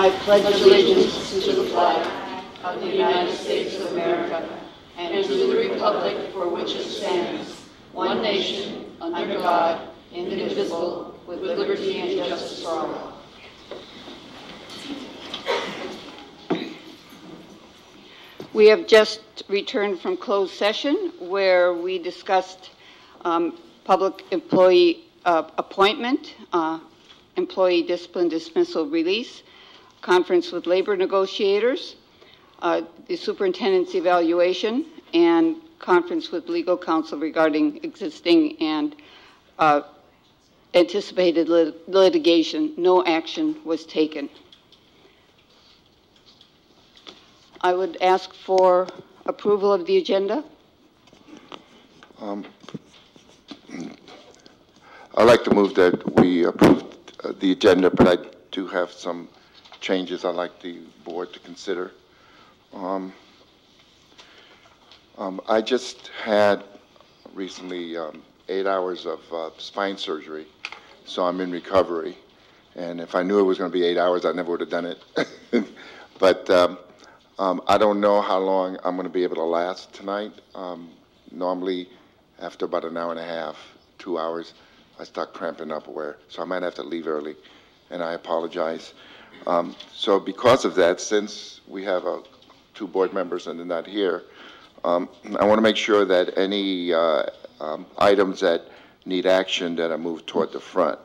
I pledge allegiance to the flag of the United States of America and to the republic for which it stands, one nation, under God, indivisible, with liberty and justice for all. We have just returned from closed session where we discussed public employee appointment, employee discipline, dismissal, release, conference with labor negotiators, the superintendent's evaluation, and conference with legal counsel regarding existing and anticipated litigation. No action was taken. I would ask for approval of the agenda. I'd like to move that we approve the agenda, but I do have some changes I'd like the board to consider. I just had recently 8 hours of spine surgery, so I'm in recovery. And if I knew it was going to be 8 hours, I never would have done it. But I don't know how long I'm going to be able to last tonight. Normally, after about an hour and a half, 2 hours, I start cramping up so I might have to leave early, and I apologize. So because of that, since we have two board members and they're not here, I want to make sure that any items that need action that are moved toward the front,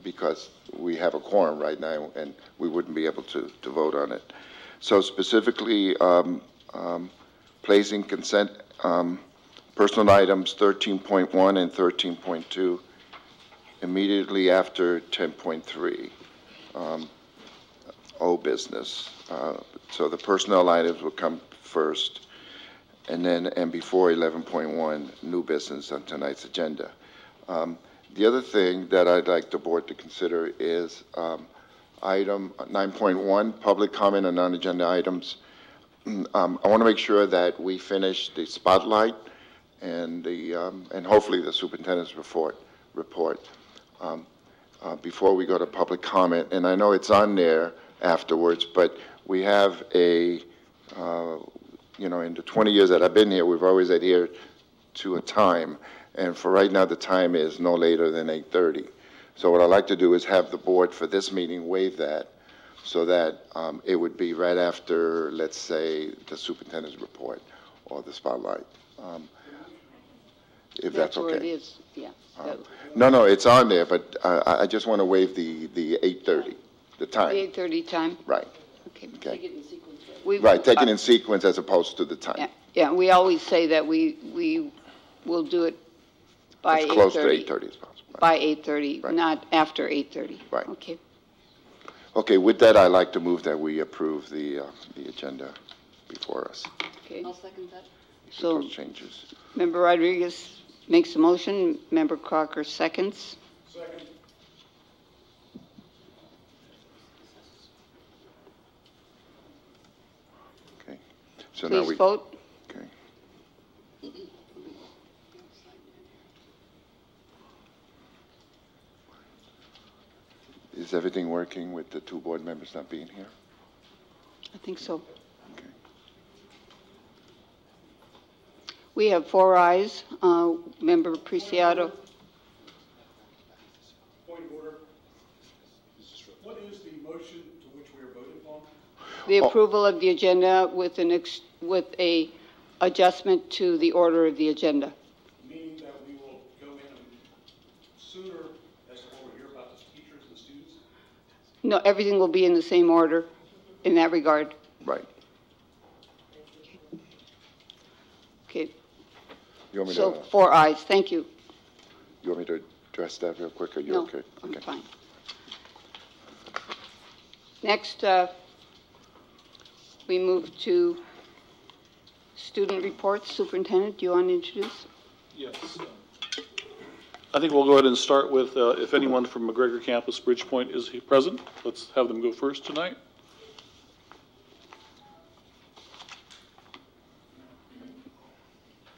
because we have a quorum right now and we wouldn't be able to vote on it. So specifically, placing consent personal items 13.1 and 13.2 immediately after 10.3, old business. So the personnel items will come first, and before 11.1, new business on tonight's agenda. The other thing that I'd like the board to consider is item 9.1, public comment on non-agenda items. I want to make sure that we finish the spotlight and and hopefully the superintendent's report before we go to public comment. And I know it's on there afterwards, but we have in the 20 years that I've been here, we've always adhered to a time. And for right now, the time is no later than 8:30. So what I'd like to do is have the board for this meeting waive that so that it would be right after, let's say, the superintendent's report or the spotlight, if that's okay. That's where it is, yeah. No, it's on there, but I just want to waive the 8:30, the time. The 8:30 time? Right. Okay. Take it in sequence. Right, take it in sequence as opposed to the time. Yeah, we always say that we will do it by 8:30. As close to 8:30 as possible. Right. By 8:30, right. Not after 8:30. Right. Okay. Okay, with that, I'd like to move that we approve the agenda before us. Okay. I'll second that. So, those changes. Member Rodriguez makes a motion. Member Crocker seconds. Second. Okay. So Please now we vote. Okay. Is everything working with the two board members not being here? I think so. Okay. We have 4 ayes. Member Preciado. Point of order. What is the motion to which we are voting on? The approval of the agenda with a adjustment to the order of the agenda. Meaning that we will go in sooner as to what we hear about the teachers and the students? No, everything will be in the same order in that regard. Right. Okay. You want me So to? 4 ayes. Thank you. You want me to address that real quick? Are you No, okay? I'm Okay. fine. Next, we move to student reports. Superintendent, do you want to introduce? Yes. I think we'll go ahead and start with if anyone from McGregor Campus Bridgepoint is present. Let's have them go first tonight.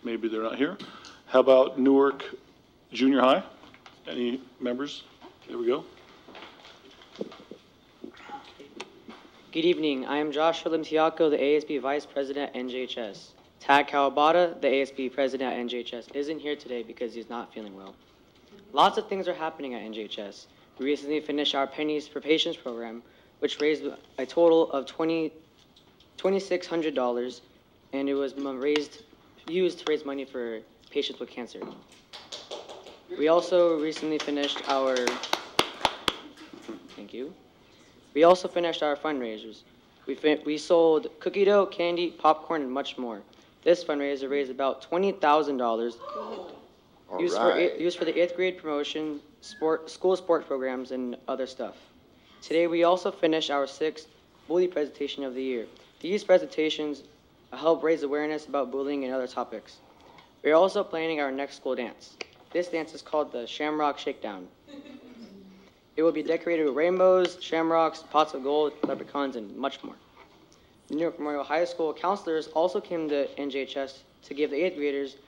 Maybe they're not here. How about Newark Junior High? Any members? There we go. Good evening. I am Joshua Limtiaco, the ASB Vice President at NJHS. Tad Kawabata, the ASB President at NJHS, isn't here today because he's not feeling well. Lots of things are happening at NJHS. We recently finished our Pennies for Patients program, which raised a total of $2,600, and it was used to raise money for patients with cancer. We also recently finished our We also finished our fundraisers. We sold cookie dough, candy, popcorn, and much more. This fundraiser raised about $20,000 used for the 8th grade promotion, school sport programs, and other stuff. Today, we also finished our 6th bully presentation of the year. These presentations help raise awareness about bullying and other topics. We are also planning our next school dance. This dance is called the Shamrock Shakedown. It will be decorated with rainbows, shamrocks, pots of gold, leprechauns, and much more. The Newark Memorial High School counselors also came to NJHS to give the 8th graders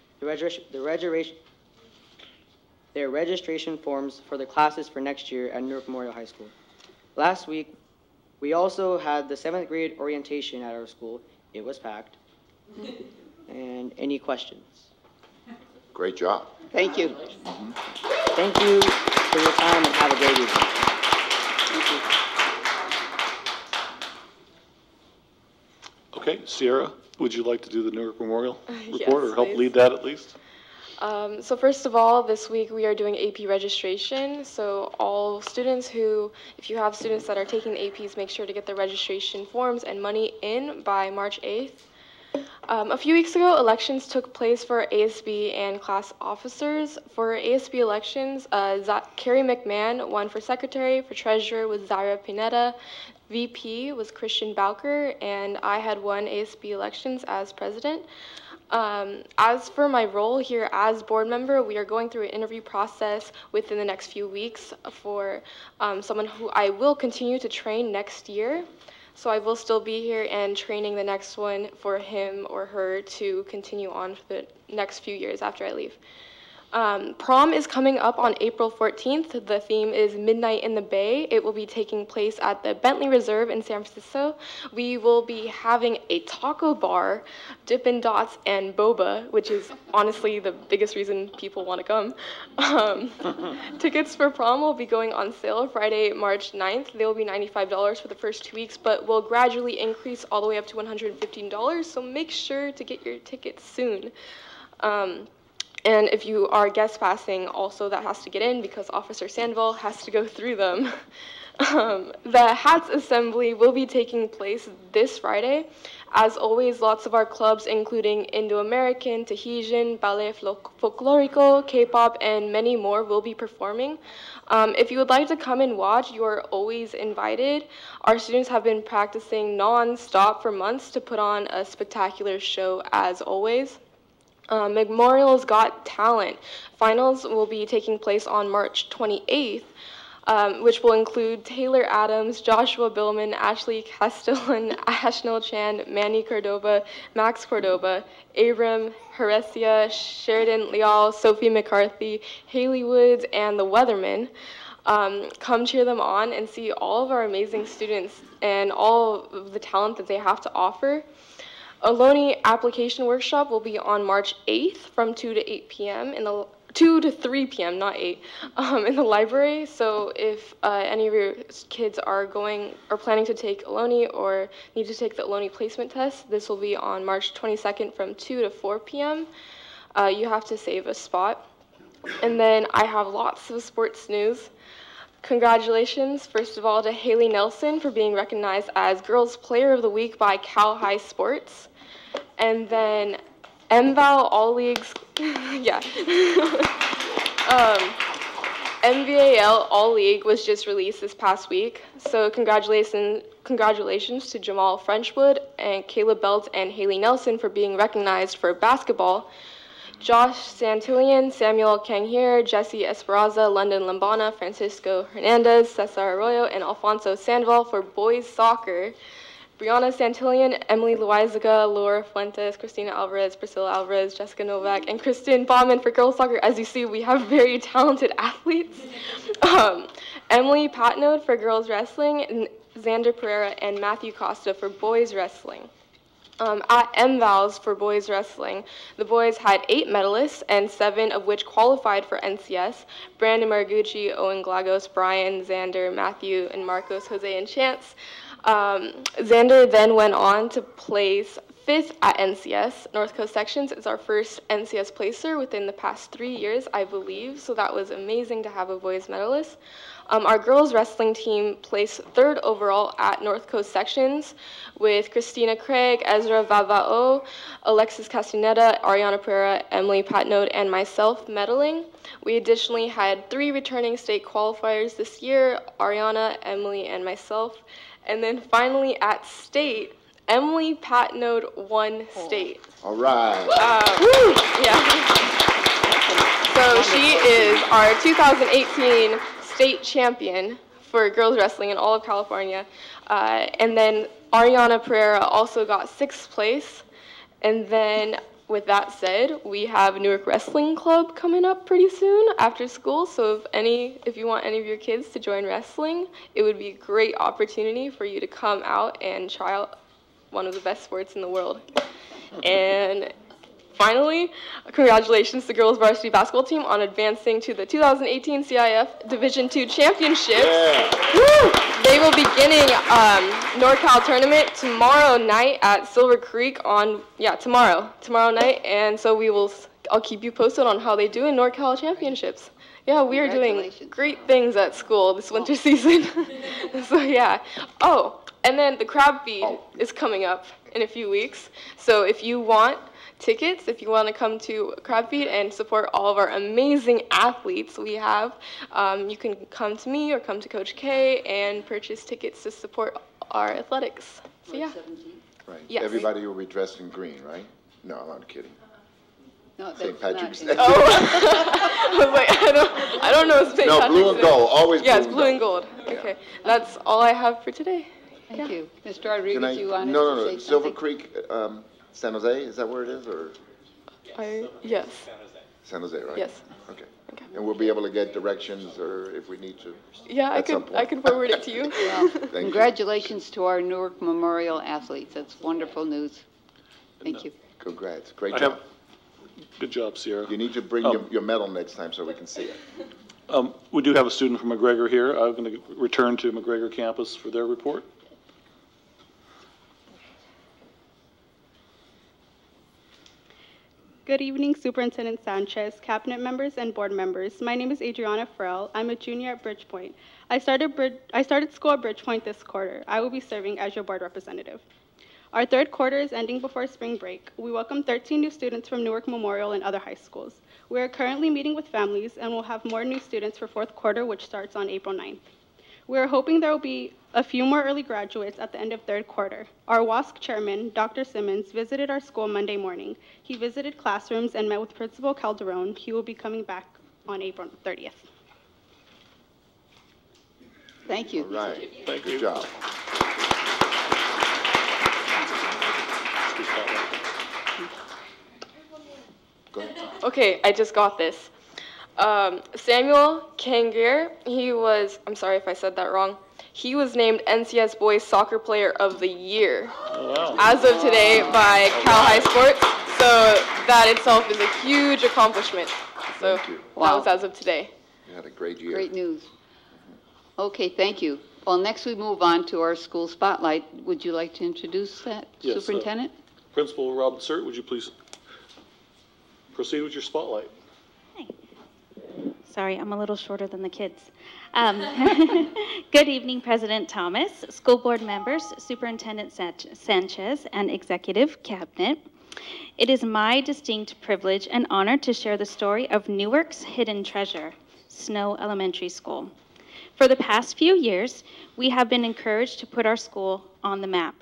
their registration forms for the classes for next year at Newark Memorial High School. Last week, we also had the 7th grade orientation at our school. It was packed. And any questions? Great job. Thank you. Thank you for your time and have a great evening. Okay, Sierra, would you like to do the Newark Memorial report Yes, or help please. lead that at least? So first of all, this week we are doing AP registration. So all students if you have students that are taking the APs, make sure to get their registration forms and money in by March 8th. A few weeks ago, elections took place for ASB and class officers. For ASB elections, Carrie McMahon won for secretary. For treasurer was Zaira Pineda. VP was Christian Bowker, and I had won ASB elections as president. As for my role here as board member, we are going through an interview process within the next few weeks for someone who I will continue to train next year. So I will still be here and training the next one for him or her to continue on for the next few years after I leave. Prom is coming up on April 14th. The theme is Midnight in the Bay. It will be taking place at the Bentley Reserve in San Francisco. We will be having a taco bar, Dippin' Dots, and boba, which is honestly the biggest reason people want to come. Tickets for prom will be going on sale Friday, March 9th. They will be $95 for the first 2 weeks, but will gradually increase all the way up to $115, so make sure to get your tickets soon. And if you are guest passing, also that has to get in because Officer Sandoval has to go through them. The Hats Assembly will be taking place this Friday. As always, lots of our clubs, including Indo-American, Tahitian, Ballet Folklorico, K-pop, and many more will be performing. If you would like to come and watch, you are always invited. Our students have been practicing non-stop for months to put on a spectacular show as always. Memorial's Got Talent. Finals will be taking place on March 28th, which will include Taylor Adams, Joshua Billman, Ashley Castellan, Ashnell Chan, Manny Cordova, Max Cordova, Abram, Heresia, Sheridan Leal, Sophie McCarthy, Haley Woods, and the Weathermen. Come cheer them on and see all of our amazing students and all of the talent that they have to offer. Ohlone application workshop will be on March 8th from 2 to 8 p.m. 2 to 3 p.m., not 8, in the library. So if any of your kids are planning to take Ohlone or need to take the Ohlone placement test, this will be on March 22nd from 2 to 4 p.m. You have to save a spot. And then I have lots of sports news. Congratulations, first of all, to Haley Nelson for being recognized as Girls Player of the Week by Cal High Sports. And then MVAL All Leagues, yeah. MVAL All League was just released this past week. So congratulations to Jamal Frenchwood and Caleb Belt and Haley Nelson for being recognized for basketball. Josh Santillan, Samuel Kanghir, Jesse Esperanza, London Lambana, Francisco Hernandez, Cesar Arroyo, and Alfonso Sandoval for boys soccer. Brianna Santillan, Emily Loizaga, Laura Fuentes, Christina Alvarez, Priscilla Alvarez, Jessica Novak, and Kristen Bauman for girls soccer. As you see, we have very talented athletes. Emily Patnode for girls wrestling, and Xander Pereira and Matthew Costa for boys wrestling. At MVALs for boys wrestling, the boys had 8 medalists, and 7 of which qualified for NCS. Brandon Margucci, Owen Glagos, Brian, Xander, Matthew, and Marcos, Jose, and Chance. Xander then went on to place 5th at NCS. North Coast Sections is our first NCS placer within the past 3 years, I believe, so that was amazing to have a boys medalist. Our girls wrestling team placed 3rd overall at North Coast Sections with Christina Craig, Ezra Vavao, Alexis Castaneda, Ariana Pereira, Emily Patnode, and myself medaling. We additionally had 3 returning state qualifiers this year, Ariana, Emily, and myself. And then finally at state, Emily Patnode won state. All right. Yeah. So she is our 2018 state champion for girls wrestling in all of California. And then Ariana Pereira also got 6th place. And then with that said, we have Newark Wrestling Club coming up pretty soon after school. So if you want any of your kids to join wrestling, it would be a great opportunity for you to come out and try out one of the best sports in the world. And finally, congratulations to girls varsity basketball team on advancing to the 2018 CIF Division II Championships. Yeah. Woo! They will be beginning NorCal tournament tomorrow night at Silver Creek tomorrow night. And so I'll keep you posted on how they do in NorCal Championships. Yeah, we are doing great things at school this winter season. So yeah. Oh, and then the crab feed is coming up in a few weeks. So if you want tickets, if you want to come to Crab Feed and support all of our amazing athletes we have, you can come to me or come to Coach K and purchase tickets to support our athletics. So yeah. Right. Yes. Everybody will be dressed in green, right? No, I'm kidding. No, St. that's Patrick's not Day. Oh, I was like, I don't know St. No, Patrick's blue and Day. gold, always blue. Yeah, it's blue and gold. Okay, that's all I have for today. Thank you. Mr. Can I, Rodriguez, you wanted no, to say Silver something? Creek, San Jose, is that where it is, or Yes. San Jose, right? Yes. Okay. And we'll be able to get directions, or if we need to. Yeah, I can forward it to you. Well, Thank you. congratulations to our Newark Memorial athletes. That's wonderful news. Thank you. Congrats, great job. Good job, Sierra. You need to bring your medal next time so we can see it. We do have a student from McGregor here. I'm going to return to McGregor campus for their report. Good evening, Superintendent Sanchez, cabinet members, and board members. My name is Adriana Farrell. I'm a junior at Bridgepoint. I started school at Bridgepoint this quarter. I will be serving as your board representative. Our 3rd quarter is ending before spring break. We welcome 13 new students from Newark Memorial and other high schools. We are currently meeting with families and will have more new students for 4th quarter, which starts on April 9th. We are hoping there will be a few more early graduates at the end of 3rd quarter. Our WASC chairman, Dr. Simmons, visited our school Monday morning. He visited classrooms and met with Principal Calderon. He will be coming back on April 30th. Thank you. All right. Thank you. Good job. Go ahead. Okay, I just got this. Samuel Kangier, I'm sorry if I said that wrong. He was named NCS Boys Soccer Player of the Year as of today by Cal High Sports. So that itself is a huge accomplishment. So Thank you. that was as of today. You had a great year. Great news. Okay, thank you. Well, next we move on to our school spotlight. Would you like to introduce that, Yes, Superintendent? Principal Robin Surt, would you please proceed with your spotlight? Sorry, I'm a little shorter than the kids. Good evening, President Thomas, school board members, Superintendent Sanchez, and executive cabinet. It is my distinct privilege and honor to share the story of Newark's hidden treasure, Snow Elementary School. For the past few years, we have been encouraged to put our school on the map,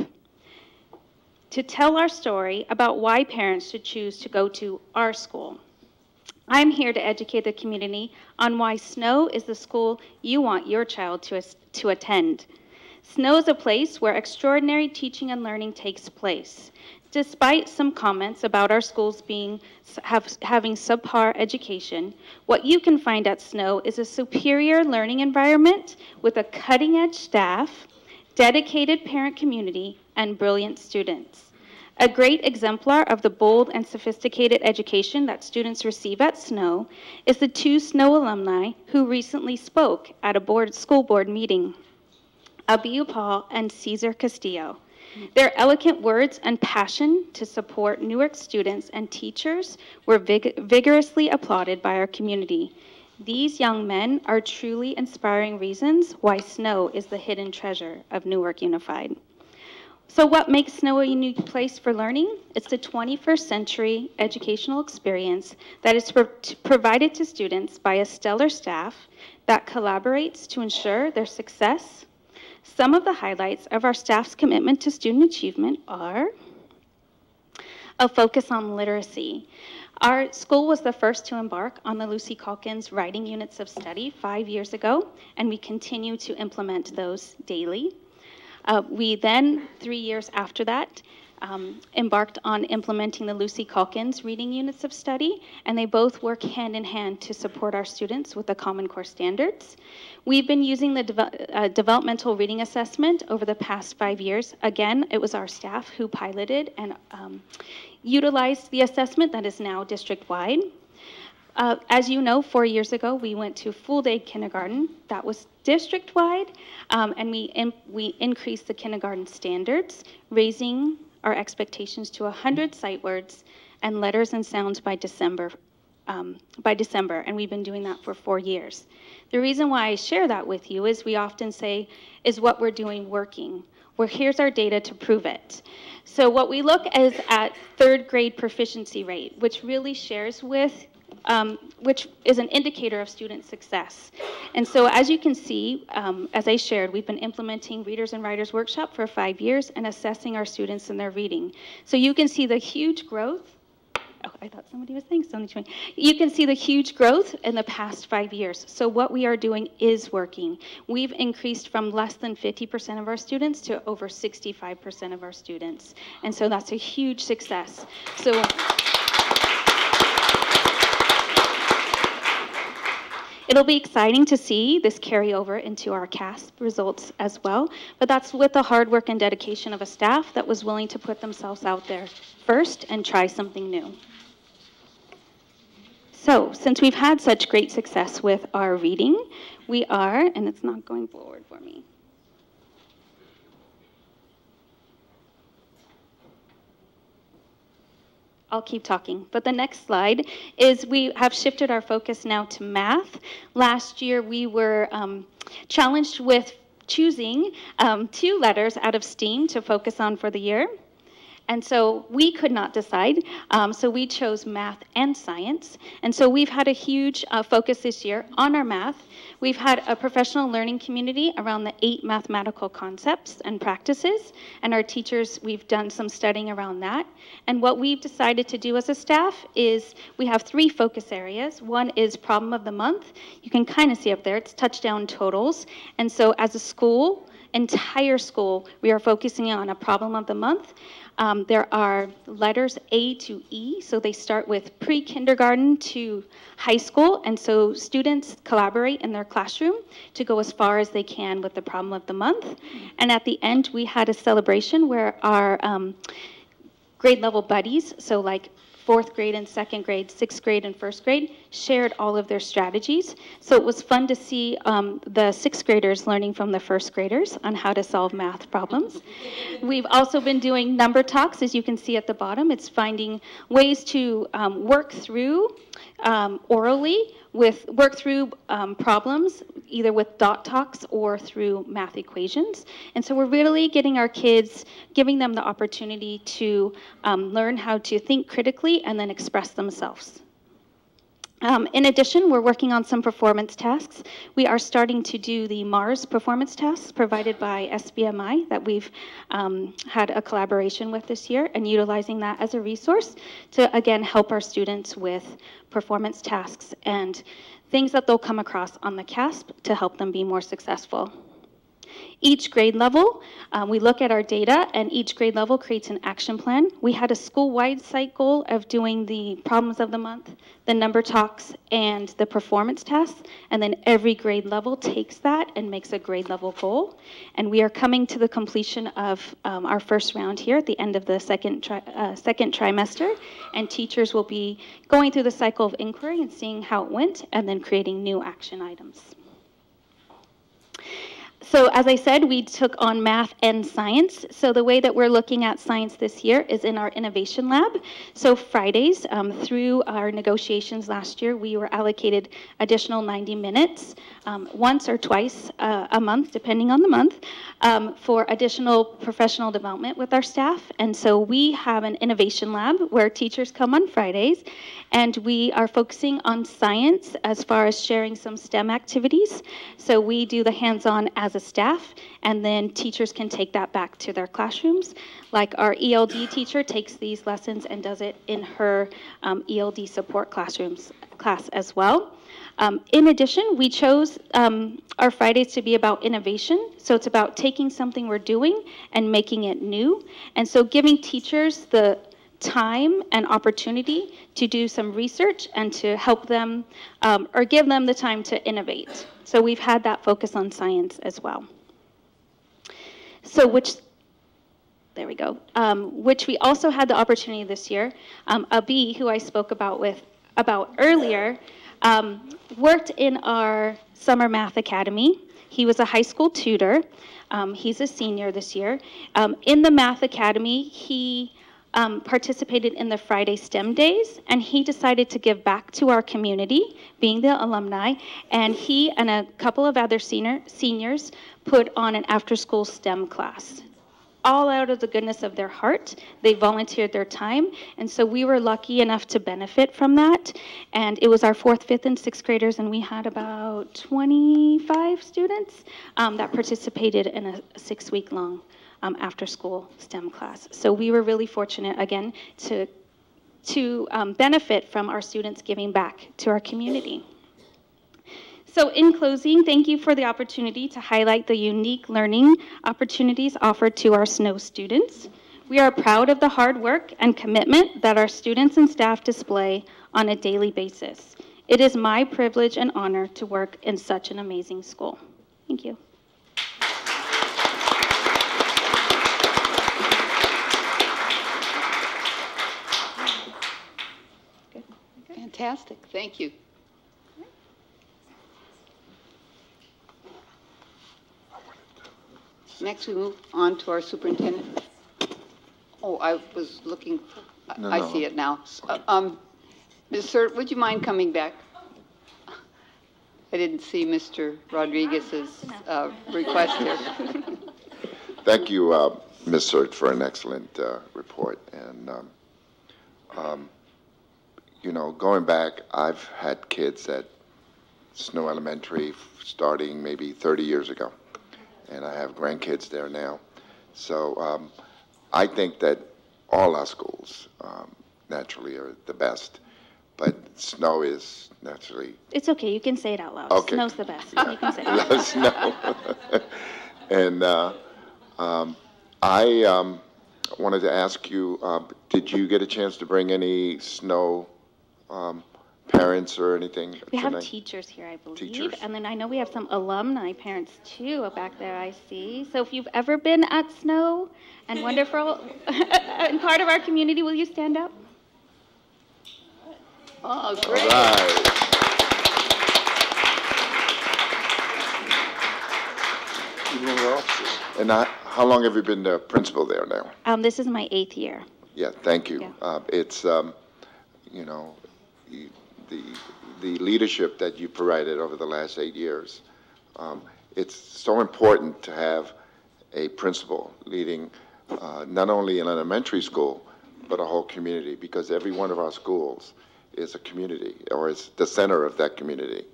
to tell our story about why parents should choose to go to our school. I'm here to educate the community on why Snow is the school you want your child to attend. Snow is a place where extraordinary teaching and learning takes place. Despite some comments about our schools having subpar education, what you can find at Snow is a superior learning environment with a cutting-edge staff, dedicated parent community, and brilliant students. A great exemplar of the bold and sophisticated education that students receive at SNO is the 2 SNO alumni who recently spoke at a school board meeting, Abiyu Paul and Cesar Castillo. Their eloquent words and passion to support Newark students and teachers were vigorously applauded by our community. These young men are truly inspiring reasons why SNO is the hidden treasure of Newark Unified. So what makes SNO a unique place for learning? It's the 21st century educational experience that is provided to students by a stellar staff that collaborates to ensure their success. Some of the highlights of our staff's commitment to student achievement are a focus on literacy. Our school was the first to embark on the Lucy Calkins Writing Units of Study 5 years ago, and we continue to implement those daily. We then, 3 years after that, embarked on implementing the Lucy Calkins Reading Units of Study, and they both work hand in hand to support our students with the Common Core standards. We've been using the developmental reading assessment over the past 5 years. Again, it was our staff who piloted and utilized the assessment that is now district-wide. As you know, 4 years ago, we went to full-day kindergarten. That was district-wide, and we increased the kindergarten standards, raising our expectations to 100 sight words and letters and sounds by December, and we've been doing that for 4 years. The reason why I share that with you is we often say, is what we're doing working? Well, here's our data to prove it. So what we look is at 3rd grade proficiency rate, which really shares with which is an indicator of student success. And so as you can see, as I shared, we've been implementing Readers and Writers Workshop for 5 years and assessing our students in their reading. So you can see the huge growth. Oh, I thought somebody was saying something to me. You can see the huge growth in the past 5 years. So what we are doing is working. We've increased from less than 50% of our students to over 65% of our students. And so that's a huge success. So it'll be exciting to see this carry over into our CASP results as well, but that's with the hard work and dedication of a staff that was willing to put themselves out there first and try something new. So, since we've had such great success with our reading, we are, and it's not going forward for me. I'll keep talking. But the next slide is we have shifted our focus now to math. Last year we were challenged with choosing 2 letters out of STEAM to focus on for the year. And so we could not decide, so we chose math and science. And so we've had a huge focus this year on our math. We've had a professional learning community around the 8 mathematical concepts and practices, and our teachers, we've done some studying around that. And what we've decided to do as a staff is we have 3 focus areas. One is problem of the month. You can kind of see up there, it's touchdown totals. And so as a school, entire school, we are focusing on a problem of the month. There are letters A to E, so they start with pre-kindergarten to high school, and so students collaborate in their classroom to go as far as they can with the problem of the month. And at the end, we had a celebration where our grade level buddies, so like 4th grade and 2nd grade, 6th grade and 1st grade, shared all of their strategies. So it was fun to see the 6th graders learning from the 1st graders on how to solve math problems. We've also been doing number talks, as you can see at the bottom. It's finding ways to work through orally, work through problems, either with dot talks or through math equations. And so we're really getting our kids, giving them the opportunity to learn how to think critically and then express themselves. In addition, we're working on some performance tasks. We are starting to do the MARS performance tasks provided by SBMI that we've had a collaboration with this year, and utilizing that as a resource to, again, help our students with performance tasks and things that they'll come across on the CASP to help them be more successful. Each grade level, we look at our data, and each grade level creates an action plan. We had a school-wide site goal of doing the problems of the month, the number talks, and the performance tests, and then every grade level takes that and makes a grade level goal. And we are coming to the completion of our first round here at the end of the second trimester, and teachers will be going through the cycle of inquiry and seeing how it went, and then creating new action items. So as I said, we took on math and science. So the way that we're looking at science this year is in our innovation lab. So Fridays, through our negotiations last year, we were allocated additional 90 minutes, once or twice a month, depending on the month, for additional professional development with our staff. And so we have an innovation lab where teachers come on Fridays, and we are focusing on science as far as sharing some STEM activities. So we do the hands-on as a staff, and then teachers can take that back to their classrooms. Like our ELD teacher takes these lessons and does it in her ELD support class as well. In addition, we chose our Fridays to be about innovation. So it's about taking something we're doing and making it new. And so giving teachers the time and opportunity to do some research and to help them or give them the time to innovate. So we've had that focus on science as well. So which we also had the opportunity this year. Abi, who I spoke about earlier, worked in our summer math academy. He was a high school tutor. He's a senior this year. In the math academy, he participated in the Friday STEM days, and he decided to give back to our community, being the alumni, and he and a couple of other seniors put on an after-school STEM class. All out of the goodness of their heart, they volunteered their time, and so we were lucky enough to benefit from that. And it was our 4th, 5th, and 6th graders, and we had about 25 students that participated in a 6-week-long after-school STEM class. So we were really fortunate, again, to benefit from our students giving back to our community. So in closing, thank you for the opportunity to highlight the unique learning opportunities offered to our SNO students. We are proud of the hard work and commitment that our students and staff display on a daily basis. It is my privilege and honor to work in such an amazing school. Thank you. Fantastic, thank you. Next, we move on to our superintendent. Oh, I was looking, I see it now. Ms. Sir, would you mind coming back? I didn't see Mr. Rodriguez's request here. Thank you, Ms. Surt, for an excellent report. And, you know, going back, I've had kids at Snow Elementary starting maybe 30 years ago, and I have grandkids there now. So I think that all our schools naturally are the best, but Snow is naturally... It's okay, you can say it out loud. Okay. Snow's the best. Yeah. You can say it out loud. Snow. And I wanted to ask you, did you get a chance to bring any Snow parents or anything We have tonight? teachers here, I believe. Teachers. And then I know we have some alumni parents too back there, I see. So if you've ever been at Snow and wonderful and part of our community, will you stand up? Oh, great. All right. Even one of our officers. And how long have you been the principal there now? This is my 8th year. Yeah, thank you. Yeah. It's, you know, the leadership that you provided over the last 8 years. It's so important to have a principal leading not only an elementary school, but a whole community, because every one of our schools is a community, or is the center of that community.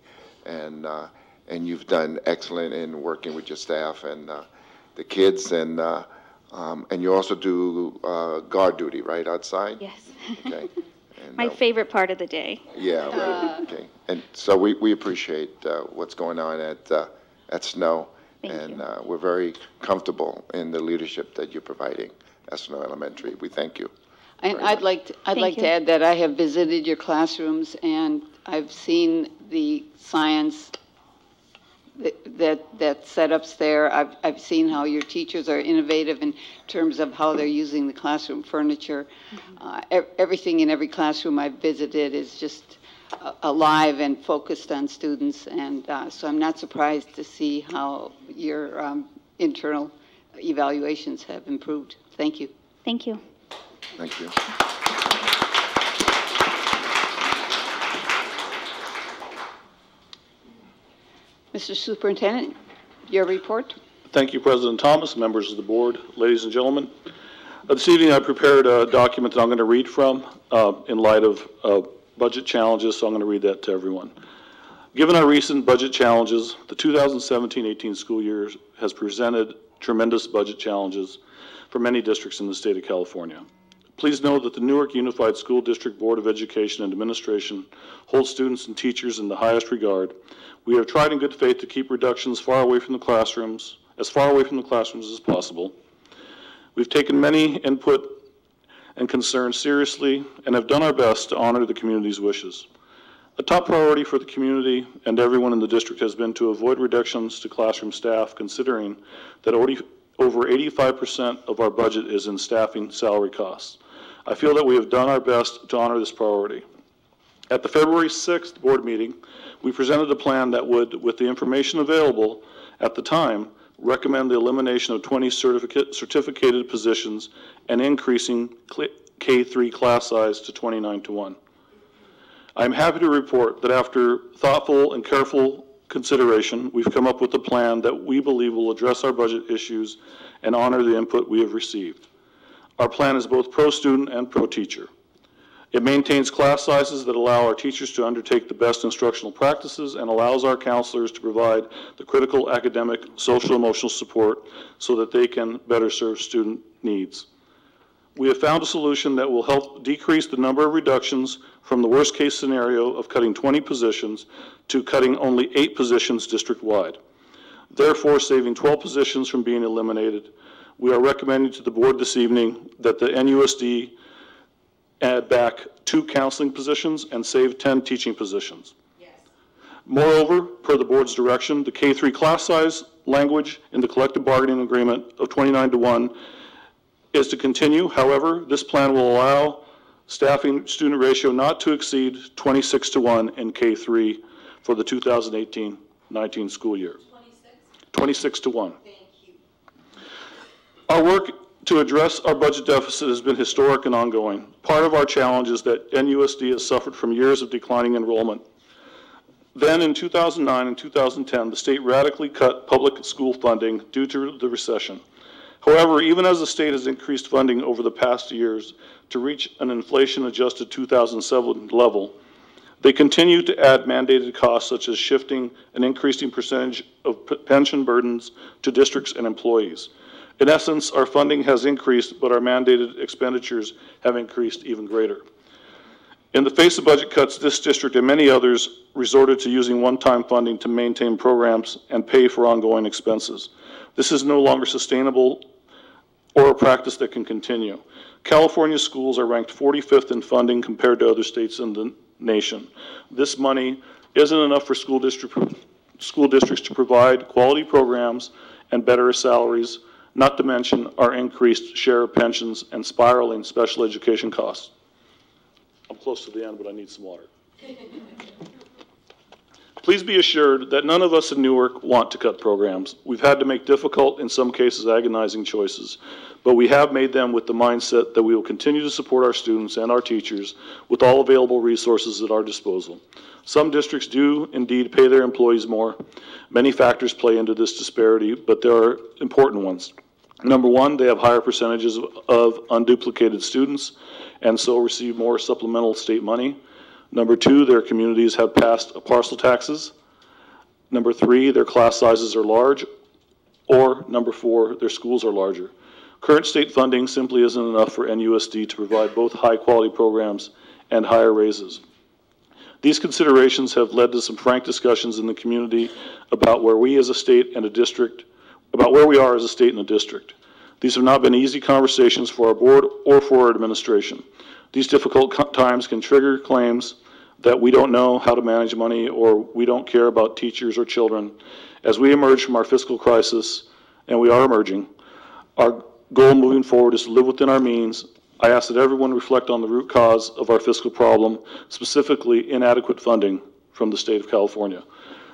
And you've done excellent in working with your staff and the kids, and you also do guard duty, right, outside? Yes. Okay. And, My favorite part of the day. yeah, right, okay. And so we appreciate what's going on at Snow, Thank you. we're very comfortable in the leadership that you're providing at Snow Elementary. We thank you. And very I'd much. like you. to add that I have visited your classrooms, and I've seen the science that setups there. I've seen how your teachers are innovative in terms of how they're using the classroom furniture. Everything in every classroom I've visited is just alive and focused on students, and so I'm not surprised to see how your internal evaluations have improved. Thank you. Thank you. Thank you. Mr. Superintendent, your report? Thank you, President Thomas, members of the board, ladies and gentlemen. This evening I prepared a document that I'm going to read from in light of budget challenges, so I'm going to read that to everyone. Given our recent budget challenges, the 2017-18 school year has presented tremendous budget challenges for many districts in the state of California. Please know that the Newark Unified School District Board of Education and Administration holds students and teachers in the highest regard. We have tried in good faith to keep reductions as far away from the classrooms as possible. We've taken many input and concerns seriously and have done our best to honor the community's wishes. A top priority for the community and everyone in the district has been to avoid reductions to classroom staff, considering that over 85% of our budget is in staffing salary costs. I feel that we have done our best to honor this priority. At the February 6th board meeting, we presented a plan that would, with the information available at the time, recommend the elimination of 20 certificated positions and increasing K-3 class size to 29-1. I'm happy to report that after thoughtful and careful consideration, we've come up with a plan that we believe will address our budget issues and honor the input we have received. Our plan is both pro-student and pro-teacher. It maintains class sizes that allow our teachers to undertake the best instructional practices and allows our counselors to provide the critical academic, social, emotional support so that they can better serve student needs. We have found a solution that will help decrease the number of reductions from the worst case scenario of cutting 20 positions to cutting only 8 positions district-wide, therefore saving 12 positions from being eliminated. We are recommending to the board this evening that the NUSD add back 2 counseling positions and save 10 teaching positions. Yes. Moreover, per the board's direction, the K-3 class size language in the collective bargaining agreement of 29-1 is to continue. However, this plan will allow staffing student ratio not to exceed 26-1 in K-3 for the 2018-19 school year. 26-1. Thank you. Our work to address our budget deficit has been historic and ongoing. Part of our challenge is that NUSD has suffered from years of declining enrollment. Then in 2009 and 2010, the state radically cut public school funding due to the recession. However, even as the state has increased funding over the past years to reach an inflation-adjusted 2007 level, they continue to add mandated costs such as shifting an increasing percentage of pension burdens to districts and employees. In essence, our funding has increased, but our mandated expenditures have increased even greater. In the face of budget cuts, this district and many others resorted to using one-time funding to maintain programs and pay for ongoing expenses. This is no longer sustainable or a practice that can continue. California schools are ranked 45th in funding compared to other states in the nation. This money isn't enough for school districts to provide quality programs and better salaries, not to mention our increased share of pensions and spiraling special education costs. I'm close to the end, but I need some water. Please be assured that none of us in Newark want to cut programs. We've had to make difficult, in some cases agonizing choices, but we have made them with the mindset that we will continue to support our students and our teachers with all available resources at our disposal. Some districts do indeed pay their employees more. Many factors play into this disparity, but there are important ones. Number one, they have higher percentages of unduplicated students and so receive more supplemental state money. Number two, their communities have passed parcel taxes. Number three, their class sizes are large. Or number four, their schools are larger. Current state funding simply isn't enough for NUSD to provide both high quality programs and higher raises. These considerations have led to some frank discussions in the community about where we as a state and a district, about where we are as a state and a district. These have not been easy conversations for our board or for our administration. These difficult times can trigger claims that we don't know how to manage money or we don't care about teachers or children. As we emerge from our fiscal crisis, and we are emerging, our goal moving forward is to live within our means. I ask that everyone reflect on the root cause of our fiscal problem, specifically inadequate funding from the state of California.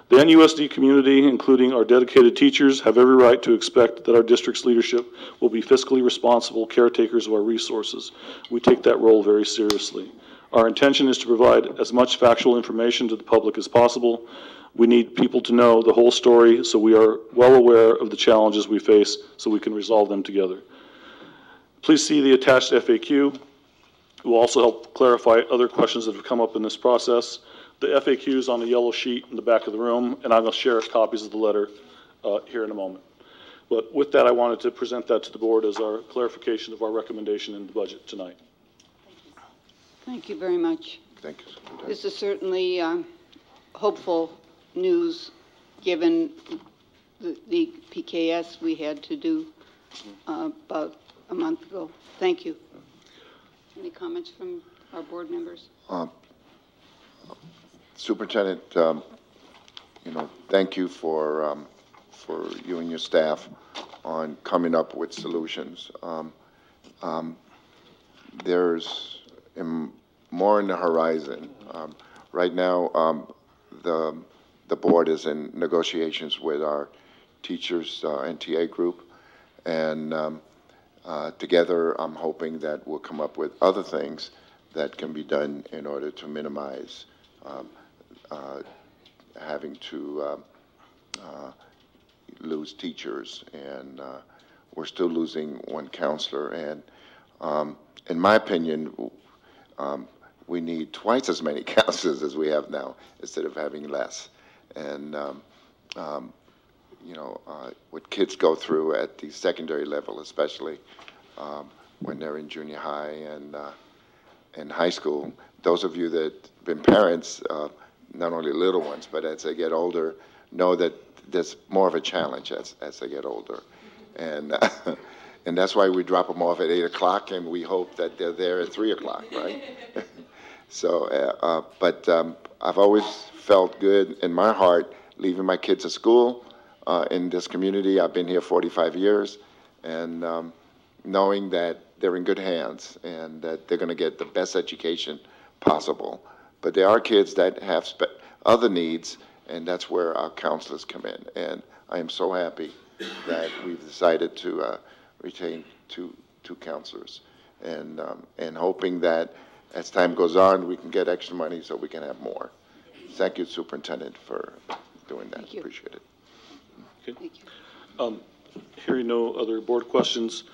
The NUSD community, including our dedicated teachers, have every right to expect that our district's leadership will be fiscally responsible caretakers of our resources. We take that role very seriously. Our intention is to provide as much factual information to the public as possible. We need people to know the whole story so we are well aware of the challenges we face so we can resolve them together. Please see the attached FAQ. It will also help clarify other questions that have come up in this process. The FAQ is on the yellow sheet in the back of the room, and I'm going to share copies of the letter here in a moment. But with that, I wanted to present that to the board as our clarification of our recommendation in the budget tonight. Thank you very much. Thank you. This is certainly hopeful news, given the PKS we had to do about a month ago. Thank you. Any comments from our board members? Superintendent, thank you for you and your staff on coming up with solutions. There's more in the horizon. Right now, the board is in negotiations with our teachers NTA group, and together I'm hoping that we'll come up with other things that can be done in order to minimize having to lose teachers, and we're still losing one counselor, and in my opinion, we need twice as many counselors as we have now instead of having less. And what kids go through at the secondary level, especially when they're in junior high and high school, those of you that have been parents, not only little ones, but as they get older, know that there's more of a challenge as they get older. And and that's why we drop them off at 8 o'clock, and we hope that they're there at 3 o'clock, right? So, but I've always felt good in my heart leaving my kids at school in this community. I've been here 45 years, and knowing that they're in good hands and that they're going to get the best education possible. But there are kids that have other needs, and that's where our counselors come in. And I am so happy that we've decided to retain two counselors, and hoping that as time goes on, we can get extra money so we can have more. Thank you, Superintendent, for doing that. Appreciate it. Okay. Thank you. Hearing no other board questions,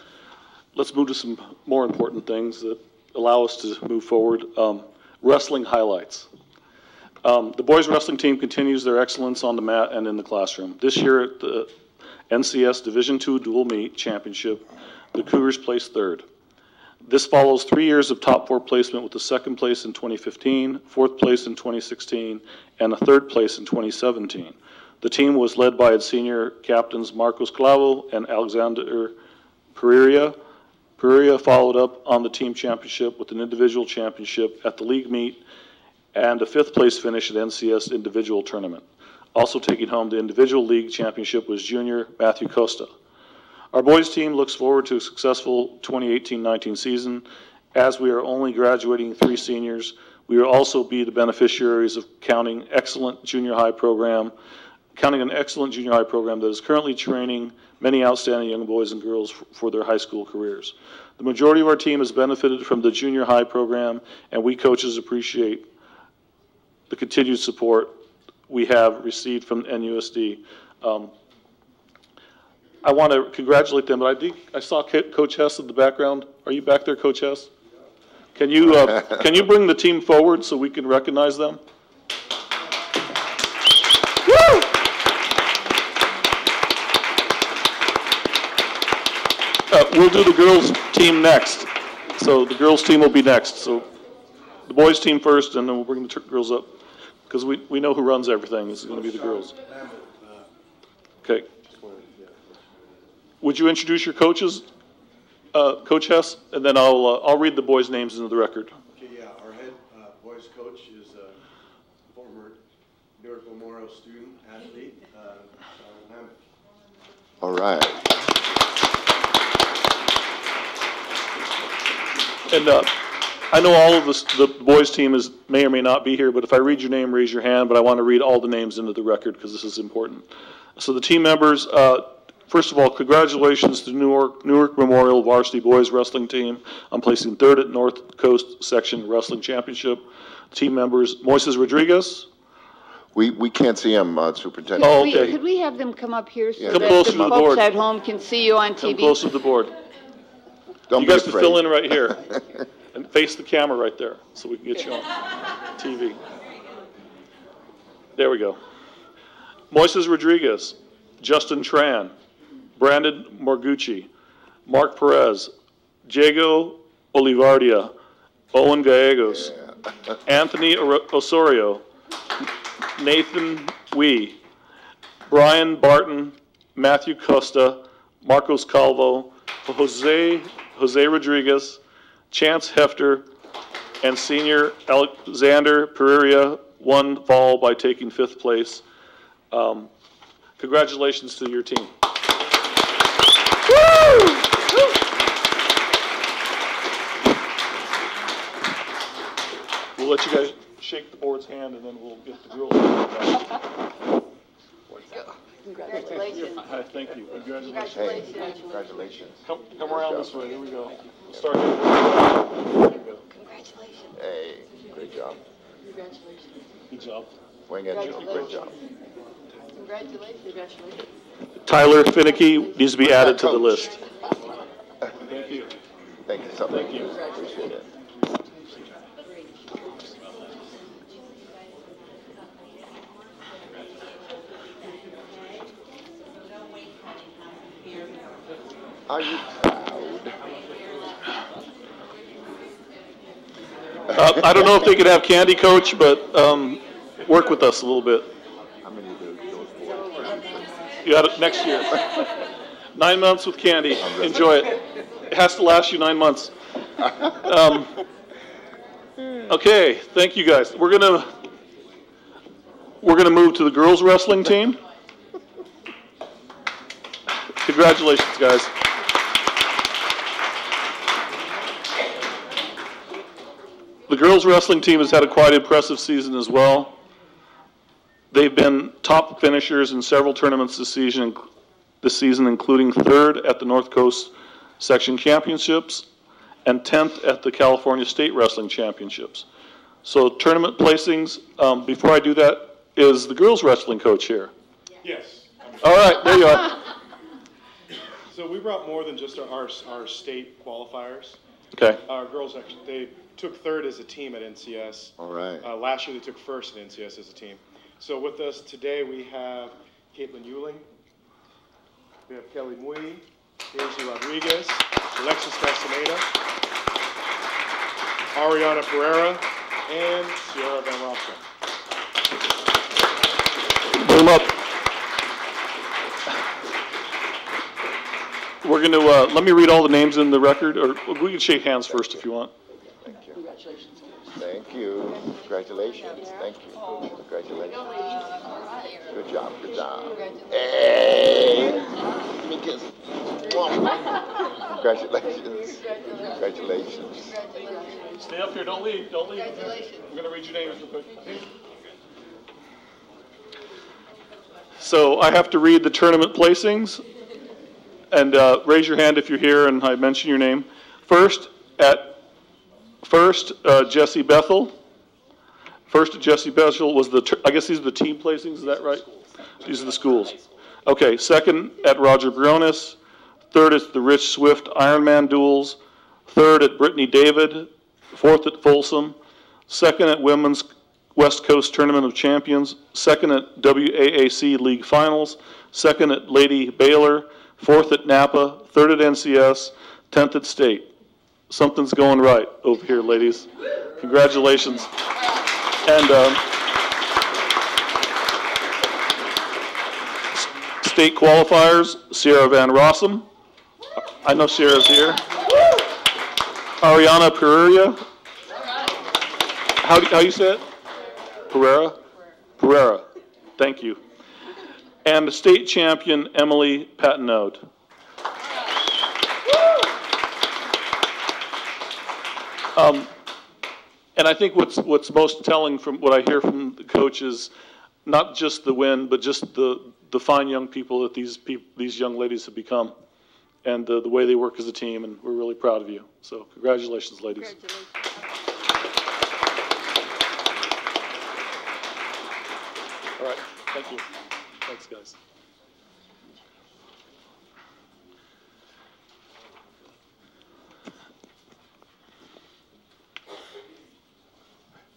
let's move to some more important things that allow us to move forward. Wrestling highlights. The boys wrestling team continues their excellence on the mat and in the classroom. This year at the NCS Division II Dual Meet Championship, the Cougars placed third. This follows 3 years of top 4 placement with the second place in 2015, fourth place in 2016, and a third place in 2017. The team was led by its senior captains Marcos Clavo and Alexander Pereira. Pereira followed up on the team championship with an individual championship at the league meet and a 5th place finish at NCS individual tournament. Also taking home the individual league championship was junior Matthew Costa. Our boys team looks forward to a successful 2018-19 season. As we are only graduating 3 seniors, we will also be the beneficiaries of counting an excellent junior high program that is currently training many outstanding young boys and girls for their high school careers. The majority of our team has benefited from the junior high program, and we coaches appreciate the continued support we have received from NUSD. I want to congratulate them, but I saw Coach Hess in the background. Are you back there, Coach Hess? Can you bring the team forward so we can recognize them? Woo! We'll do the girls team next. So the girls team will be next. So the boys team first, and then we'll bring the girls up. because we know who runs everything. This is going to be the girls. Okay. Would you introduce your coaches, Coach Hess, and then I'll read the boys' names into the record. Okay, yeah, our head boys coach is a former Newark Memorial student athlete, All right. And I know all of the boys' team may or may not be here, but if I read your name, raise your hand. But I want to read all the names into the record because this is important. So the team members. First of all, congratulations to Newark Memorial Varsity Boys Wrestling Team on placing third at North Coast Section Wrestling Championship. Team members, Moises Rodriguez. We can't see him, Superintendent. Oh, okay. Could we have them come up here so Yeah. Come that closer the to the folks board. at home can see you on Come TV? close to the board. Don't You be guys can afraid. fill in right here and face the camera right there so we can get you on TV. There we go. Moises Rodriguez, Justin Tran, Brandon Morgucci, Mark Perez, Diego Olivardia, Owen Gallegos, Anthony Osorio, Nathan Wee, Brian Barton, Matthew Costa, Marcos Calvo, Jose Rodriguez, Chance Hefter, and senior Alexander Pereira won fall by taking 5th place. Congratulations to your team. We'll let you guys shake the board's hand and then we'll get the girls. Congratulations. Hi, thank you. Congratulations. Hey, congratulations. Come around this way. Here we go. We'll start here. There you go. Congratulations. Hey, great job. Congratulations. Good job. Wing it, great job. Congratulations. Tyler Finicky needs to be added to the list. Thank you. Thank you so much. Thank you. Appreciate it. Are you proud? I don't know if they could have candy, Coach, but work with us a little bit. How many of those boys? You got it next year. 9 months with candy. Enjoy it. It has to last you 9 months. Okay, thank you guys. We're gonna move to the girls wrestling team. Congratulations, guys. The girls wrestling team has had a quite impressive season as well. They've been top finishers in several tournaments this season, including 3rd at the North Coast Section Championships and 10th at the California State Wrestling Championships. So tournament placings, before I do that, is the girls wrestling coach here? Yes. All right, there you are. So we brought more than just our state qualifiers. Okay. Our girls actually, they took 3rd as a team at NCS. All right. Last year they took 1st at NCS as a team. So with us today we have Caitlin Euling, we have Kelly Mui, Daisy Rodriguez, Alexis Castaneda, Ariana Pereira, and Sierra Van Rossum. Boom up. We're going to, let me read all the names in the record, or we can shake hands first if you want. Thank you. Thank you. Congratulations. Thank you. Congratulations. Good job. Good job. Hey! Give me a kiss. Congratulations. Congratulations. Stay up here. Don't leave. Don't leave. I'm going to read your names real quick. So I have to read the tournament placings. And raise your hand if you're here and I mention your name. First, Jesse Bethel. First at Jesse Bethel was I guess these are the team placings, is that right? These are the schools. Okay, second at Roger Briones. Third is the Rich Swift Ironman duels. Third at Brittany David. Fourth at Folsom. Second at Women's West Coast Tournament of Champions. Second at WAAC League Finals. Second at Lady Baylor. 4th at Napa, 3rd at NCS, 10th at State. Something's going right over here, ladies. Congratulations. And state qualifiers, Sierra Van Rossum. I know Sierra's here. Ariana Pereira. How you say it? Pereira? Pereira. Thank you. And the state champion, Emily Patenaude. And I think what's most telling from what I hear from the coaches, not just the win, but just the fine young people that these young ladies have become, and the way they work as a team, and we're really proud of you. So congratulations, ladies. All right, thank you. Thanks, guys.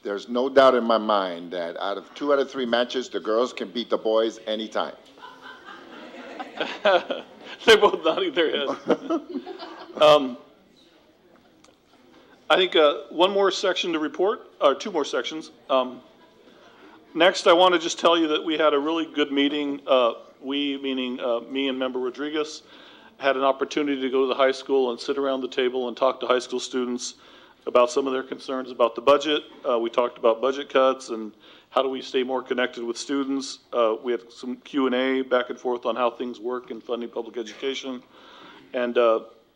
There's no doubt in my mind that two out of three matches, the girls can beat the boys anytime. They're both nodding their heads. I think one more section to report, or two more sections. Next, I want to just tell you that we had a really good meeting. We, meaning me and Member Rodriguez, had an opportunity to go to the high school and sit around the table and talk to high school students about some of their concerns about the budget. We talked about budget cuts and how do we stay more connected with students. We had some Q&A back and forth on how things work in funding public education. And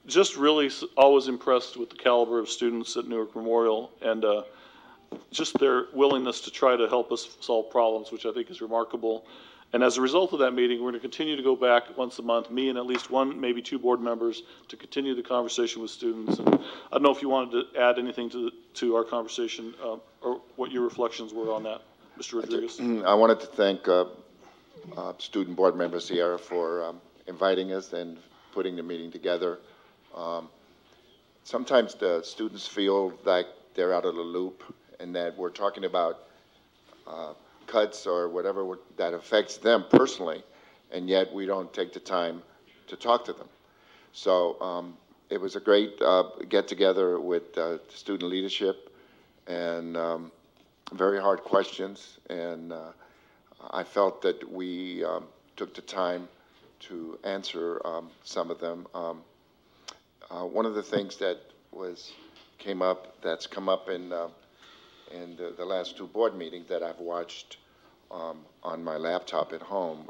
just really always impressed with the caliber of students at Newark Memorial and just their willingness to try to help us solve problems, which I think is remarkable. And as a result of that meeting, we're going to continue to go back once a month, me and at least one, maybe two board members, to continue the conversation with students. And I don't know if you wanted to add anything to our conversation or what your reflections were on that, Mr. Rodriguez. I wanted to thank student board member Sierra for inviting us and putting the meeting together. Sometimes the students feel like they're out of the loop and that we're talking about cuts or whatever that affects them personally, and yet we don't take the time to talk to them. So it was a great get-together with student leadership and very hard questions, and I felt that we took the time to answer some of them. One of the things that that's come up in the last two board meetings that I've watched on my laptop at home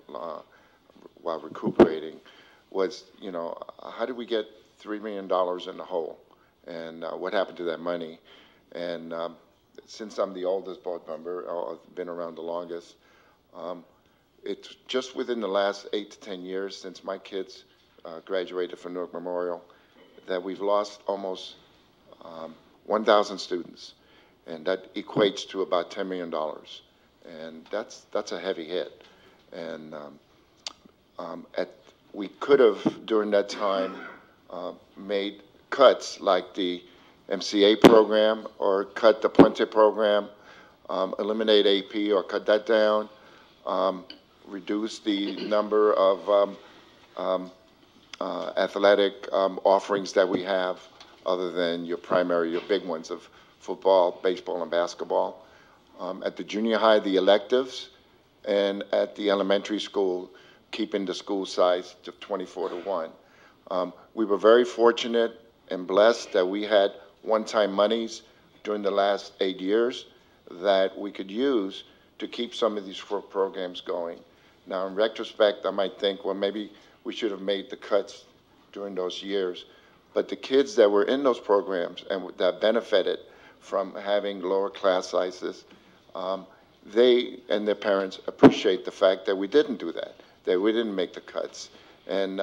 while recuperating was, how did we get $3 million in the hole? And what happened to that money? And since I'm the oldest board member, I've been around the longest, it's just within the last 8 to 10 years since my kids graduated from Newark Memorial that we've lost almost 1,000 students. And that equates to about $10 million. And that's a heavy hit. And we could have, during that time, made cuts like the MCA program or cut the Puente program, eliminate AP or cut that down, reduce the number of athletic offerings that we have other than your big ones of football, baseball, and basketball. At the junior high, the electives, and at the elementary school, keeping the school size to 24 to 1. We were very fortunate and blessed that we had one-time monies during the last 8 years that we could use to keep some of these programs going. Now, in retrospect, I might think, well, maybe we should have made the cuts during those years. But the kids that were in those programs and that benefited from having lower class sizes, they and their parents appreciate the fact that we didn't do that we didn't make the cuts. And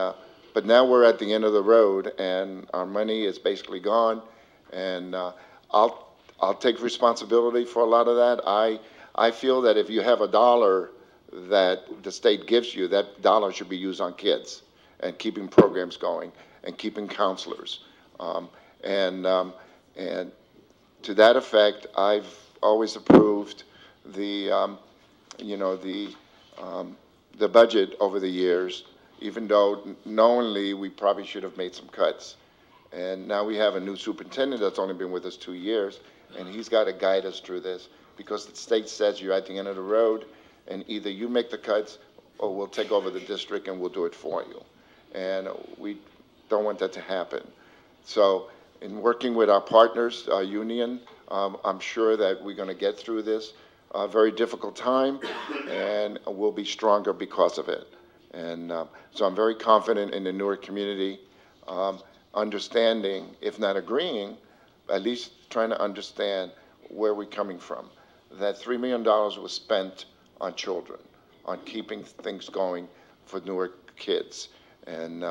but now we're at the end of the road, and our money is basically gone. And I'll take responsibility for a lot of that. I feel that if you have a dollar that the state gives you, that dollar should be used on kids and keeping programs going and keeping counselors. And to that effect, I've always approved the budget over the years, even though knowingly we probably should have made some cuts. And now we have a new superintendent that's only been with us 2 years, and he's got to guide us through this because the state says you're at the end of the road, and either you make the cuts oh, we'll take over the district and we'll do it for you. And we don't want that to happen. So in working with our partners, our union, I'm sure that we're going to get through this very difficult time, and we'll be stronger because of it. And so I'm very confident in the Newark community understanding, if not agreeing, at least trying to understand where we're coming from. That $3 million was spent on children, on keeping things going for Newark kids. And,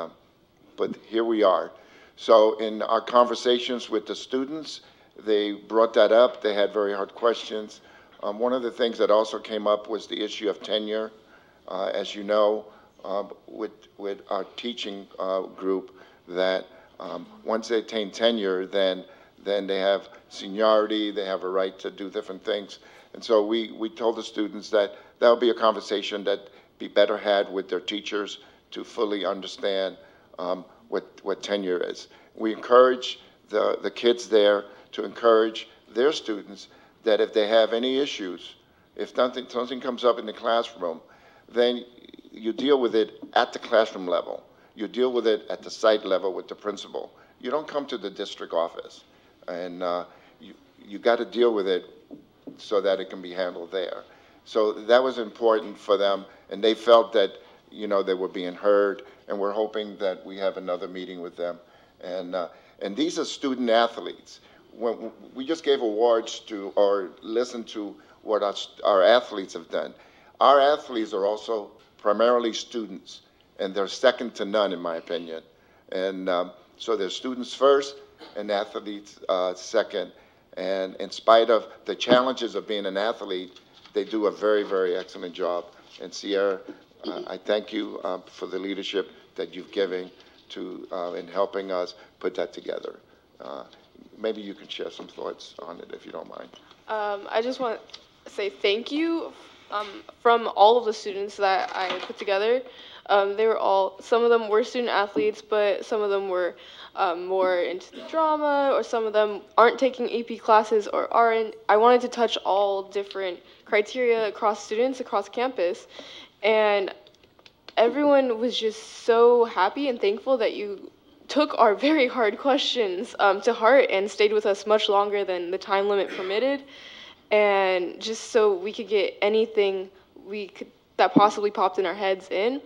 but here we are. So in our conversations with the students, they brought that up. They had very hard questions. One of the things that also came up was the issue of tenure. As you know, with our teaching group, that once they attain tenure, then they have seniority, they have a right to do different things. And so we told the students that that would be a conversation that be better had with their teachers to fully understand what tenure is. We encourage the kids there to encourage their students that if they have any issues, if something comes up in the classroom, then you deal with it at the classroom level. You deal with it at the site level with the principal. You don't come to the district office. And you got to deal with it so that it can be handled there. So that was important for them, and they felt that, you know, they were being heard, and we're hoping that we have another meeting with them. And these are student athletes. When we just gave awards to, or listened to what our athletes have done. Our athletes are also primarily students, and they're second to none, in my opinion. And so they're students first, and athletes second. And in spite of the challenges of being an athlete, they do a very, very excellent job. And Sierra, I thank you for the leadership that you've given to in helping us put that together. Maybe you can share some thoughts on it, if you don't mind. I just want to say thank you from all of the students that I put together. They were all, some of them were student athletes, but some of them were more into drama, or some of them aren't taking AP classes or aren't. I wanted to touch all different criteria across students, across campus, and everyone was just so happy and thankful that you took our very hard questions to heart and stayed with us much longer than the time limit permitted, and just so we could get anything that possibly popped in our heads in.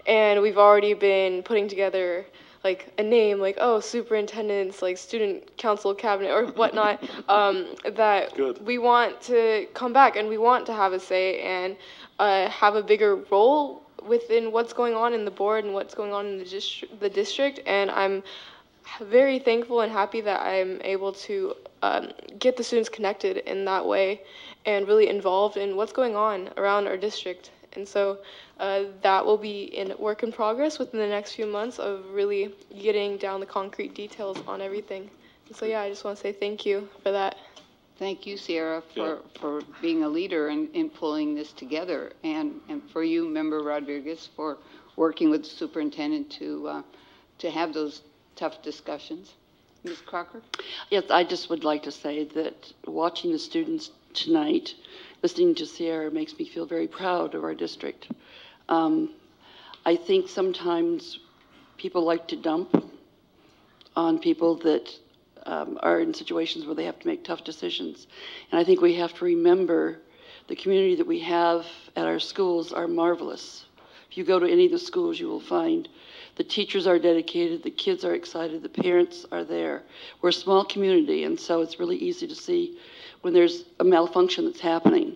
And we've already been putting together like a name, like, oh, superintendents, like student council cabinet or whatnot, that Good. We want to come back and we want to have a say and have a bigger role within what's going on in the board and what's going on in the district. And I'm very thankful and happy that I'm able to get the students connected in that way and really involved in what's going on around our district. And so that will be in work in progress within the next few months of really getting down the concrete details on everything. And so yeah, I just want to say thank you for that. Thank you, Sierra, for being a leader in pulling this together, and for you, Member Rodriguez, for working with the superintendent to have those tough discussions. Ms. Crocker? Yes, I just would like to say that watching the students tonight, listening to Sierra, makes me feel very proud of our district. I think sometimes people like to dump on people that are in situations where they have to make tough decisions. And I think we have to remember the community that we have at our schools are marvelous. If you go to any of the schools, you will find the teachers are dedicated, the kids are excited, the parents are there. We're a small community, and so it's really easy to see when there's a malfunction that's happening.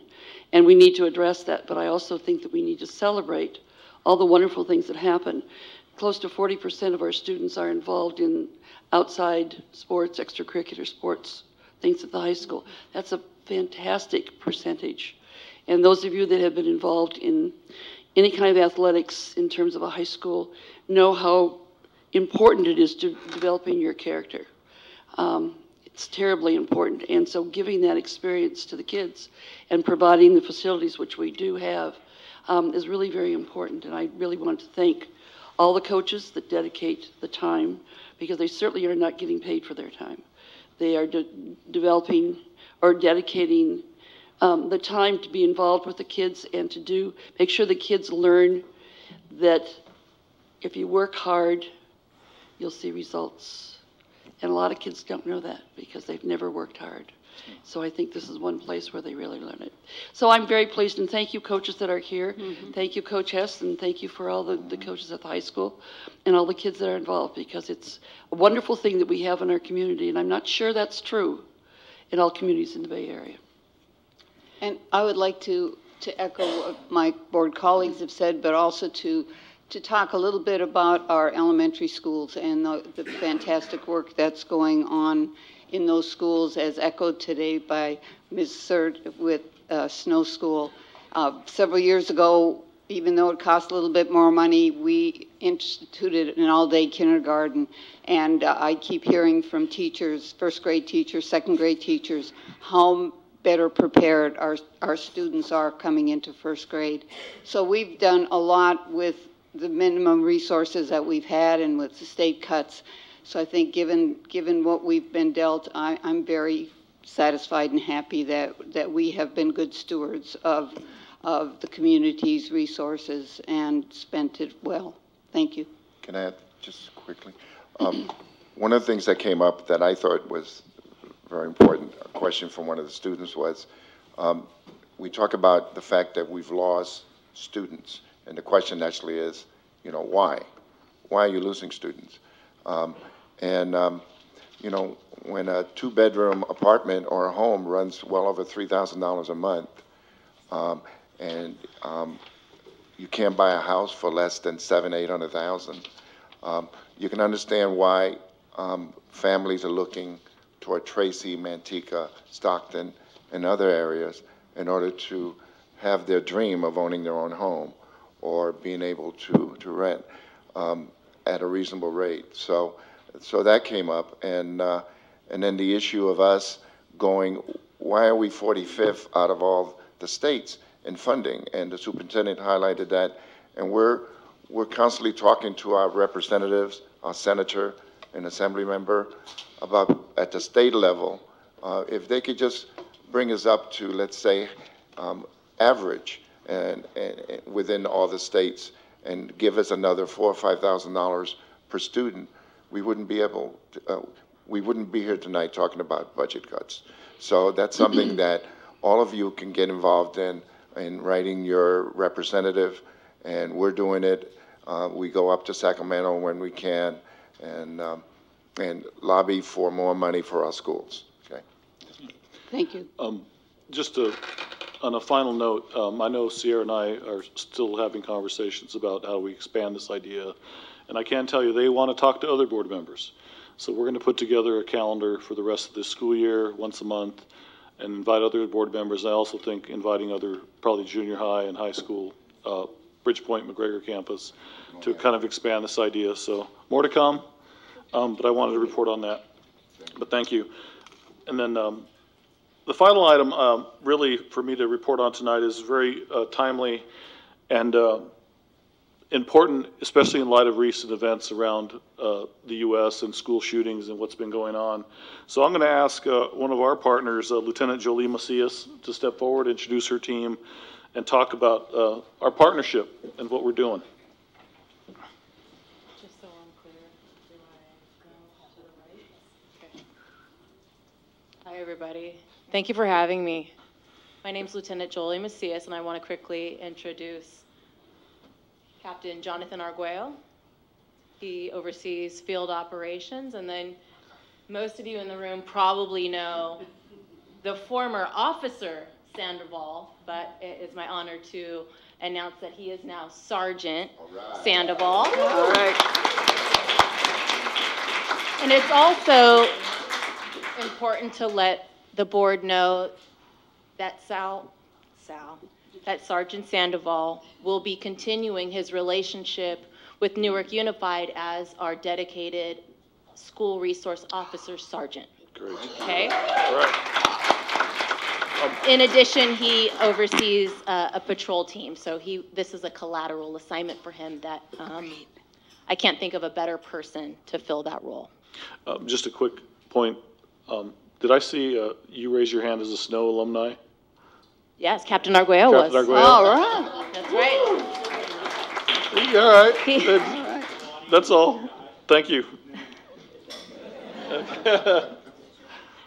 And we need to address that, but I also think that we need to celebrate all the wonderful things that happen. Close to 40% of our students are involved in outside sports, extracurricular sports, things at the high school. That's a fantastic percentage. And those of you that have been involved in any kind of athletics in terms of a high school know how important it is to developing your character. It's terribly important. And so giving that experience to the kids and providing the facilities, which we do have, is really very important. And I really want to thank all the coaches that dedicate the time, because they certainly are not getting paid for their time. They are developing or dedicating the time to be involved with the kids and to make sure the kids learn that if you work hard, you'll see results. And a lot of kids don't know that because they've never worked hard. So I think this is one place where they really learn it. So I'm very pleased, and thank you coaches that are here. Thank you, Coach Hess, and thank you for all the coaches at the high school and all the kids that are involved, because it's a wonderful thing that we have in our community, and I'm not sure that's true in all communities in the Bay Area. And I would like to echo what my board colleagues have said, but also to talk a little bit about our elementary schools and the fantastic work that's going on in those schools, as echoed today by Ms. Surt with Snow School. Several years ago, even though it cost a little bit more money, we instituted an all-day kindergarten, and I keep hearing from teachers, first grade teachers, second grade teachers, how better prepared our students are coming into first grade. So we've done a lot with the minimum resources that we've had and with the state cuts. So I think given what we've been dealt, I'm very satisfied and happy that we have been good stewards of the community's resources and spent it well. Thank you. Can I add just quickly? One of the things that came up that I thought was very important, a question from one of the students was, we talk about the fact that we've lost students, and the question actually is, why? Why are you losing students? You know, when a two-bedroom apartment or a home runs well over $3,000 a month, you can't buy a house for less than $700,000-800,000, you can understand why families are looking toward Tracy, Manteca, Stockton, and other areas in order to have their dream of owning their own home or being able to rent at a reasonable rate. So that came up, and then the issue of us going, why are we 45th out of all the states in funding? And the superintendent highlighted that, and we're constantly talking to our representatives, our senator and assembly member, about at the state level, if they could just bring us up to, let's say, average and within all the states, and give us another $4,000 or $5,000 per student, we wouldn't be able to, we wouldn't be here tonight talking about budget cuts. So that's something that all of you can get involved in writing your representative, and we're doing it. We go up to Sacramento when we can, and lobby for more money for our schools. Okay. Thank you. Just on a final note, I know Sierra and I are still having conversations about how we expand this idea, and I can tell you they want to talk to other board members. So we're going to put together a calendar for the rest of this school year, once a month, and invite other board members. I also think inviting other, probably junior high and high school, Bridgepoint, McGregor campus, to kind of expand this idea. So more to come, but I wanted to report on that. But thank you. And then the final item really for me to report on tonight is very timely and important, especially in light of recent events around the U.S. and school shootings and what's been going on. So I'm going to ask one of our partners, Lieutenant Jolie Macias, to step forward, introduce her team, and talk about our partnership and what we're doing. Just so I'm clear, do I go to the right? Okay. Hi, everybody. Thank you for having me. My name's Lieutenant Jolie Macias, and I want to quickly introduce Captain Jonathan Arguello. He oversees field operations, and then most of you in the room probably know the former officer Sandoval, but it is my honor to announce that he is now Sergeant Sandoval. All right. And it's also important to let the board know that that Sergeant Sandoval will be continuing his relationship with Newark Unified as our dedicated school resource officer sergeant. Great. Okay? All right. In addition, he oversees a patrol team, so this is a collateral assignment for him that I can't think of a better person to fill that role. Just a quick point. Did I see you raise your hand as a Snow alumni? Yes, Captain Arguello was. Captain Arguello. All right. That's right. All right. That's all. Thank you.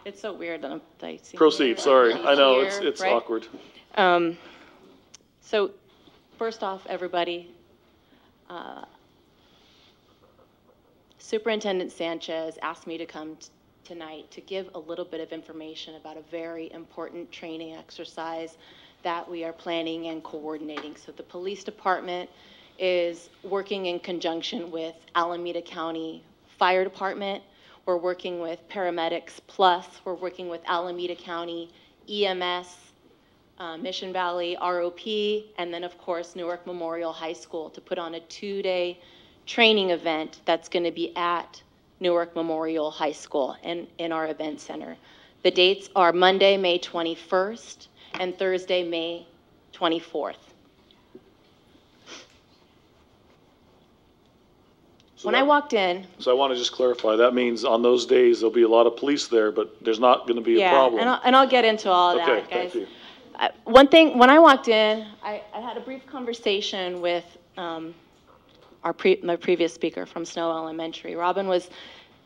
It's so weird that I see. Proceed, sorry. I know, Here, it's right? awkward. So, first off, everybody, Superintendent Sanchez asked me to come tonight to give a little bit of information about a very important training exercise that we are planning and coordinating. So the police department is working in conjunction with Alameda County Fire Department. We're working with paramedics, plus we're working with Alameda County EMS, Mission Valley ROP, and then of course Newark Memorial High School to put on a 2-day training event that's going to be at Newark Memorial High School and in our event center. The dates are Monday, May 21st and Thursday, May 24th. When I walked in. So I want to just clarify, that means on those days, there'll be a lot of police there, but there's not going to be a problem. Yeah, and I'll get into all of that, Okay, guys. thank you. One thing, when I walked in, I had a brief conversation with my previous speaker from Snow Elementary. Robin was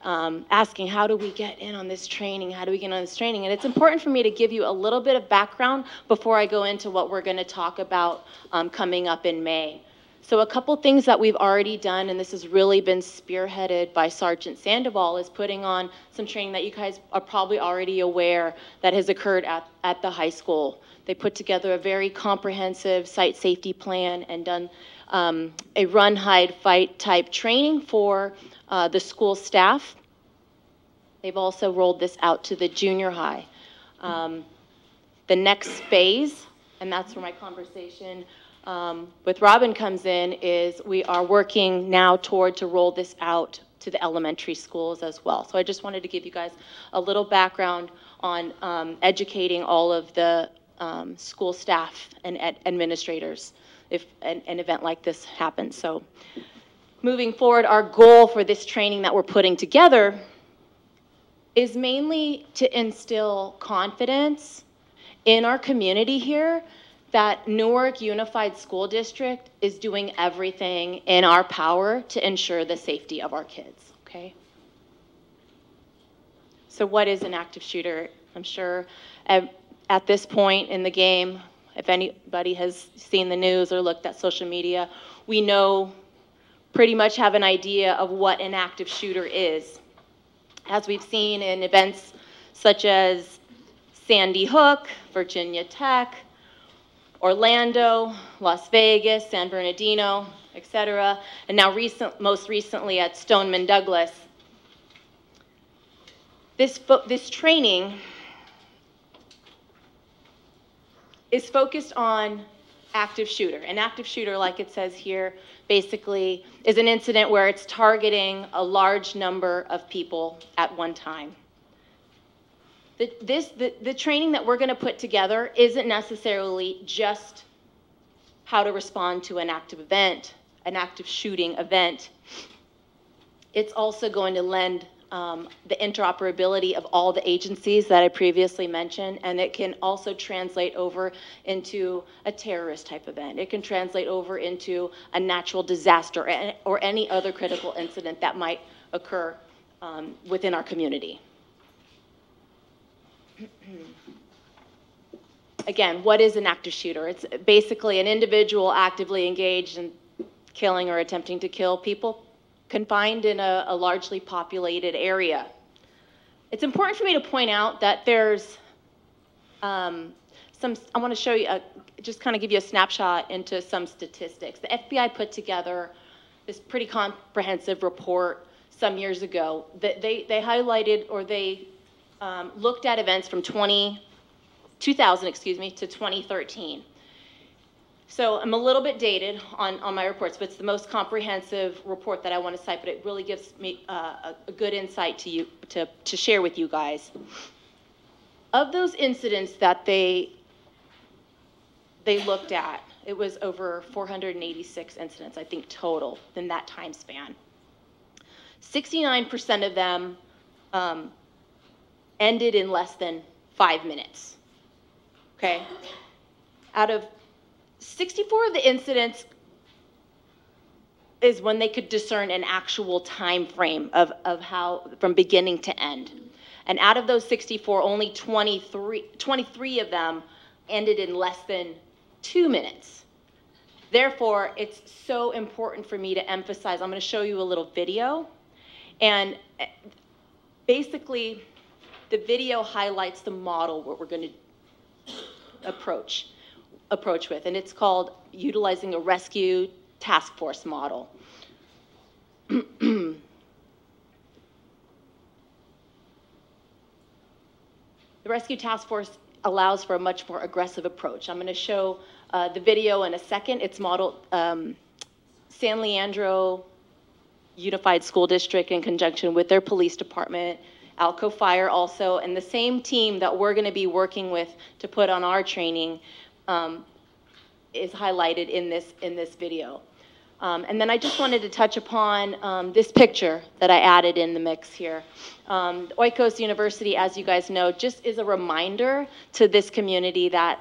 asking, how do we get in on this training? How do we get on this training? And it's important for me to give you a little bit of background before I go into what we're going to talk about coming up in May. So a couple things that we've already done, and this has really been spearheaded by Sergeant Sandoval, is putting on some training that you guys are probably already aware that has occurred at the high school. They put together a very comprehensive site safety plan and done a run, hide, fight type training for the school staff. They've also rolled this out to the junior high. The next phase, and that's where my conversation with Robin comes in, is we are working now to roll this out to the elementary schools as well. So I just wanted to give you guys a little background on educating all of the school staff and administrators if an event like this happens. So moving forward, our goal for this training that we're putting together is mainly to instill confidence in our community here that Newark Unified School District is doing everything in our power to ensure the safety of our kids, okay? So what is an active shooter? I'm sure at this point in the game, if anybody has seen the news or looked at social media, we know, pretty much have an idea of what an active shooter is. As we've seen in events such as Sandy Hook, Virginia Tech, Orlando, Las Vegas, San Bernardino, etc., and now most recently at Stoneman Douglas. This training is focused on active shooter. An active shooter, like it says here, basically is an incident where it's targeting a large number of people at one time. The training that we're going to put together isn't necessarily just how to respond to an active event, an active shooting event. It's also going to lend the interoperability of all the agencies that I previously mentioned, and it can also translate over into a terrorist type event. It can translate over into a natural disaster or any other critical incident that might occur within our community. Again, what is an active shooter? It's basically an individual actively engaged in killing or attempting to kill people confined in a largely populated area. It's important for me to point out that there's I want to show you, just kind of give you a snapshot into some statistics. The FBI put together this pretty comprehensive report some years ago that they highlighted, or they looked at events from 2000 to 2013. So I'm a little bit dated on my reports, but it's the most comprehensive report that I want to cite, but it really gives me a good insight to you to share with you guys. Of those incidents that they looked at, it was over 486 incidents, I think, total in that time span. 69% of them ended in less than 5 minutes. Okay? out of 64 of the incidents is when they could discern an actual time frame of how, from beginning to end. And out of those 64, only 23 of them ended in less than 2 minutes. Therefore, it's so important for me to emphasize. I'm going to show you a little video. And basically, the video highlights the model what we're going to approach with. And it's called utilizing a rescue task force model. The rescue task force allows for a much more aggressive approach. I'm going to show the video in a second. It's modeled San Leandro Unified School District in conjunction with their police department, Alco Fire also, and the same team that we're going to be working with to put on our training is highlighted in this video. And then I just wanted to touch upon this picture that I added in the mix here. Oikos University, as you guys know, just is a reminder to this community that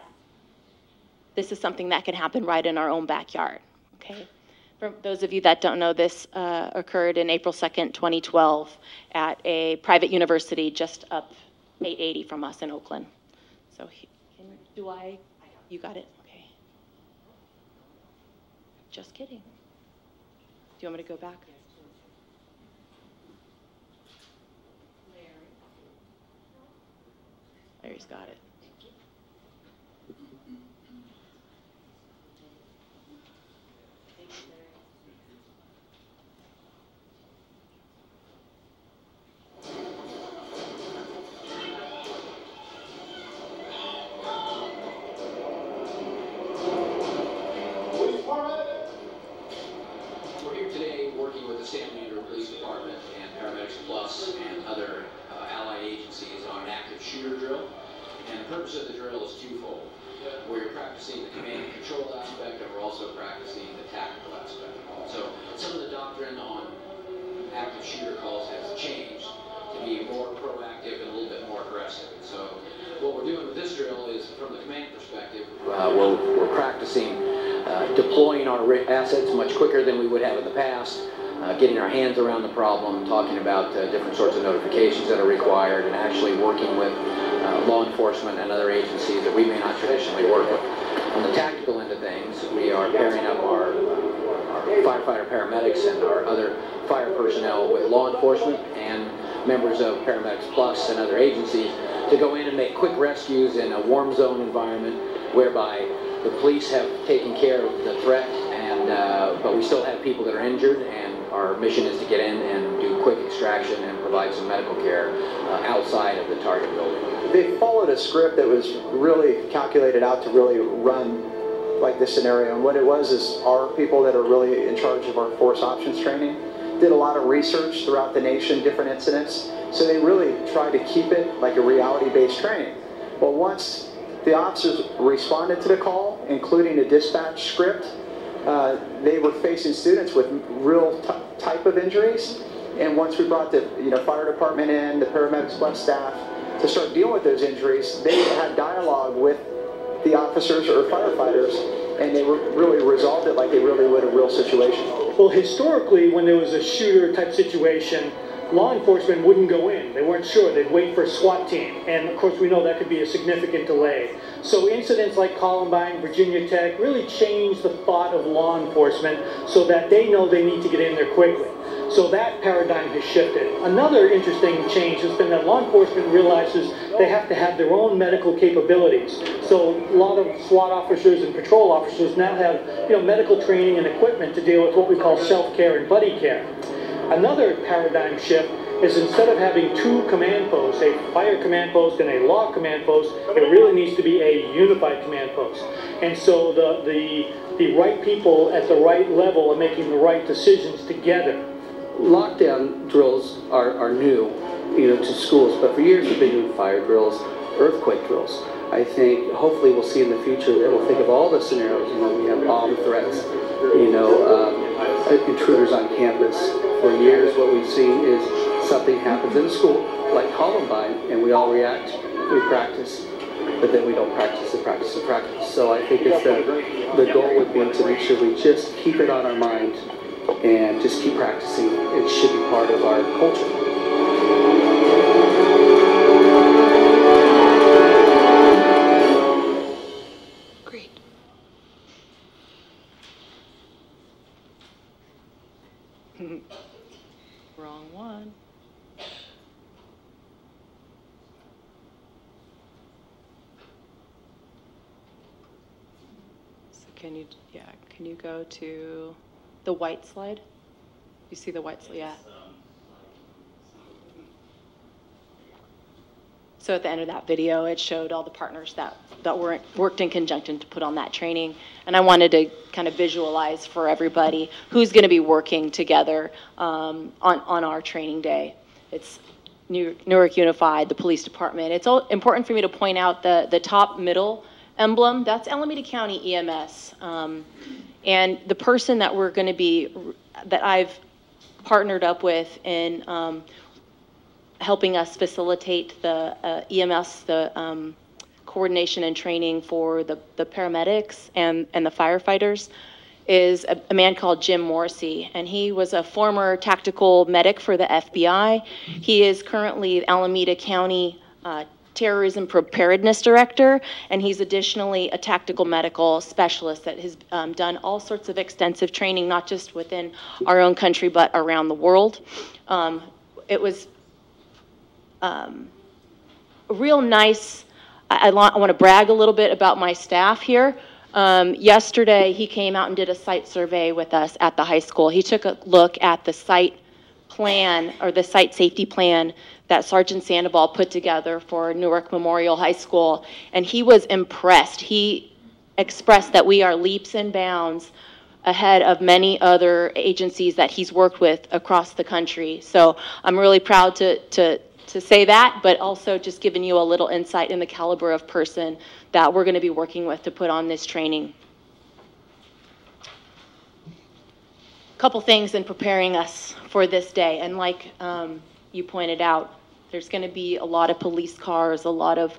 this is something that can happen right in our own backyard, okay? For those of you that don't know, this occurred in April 2nd, 2012 at a private university just up 880 from us in Oakland. So you got it? Okay. Just kidding. Do you want me to go back? Larry's got it. We're here today working with the San Leandro Police Department and Paramedics Plus and other allied agencies on an active shooter drill. And the purpose of the drill is twofold. We're practicing the command and control aspect, and we're also practicing the tactical aspect. So some of the doctrine on active shooter calls has changed to be more proactive and a little bit more aggressive. So what we're doing with this drill is, from the command perspective, we're practicing deploying our assets much quicker than we would have in the past, getting our hands around the problem, talking about different sorts of notifications that are required, and actually working with law enforcement and other agencies that we may not traditionally work with. On the tactical end of things, we are pairing up our firefighter paramedics and our other fire personnel with law enforcement and members of Paramedics Plus and other agencies to go in and make quick rescues in a warm zone environment whereby the police have taken care of the threat, and but we still have people that are injured, and our mission is to get in and do quick extraction and provide some medical care outside of the target building. They followed a script that was really calculated out to really run like this scenario, and what it was is our people that are really in charge of our force options training did a lot of research throughout the nation, different incidents, so they really tried to keep it like a reality-based training. Well, once the officers responded to the call, including a dispatch script, they were facing students with real type of injuries, and once we brought the fire department in, the Paramedics Plus staff, to start dealing with those injuries, they had dialogue with the officers or firefighters, and they really resolved it like they really would a real situation. Well, historically, when there was a shooter type situation, law enforcement wouldn't go in. They weren't sure. They'd wait for a SWAT team. And of course, we know that could be a significant delay. So incidents like Columbine, Virginia Tech really changed the thought of law enforcement so that they know they need to get in there quickly. So that paradigm has shifted. Another interesting change has been that law enforcement realizes they have to have their own medical capabilities. So a lot of SWAT officers and patrol officers now have medical training and equipment to deal with what we call self-care and buddy care. Another paradigm shift is, instead of having two command posts, a fire command post and a law command post, it really needs to be a unified command post. And so the right people at the right level are making the right decisions together. Lockdown drills are new, to schools, but for years we've been doing fire drills, earthquake drills. I think hopefully we'll see in the future that we'll think of all the scenarios. We have bomb threats, intruders on campus. For years, what we've seen is something happens in a school, like Columbine, and we all react. We practice, but then we don't practice and practice and practice. So I think it's the goal would be to make sure we just keep it on our mind and just keep practicing. It should be part of our culture. Wrong one. So can you go to the white slide? You see the white slide? Yeah. So at the end of that video, it showed all the partners that worked in conjunction to put on that training. And I wanted to kind of visualize for everybody who's going to be working together on our training day. It's Newark Unified, the police department. It's important for me to point out the top middle emblem. That's Alameda County EMS. And the person that that I've partnered up with in helping us facilitate the EMS, the coordination and training for the paramedics and the firefighters, is a man called Jim Morrissey, and he was a former tactical medic for the FBI. He is currently Alameda County Terrorism Preparedness Director, and he's additionally a tactical medical specialist that has done all sorts of extensive training, not just within our own country, but around the world. It was real nice. I want to brag a little bit about my staff here. Yesterday, he came out and did a site survey with us at the high school. He took a look at the site plan, or the site safety plan, that Sergeant Sandoval put together for Newark Memorial High School, and he was impressed. He expressed that we are leaps and bounds ahead of many other agencies that he's worked with across the country. So I'm really proud to say that, but also just giving you a little insight in the caliber of person that we're going to be working with to put on this training. A couple things in preparing us for this day, and like you pointed out, there's going to be a lot of police cars, a lot of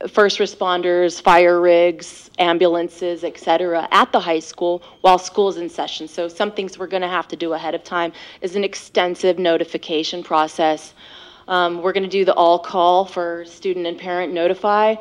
first responders, fire rigs, ambulances, etc. at the high school while school's in session. So some things we're going to have to do ahead of time is an extensive notification process. We're going to do the all call for student and parent notify.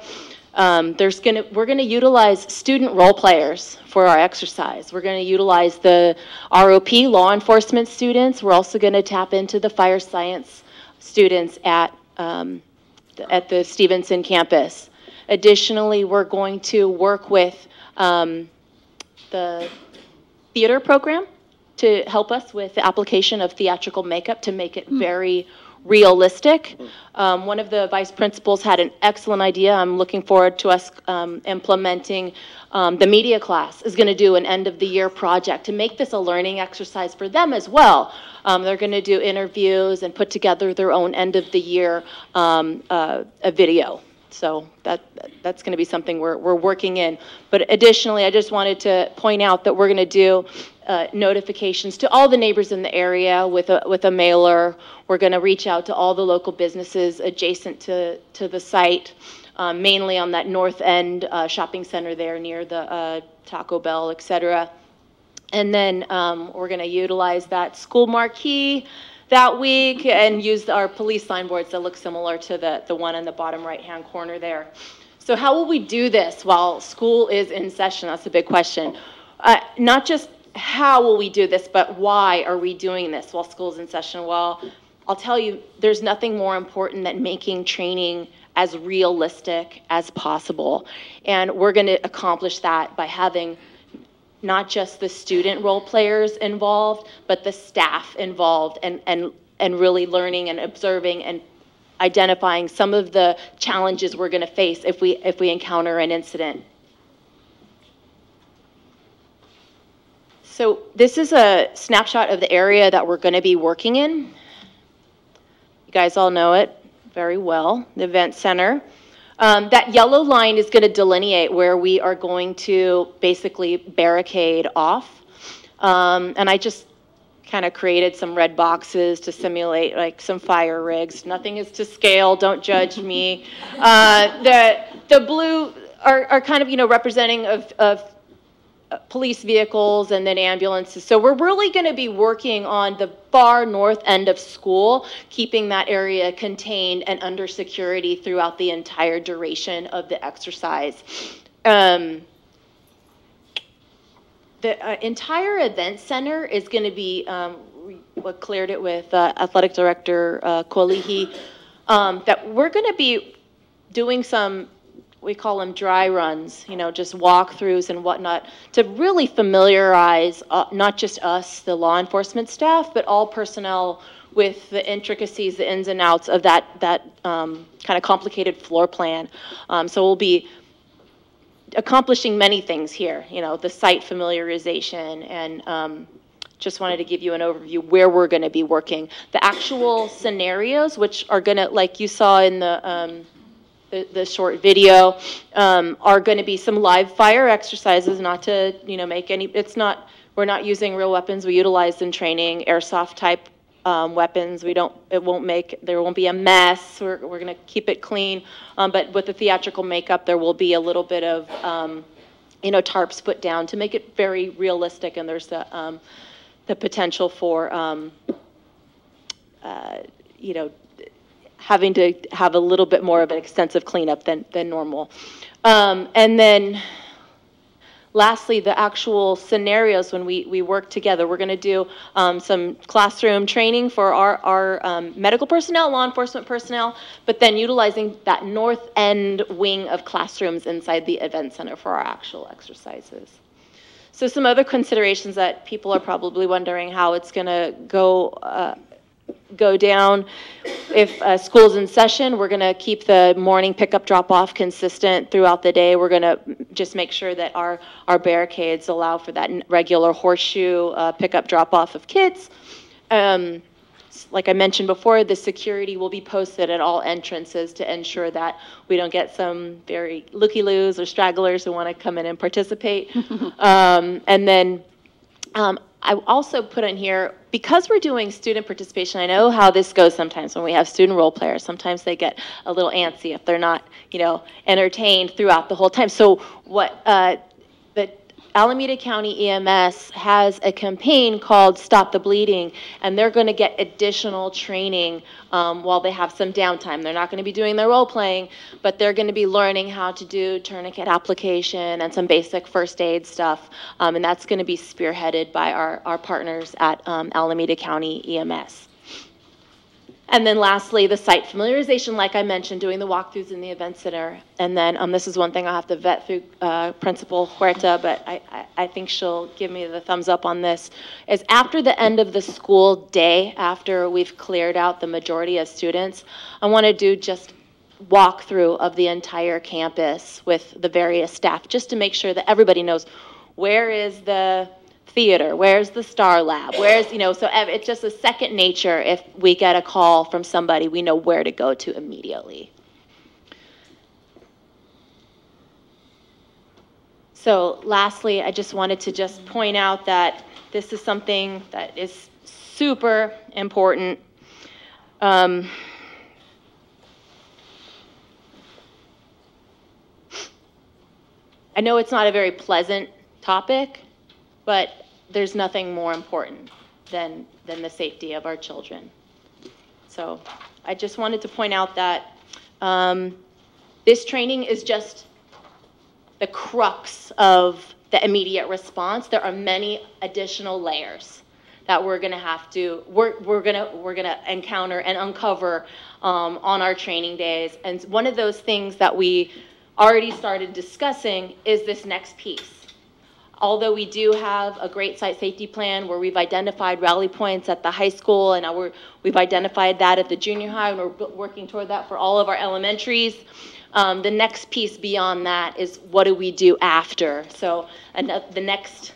We're going to utilize student role players for our exercise. We're going to utilize the ROP, law enforcement students. We're also going to tap into the fire science students at the Stevenson campus. Additionally, we're going to work with the theater program to help us with the application of theatrical makeup to make it very realistic. One of the vice principals had an excellent idea. I'm looking forward to us implementing. The media class is going to do an end of the year project to make this a learning exercise for them as well. They're going to do interviews and put together their own end of the year a video. So that's going to be something we're working in. But additionally, I just wanted to point out that we're going to do notifications to all the neighbors in the area with a mailer. We're going to reach out to all the local businesses adjacent to the site, mainly on that north end shopping center there near the Taco Bell, etc. And then we're going to utilize that school marquee that week and use our police signboards that look similar to the one in the bottom right-hand corner there. So how will we do this while school is in session? That's a big question. Not just how will we do this, but why are we doing this while school's in session? Well, I'll tell you, there's nothing more important than making training as realistic as possible. And we're going to accomplish that by having not just the student role players involved, but the staff involved and really learning and observing and identifying some of the challenges we're going to face if we encounter an incident. So this is a snapshot of the area that we're going to be working in. You guys all know it very well, the event center. That yellow line is going to delineate where we are going to basically barricade off. And I just kind of created some red boxes to simulate like some fire rigs. Nothing is to scale, don't judge me. The blue are kind of, representing of police vehicles and then ambulances. So we're really going to be working on the far north end of school, keeping that area contained and under security throughout the entire duration of the exercise. The entire event center is going to be, we cleared it with Athletic Director Kolihi, that we're going to be doing some, we call them dry runs, just walkthroughs and whatnot, to really familiarize not just us, the law enforcement staff, but all personnel with the intricacies, the ins and outs of that kind of complicated floor plan. So we'll be accomplishing many things here, the site familiarization, and just wanted to give you an overview where we're going to be working. The actual scenarios, which are going to, like you saw in the short video, are going to be some live fire exercises, not to, make any, we're not using real weapons. We utilized in training airsoft type weapons. There won't be a mess. We're going to keep it clean. But with the theatrical makeup, there will be a little bit of, tarps put down to make it very realistic. And there's the potential for, having to have a little bit more of an extensive cleanup than normal. And then lastly, the actual scenarios when we work together. We're going to do some classroom training for our medical personnel, law enforcement personnel, but then utilizing that north end wing of classrooms inside the event center for our actual exercises. So some other considerations that people are probably wondering how it's going to go down. If school's in session, we're going to keep the morning pickup drop-off consistent throughout the day. We're going to just make sure that our barricades allow for that regular horseshoe pickup drop-off of kids. Like I mentioned before, the security will be posted at all entrances to ensure that we don't get some very looky-loos or stragglers who want to come in and participate. And then I also put in here, because we're doing student participation, I know how this goes sometimes when we have student role players. Sometimes they get a little antsy if they're not, entertained throughout the whole time. So what the Alameda County EMS has a campaign called Stop the Bleeding, and they're going to get additional training while they have some downtime. They're not going to be doing their role playing, but they're going to be learning how to do tourniquet application and some basic first aid stuff, and that's going to be spearheaded by our partners at Alameda County EMS. And then lastly, the site familiarization, like I mentioned, doing the walkthroughs in the event center. And then this is one thing I'll have to vet through Principal Huerta, but I think she'll give me the thumbs up on this, is after the end of the school day, after we've cleared out the majority of students, I want to do just walkthrough of the entire campus with the various staff, just to make sure that everybody knows where is the theater, where's the Star Lab, where's, so it's just a second nature. If we get a call from somebody, we know where to go to immediately. So lastly, I just wanted to just point out that this is something that is super important. I know it's not a very pleasant topic, but there's nothing more important than the safety of our children. So I just wanted to point out that this training is just the crux of the immediate response. There are many additional layers that we're going to have to we're going to encounter and uncover on our training days. And one of those things that we already started discussing is this next piece. Although we do have a great site safety plan where we've identified rally points at the high school, and we've identified that at the junior high, and we're working toward that for all of our elementaries. The next piece beyond that is, what do we do after? So the next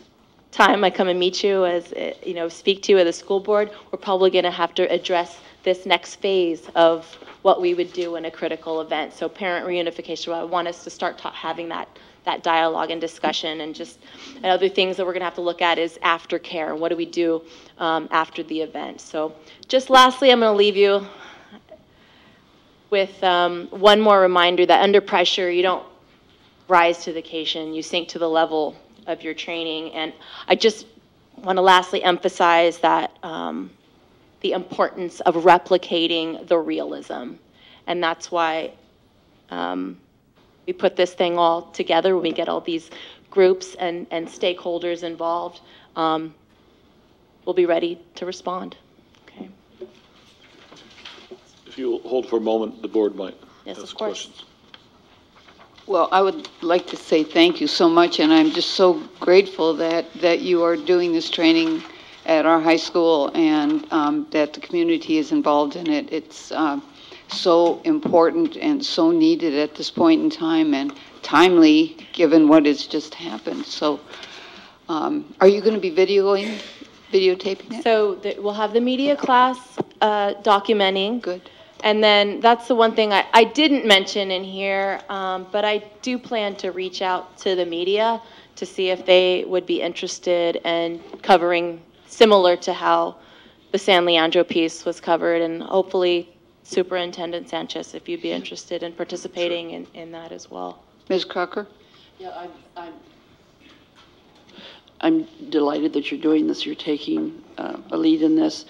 time I come and meet you, as speak to you at the school board, we're probably going to have to address this next phase of what we would do in a critical event. So parent reunification, I want us to start having that dialogue and discussion, and other things that we're going to have to look at is aftercare. What do we do after the event? So just lastly, I'm going to leave you with one more reminder that under pressure, you don't rise to the occasion, you sink to the level of your training. And I just want to lastly emphasize that the importance of replicating the realism. And that's why we put this thing all together. When we get all these groups and stakeholders involved, we'll be ready to respond. Okay. If you hold for a moment, the board might Yes, ask of course. questions. Well, I would like to say thank you so much, and I'm just so grateful that you are doing this training at our high school, and that the community is involved in it. It's so important and so needed at this point in time, and timely given what has just happened. So are you going to be videotaping it? So we'll have the media class documenting. Good. And then that's the one thing I didn't mention in here, but I do plan to reach out to the media to see if they would be interested in covering similar to how the San Leandro piece was covered, and hopefully Superintendent Sanchez, if you'd be interested in participating in that as well. Ms. Crocker? Yeah, I'm delighted that you're doing this. You're taking a lead in this.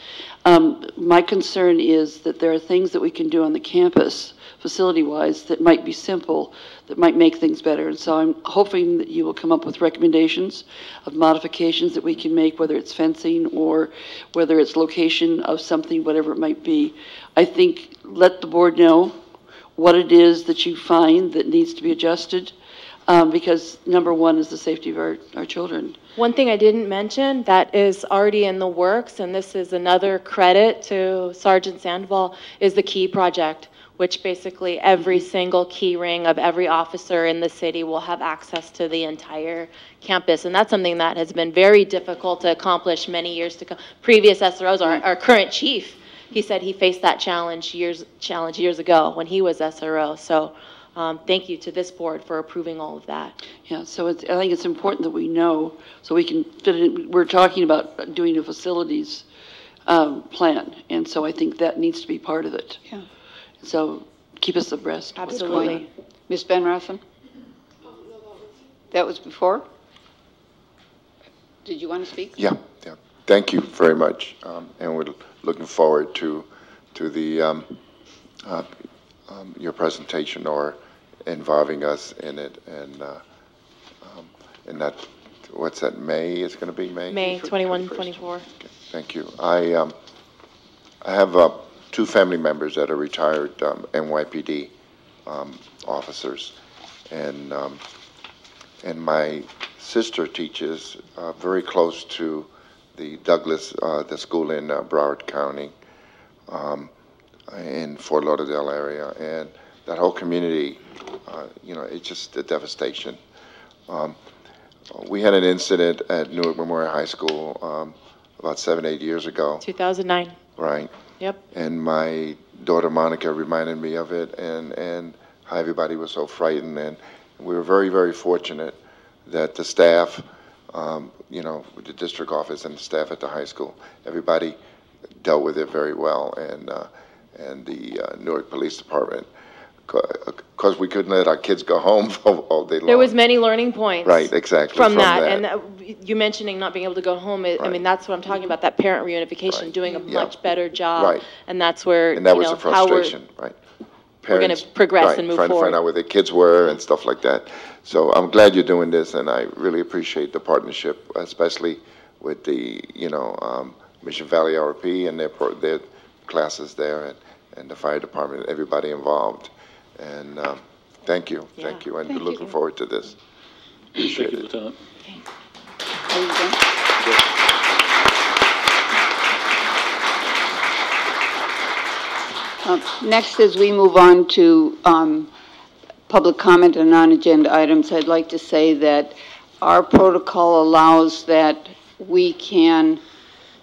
My concern is that there are things that we can do on the campus, facility-wise, that might be simple, that might make things better. And so I'm hoping that you will come up with recommendations of modifications that we can make, whether it's fencing or whether it's location of something, whatever it might be. I think let the board know what it is that you find that needs to be adjusted, because number one is the safety of our children. One thing I didn't mention that is already in the works, and this is another credit to Sergeant Sandoval, is the Key Project, which basically every single key ring of every officer in the city will have access to the entire campus. And that's something that has been very difficult to accomplish many years to come. Previous SROs, our current chief, he said he faced that challenge years ago when he was SRO. So thank you to this board for approving all of that. Yeah, so I think it's important that we know, so we can fit it in. We're talking about doing a facilities plan, and so I think that needs to be part of it. Yeah. So keep us abreast. Absolutely. Ms. Ben Rothen? That was before? Did you want to speak? Yeah. Thank you very much, and we're looking forward to the your presentation or involving us in it, and that, what's that, May is going to be May? May 21, 24. Okay, thank you. I have two family members that are retired NYPD officers, and my sister teaches very close to the Douglas, the school in Broward County, in Fort Lauderdale area, and that whole community, it's just a devastation. We had an incident at Newark Memorial High School about 7-8 years ago. 2009. Right. Yep. And my daughter Monica reminded me of it, and how everybody was so frightened, and we were very, very fortunate that the staff, with the district office and the staff at the high school, everybody dealt with it very well, and the Newark Police Department, because we couldn't let our kids go home all day long. There was many learning points. Right, exactly. From that. And you mentioning not being able to go home, I mean, that's what I'm talking about, that parent reunification, doing a much better job. Right. And that's where, and that was a frustration, right? We're going to progress and move trying forward. to find out where their kids were and stuff like that. So I'm glad you're doing this, and I really appreciate the partnership, especially with the, Mission Valley RP and their classes there, and the fire department, everybody involved. And thank you, and we're looking forward to this. Appreciate it. Lieutenant. Next, as we move on to public comment on non-agenda items, I'd like to say that our protocol allows that we can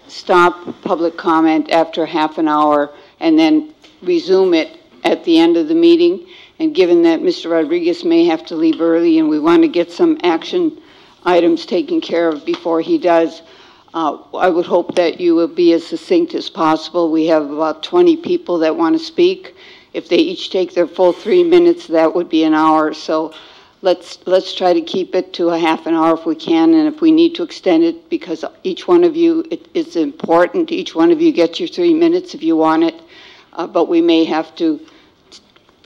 stop public comment after half an hour and then resume it at the end of the meeting. And given that Mr. Rodriguez may have to leave early and we want to get some action items taken care of before he does, I would hope that you will be as succinct as possible. We have about 20 people that want to speak. If they each take their full 3 minutes, that would be an hour. So let's try to keep it to a half an hour if we can, and if we need to extend it, because each one of you, it's important, each one of you gets your 3 minutes if you want it, but we may have to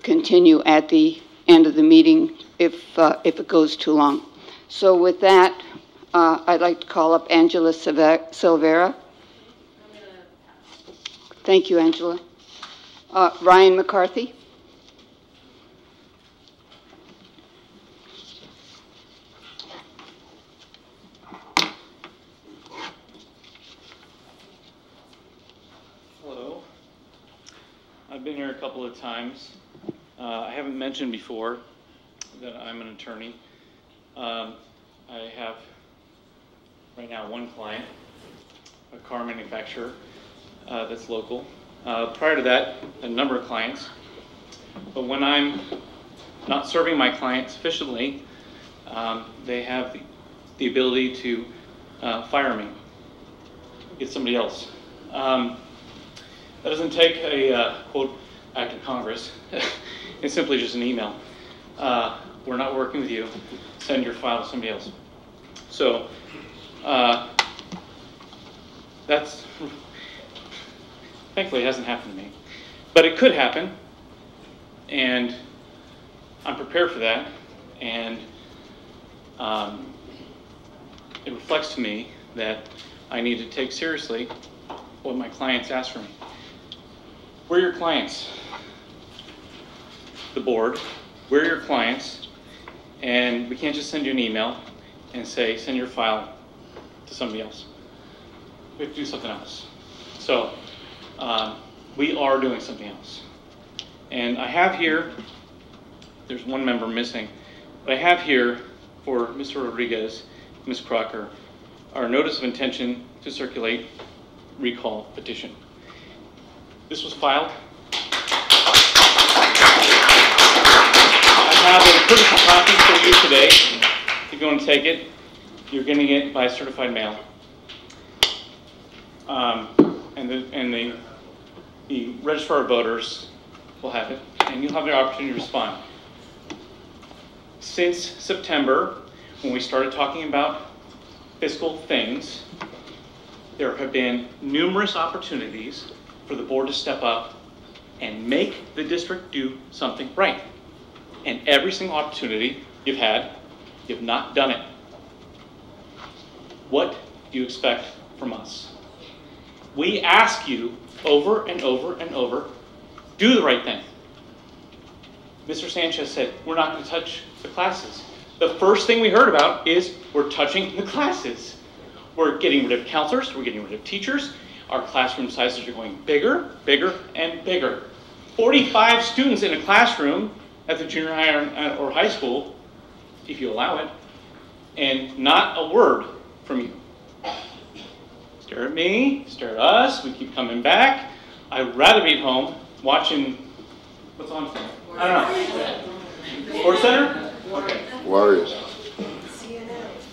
continue at the end of the meeting if it goes too long. So with that, I'd like to call up Angela Silvera. Thank you, Angela. Ryan McCarthy. Hello. I've been here a couple of times. I haven't mentioned before that I'm an attorney. I have right now one client, a car manufacturer that's local. Prior to that, a number of clients. But when I'm not serving my clients sufficiently, they have the ability to fire me, get somebody else. That doesn't take a quote act of Congress. It's simply just an email. We're not working with you. Send your file to somebody else. So that's thankfully it hasn't happened to me, but it could happen, and I'm prepared for that. And it reflects to me that I need to take seriously what my clients ask for me. We're your clients, the board. We're your clients, and we can't just send you an email and say, send your file to somebody else. We have to do something else. So we are doing something else. And I have here, there's one member missing, but I have here for Mr. Rodriguez, Ms. Crocker, our notice of intention to circulate recall petition. This was filed. I have a courtesy copy for you today. If you want to take it, you're getting it by certified mail. And the registrar of voters will have it, and you'll have the opportunity to respond. Since September, when we started talking about fiscal things, there have been numerous opportunities for the board to step up and make the district do something right. And every single opportunity you've had, you've not done it. What do you expect from us? We ask you over and over and over, do the right thing. Mr. Sanchez said, we're not going to touch the classes. The first thing we heard about is we're touching the classes. We're getting rid of counselors, we're getting rid of teachers. Our classroom sizes are going bigger, bigger, and bigger. 45 students in a classroom at the junior high or high school, if you allow it, and not a word from you. Stare at me, stare at us, we keep coming back. I'd rather be at home watching, what's on tonight? I don't know. Sports Center? Okay. Warriors.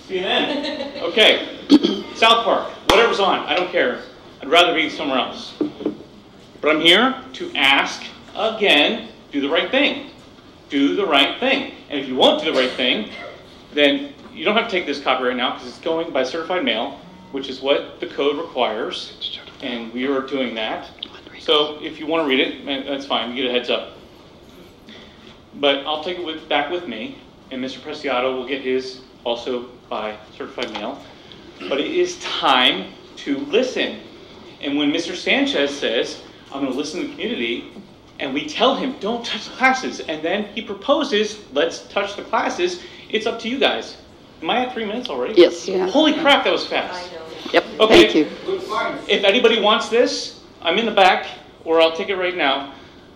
CNN. Okay. South Park, whatever's on, I don't care. I'd rather be somewhere else. But I'm here to ask again, do the right thing. Do the right thing. And if you won't do the right thing, then you don't have to take this copy right now because it's going by certified mail, which is what the code requires, and we are doing that. So if you want to read it, that's fine, you get a heads up. But I'll take it back with me, and Mr. Preciado will get his also by certified mail. But it is time to listen. And when Mr. Sanchez says, I'm going to listen to the community, and we tell him, don't touch the classes, and then he proposes, let's touch the classes, it's up to you guys. Am I at 3 minutes already? Yes. Yeah. Holy crap, that was fast. Yep. Okay. Thank you. If anybody wants this, I'm in the back, or I'll take it right now,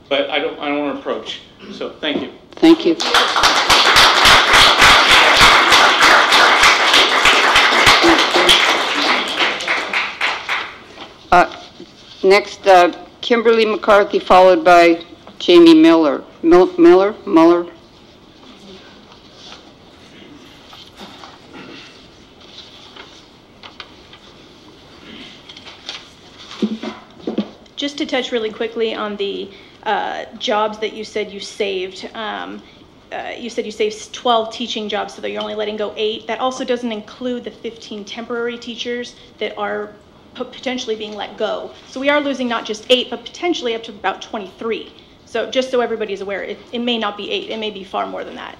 but I don't want to approach. So thank you. Thank you. Next, Kimberly McCarthy, followed by Jamie Muller. Muller. Just to touch really quickly on the jobs that you said you saved. You said you saved 12 teaching jobs, so that you're only letting go 8. That also doesn't include the 15 temporary teachers that are potentially being let go. So we are losing not just 8, but potentially up to about 23. So just so everybody's aware, it may not be 8, it may be far more than that.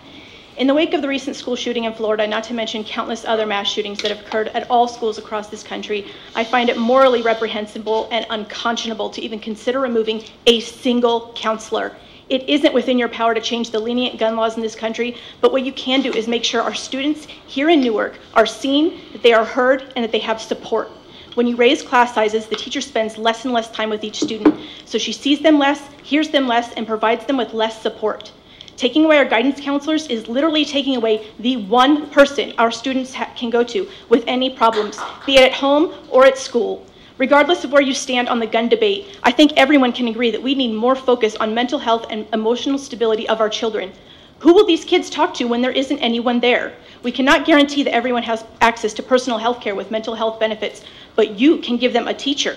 In the wake of the recent school shooting in Florida, not to mention countless other mass shootings that have occurred at all schools across this country, I find it morally reprehensible and unconscionable to even consider removing a single counselor. It isn't within your power to change the lenient gun laws in this country, but what you can do is make sure our students here in Newark are seen, that they are heard, and that they have support. When you raise class sizes, the teacher spends less and less time with each student, so she sees them less, hears them less, and provides them with less support. Taking away our guidance counselors is literally taking away the one person our students can go to with any problems, be it at home or at school. Regardless of where you stand on the gun debate, I think everyone can agree that we need more focus on mental health and emotional stability of our children. Who will these kids talk to when there isn't anyone there? We cannot guarantee that everyone has access to personal health care with mental health benefits, but you can give them a teacher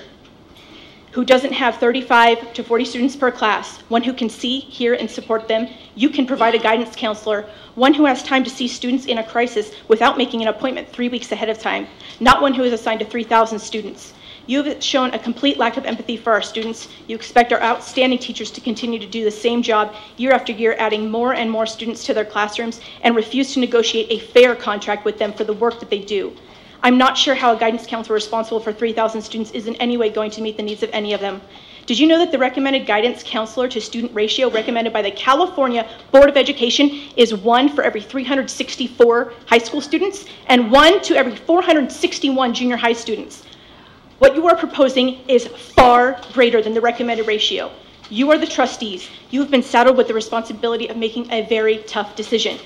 who doesn't have 35 to 40 students per class, one who can see, hear, and support them. You can provide a guidance counselor, one who has time to see students in a crisis without making an appointment 3 weeks ahead of time, not one who is assigned to 3,000 students. You have shown a complete lack of empathy for our students. You expect our outstanding teachers to continue to do the same job year after year, adding more and more students to their classrooms, and refuse to negotiate a fair contract with them for the work that they do. I'm not sure how a guidance counselor responsible for 3,000 students is in any way going to meet the needs of any of them. Did you know that the recommended guidance counselor to student ratio recommended by the California Board of Education is 1 for every 364 high school students and 1 to every 461 junior high students? What you are proposing is far greater than the recommended ratio. You are the trustees. You have been saddled with the responsibility of making a very tough decision.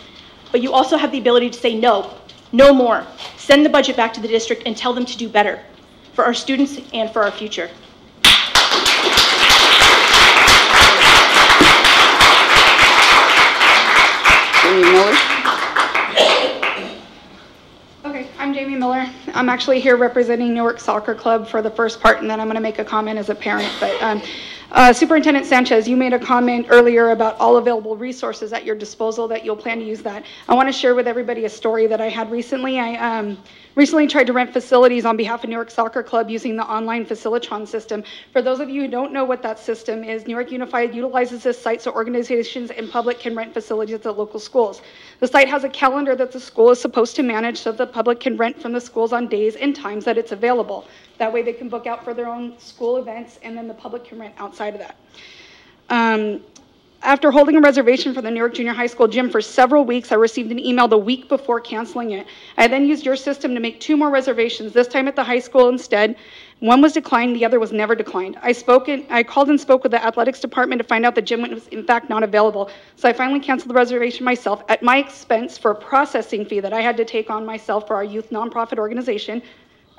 But you also have the ability to say no, no more. Send the budget back to the district and tell them to do better for our students and for our future. Jamie Miller. Okay, I'm Jamie Miller. I'm actually here representing Newark Soccer Club for the first part, and then I'm going to make a comment as a parent. But Superintendent Sanchez, you made a comment earlier about all available resources at your disposal that you'll plan to use that. I want to share with everybody a story that I had recently. I recently tried to rent facilities on behalf of Newark Soccer Club using the online Facilitron system. For those of you who don't know what that system is, Newark Unified utilizes this site so organizations and public can rent facilities at local schools. The site has a calendar that the school is supposed to manage so the public can rent from the schools on days and times that it's available. That way they can book out for their own school events, and then the public can rent outside of that. After holding a reservation for the Newark Junior High School gym for several weeks, I received an email the week before canceling it. I then used your system to make 2 more reservations, this time at the high school instead. One was declined, the other was never declined. I called and spoke with the athletics department to find out the gym was in fact not available. So I finally canceled the reservation myself at my expense for a processing fee that I had to take on myself for our youth nonprofit organization.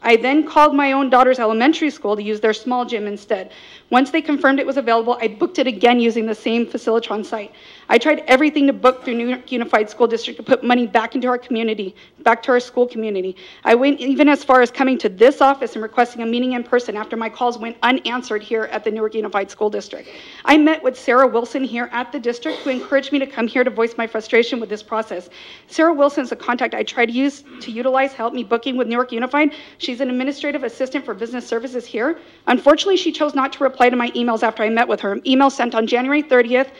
I then called my own daughter's elementary school to use their small gym instead. Once they confirmed it was available, I booked it again using the same Facilitron site. I tried everything to book through New York Unified School District to put money back into our community, back to our school community. I went even as far as coming to this office and requesting a meeting in person after my calls went unanswered here at the Newark Unified School District. I met with Sarah Wilson here at the district, who encouraged me to come here to voice my frustration with this process. Sarah Wilson is a contact I tried to utilize to help me booking with Newark Unified. She's an administrative assistant for business services here. Unfortunately, she chose not to reply to my emails after I met with her. Emails sent on January 30th,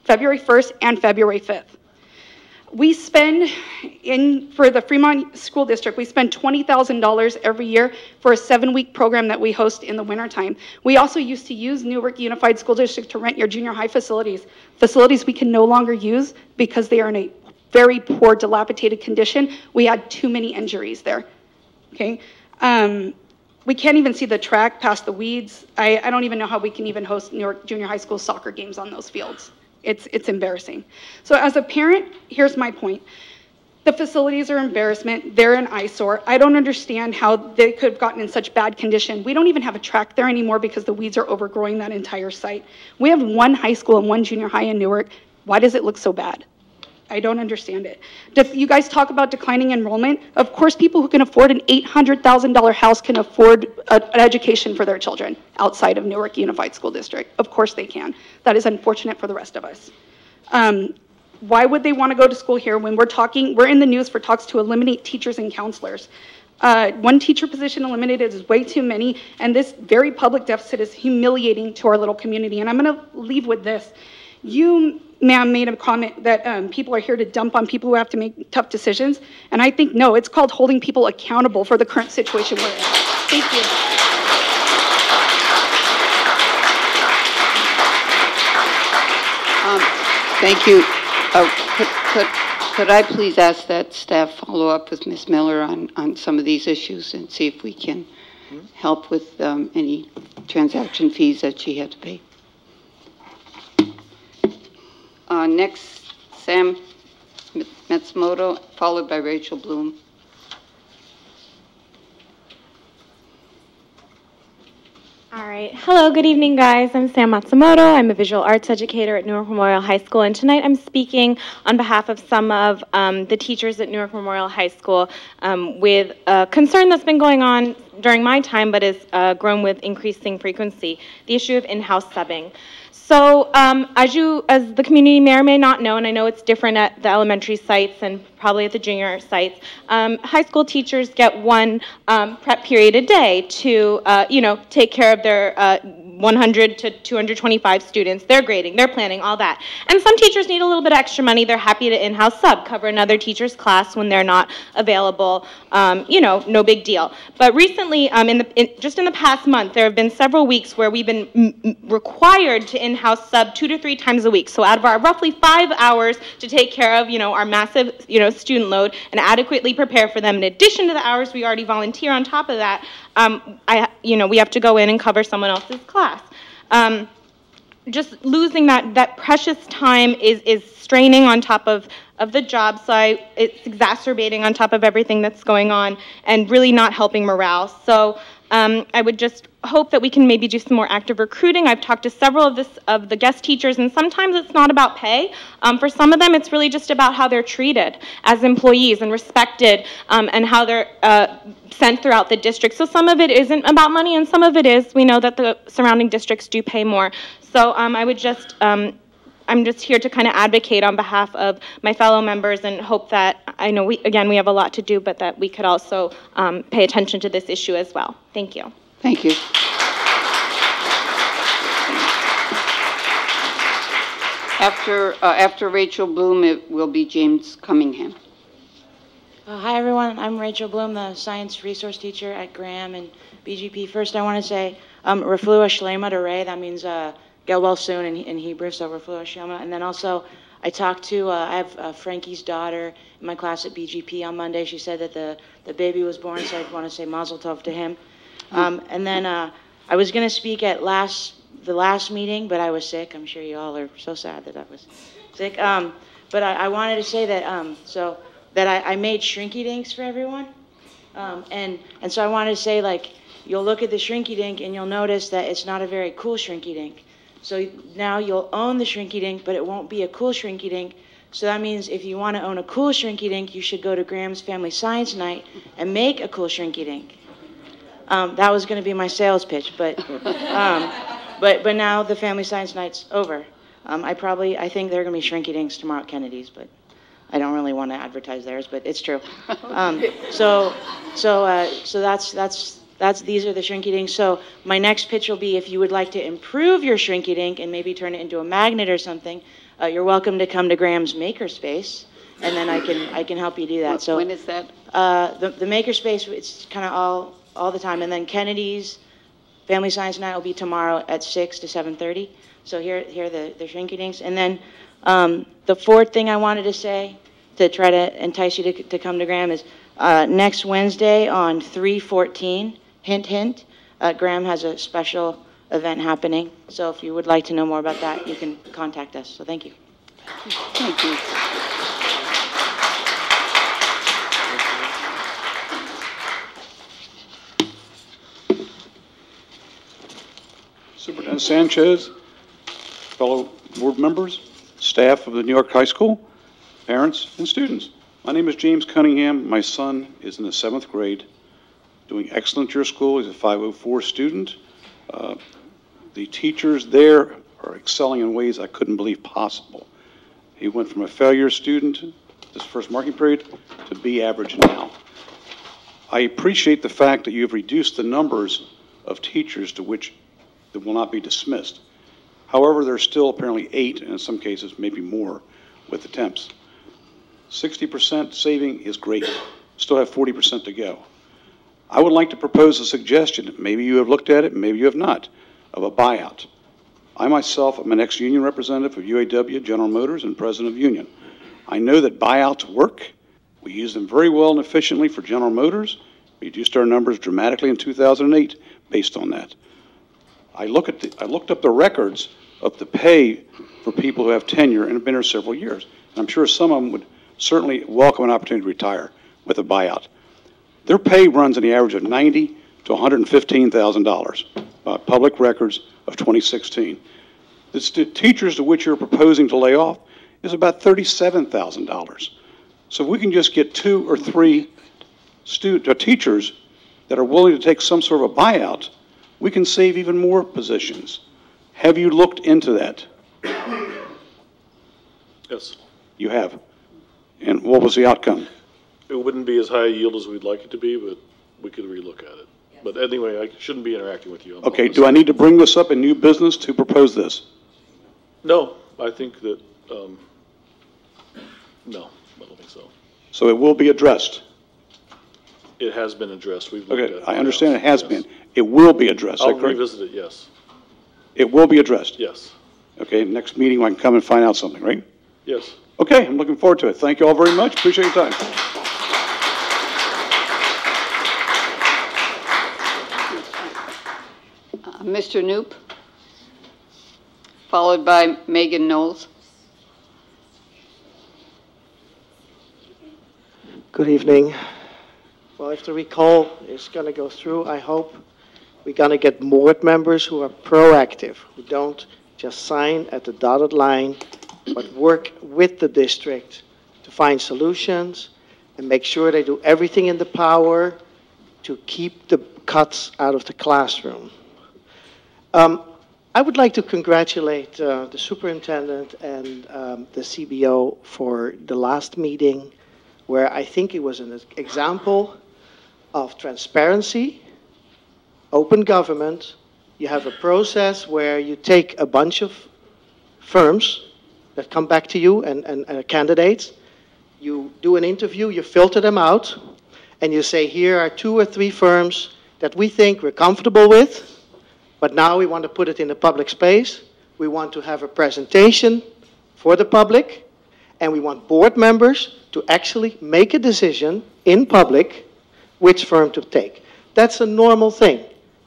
February 1st, and February 5th. We spend, for the Fremont School District, we spend $20,000 every year for a 7-week program that we host in the wintertime. We also used to use Newark Unified School District to rent your junior high facilities we can no longer use because they are in a very poor, dilapidated condition. We had too many injuries there, okay? We can't even see the track past the weeds. I don't even know how we can even host Newark Junior High School soccer games on those fields. It's embarrassing. So as a parent, here's my point. The facilities are embarrassment. They're an eyesore. I don't understand how they could have gotten in such bad condition. We don't even have a track there anymore because the weeds are overgrowing that entire site. We have one high school and one junior high in Newark. Why does it look so bad? I don't understand it. You guys talk about declining enrollment. Of course, people who can afford an $800,000 house can afford an education for their children outside of Newark Unified School District. Of course they can. That is unfortunate for the rest of us. Why would they want to go to school here when we're in the news for talks to eliminate teachers and counselors? One teacher position eliminated is way too many, and this very public deficit is humiliating to our little community. And I'm going to leave with this. You, ma'am, made a comment that people are here to dump on people who have to make tough decisions, and I think, no, it's called holding people accountable for the current situation we're in. Thank you. Thank you. Could I please ask that staff follow up with Ms. Miller on some of these issues and see if we can help with any transaction fees that she had to pay? Next, Sam Matsumoto, followed by Rachel Bloom. All right. Hello, good evening, guys. I'm Sam Matsumoto. I'm a visual arts educator at Newark Memorial High School, and tonight I'm speaking on behalf of some of the teachers at Newark Memorial High School with a concern that's been going on during my time but has grown with increasing frequency, the issue of in-house subbing. So as the community may or may not know, and I know it's different at the elementary sites and probably at the junior sites, high school teachers get one prep period a day to, take care of their 100 to 225 students, their grading, their planning, all that. And some teachers need a little bit of extra money. They're happy to in-house sub, cover another teacher's class when they're not available, no big deal. But recently, just in the past month, there have been several weeks where we've been required to in-house sub 2 to 3 times a week. So out of our roughly 5 hours to take care of, our massive, student load and adequately prepare for them, in addition to the hours we already volunteer on top of that, we have to go in and cover someone else's class. Just losing that precious time is straining on top of the job site. It's exacerbating on top of everything that's going on and really not helping morale. So I would just hope that we can maybe do some more active recruiting. I've talked to several of the guest teachers, and sometimes it's not about pay. For some of them, it's really just about how they're treated as employees and respected, and how they're sent throughout the district. So some of it isn't about money, and some of it is. We know that the surrounding districts do pay more. So I would just, I'm just here to kind of advocate on behalf of my fellow members and hope that, I know we have a lot to do, but that we could also pay attention to this issue as well. Thank you. Thank you. After Rachel Bloom, it will be James Cunningham. Hi, everyone. I'm Rachel Bloom, the science resource teacher at Graham and BGP. First, I want to say, Reflua Shlema to Ray. That means get well soon in Hebrew, so Reflua Shlema. And then also, I talked to, I have Frankie's daughter in my class at BGP on Monday. She said that the baby was born, so I want to say Mazel Tov to him. And then I was going to speak at the last meeting, but I was sick. I'm sure you all are so sad that I was sick. But I wanted to say that I made Shrinky Dinks for everyone. And so I wanted to say, like, you'll look at the Shrinky Dink and you'll notice that it's not a very cool Shrinky Dink. So now you'll own the Shrinky Dink, but it won't be a cool Shrinky Dink. So that means if you want to own a cool Shrinky Dink, you should go to Graham's Family Science Night and make a cool Shrinky Dink. That was going to be my sales pitch, but now the Family Science Night's over. I think there are going to be Shrinky Dinks tomorrow at Kennedy's, but I don't really want to advertise theirs, but it's true. So these are the Shrinky Dinks. So my next pitch will be, if you would like to improve your Shrinky Dink and maybe turn it into a magnet or something, you're welcome to come to Graham's Makerspace, and then I can help you do that. So when is that? The Makerspace, it's kind of all the time, and then Kennedy's Family Science Night will be tomorrow at 6 to 7:30. So here are the Shrinky Dinks, and then the fourth thing I wanted to say to try to entice you to come to Graham is next Wednesday on 3/14. Hint, hint. Graham has a special event happening. So if you would like to know more about that, you can contact us. So thank you. Thank you. Superintendent Sanchez, fellow board members, staff of the New York High School, parents, and students. My name is James Cunningham. My son is in the 7th grade, doing excellent at your school. He's a 504 student. The teachers there are excelling in ways I couldn't believe possible. He went from a failure student this first marking period to B average now. I appreciate the fact that you have reduced the numbers of teachers to which that will not be dismissed. However, there's still apparently 8, and in some cases maybe more, with attempts. 60% saving is great. Still have 40% to go. I would like to propose a suggestion. Maybe you have looked at it, maybe you have not, of a buyout. I myself am an ex-union representative of UAW, General Motors, and president of union. I know that buyouts work. We use them very well and efficiently for General Motors. We reduced our numbers dramatically in 2008 based on that. I looked up the records of the pay for people who have tenure and have been here several years. And I'm sure some of them would certainly welcome an opportunity to retire with a buyout. Their pay runs on the average of $90,000 to $115,000 by public records of 2016. The teachers to which you're proposing to lay off is about $37,000. So if we can just get 2 or 3 teachers that are willing to take some sort of a buyout, we can save even more positions. Have you looked into that? Yes. You have. And what was the outcome? It wouldn't be as high a yield as we'd like it to be, but we could relook at it. But anyway, I shouldn't be interacting with you. Okay, do I need to bring this up in new business to propose this? No, I think that, no, I don't think so. So it will be addressed? It has been addressed. We've looked at it. Okay, I understand it has been. It will be addressed, I'll is that correct? revisit it, yes. It will be addressed? Yes. Okay, next meeting I can come and find out something, right? Yes. Okay, I'm looking forward to it. Thank you all very much. Appreciate your time. Mr. Knoop, followed by Megan Knowles. Good evening. Well, if the recall is going to go through, I hope we're going to get board members who are proactive, who don't just sign at the dotted line, but work with the district to find solutions and make sure they do everything in the power to keep the cuts out of the classroom. I would like to congratulate the superintendent and the CBO for the last meeting, where I think it was an example of transparency, open government. You have a process where you take a bunch of firms that come back to you and candidates. You do an interview, you filter them out, and you say, here are 2 or 3 firms that we think we're comfortable with, but now we want to put it in the public space. We want to have a presentation for the public, and we want board members to actually make a decision in public which firm to take. That's a normal thing.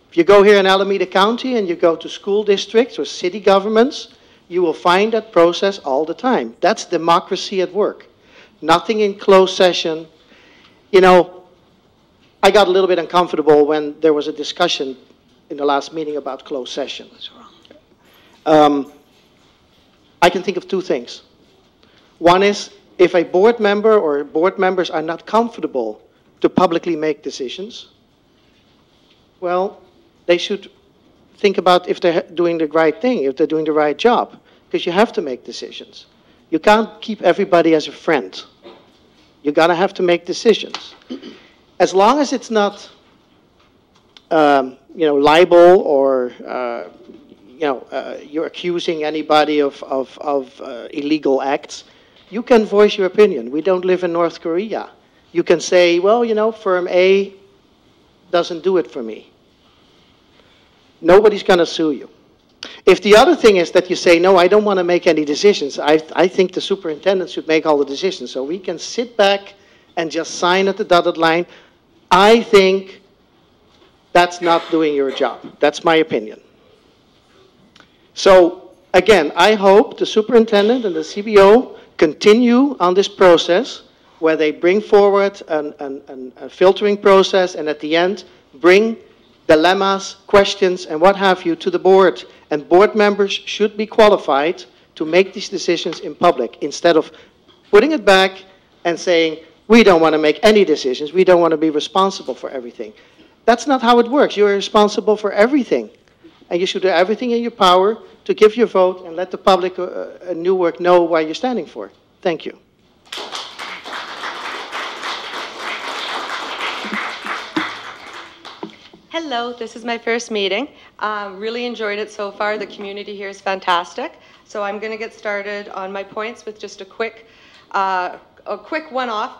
If you go here in Alameda County and you go to school districts or city governments, you will find that process all the time. That's democracy at work. Nothing in closed session. You know, I got a little bit uncomfortable when there was a discussion in the last meeting about closed session. What's wrong? I can think of 2 things. One is, if a board member or board members are not comfortable to publicly make decisions, well, they should think about if they're doing the right thing, if they're doing the right job, because you have to make decisions. You can't keep everybody as a friend. You gotta have to make decisions. As long as it's not you know, libel or, you know, you're accusing anybody of illegal acts, you can voice your opinion. We don't live in North Korea. You can say, well, you know, firm A doesn't do it for me. Nobody's going to sue you. If the other thing is that you say, no, I don't want to make any decisions, I think the superintendent should make all the decisions, so we can sit back and just sign at the dotted line, I think that's not doing your job. That's my opinion. So, again, I hope the superintendent and the CBO continue on this process where they bring forward a filtering process and at the end bring dilemmas, questions, and what have you to the board. And board members should be qualified to make these decisions in public instead of putting it back and saying, we don't want to make any decisions. We don't want to be responsible for everything. That's not how it works. You are responsible for everything. And you should do everything in your power to give your vote and let the public in Newark know why you're standing for. Thank you. Hello, this is my first meeting. Really enjoyed it so far. The community here is fantastic. So I'm going to get started on my points with just a quick one-off.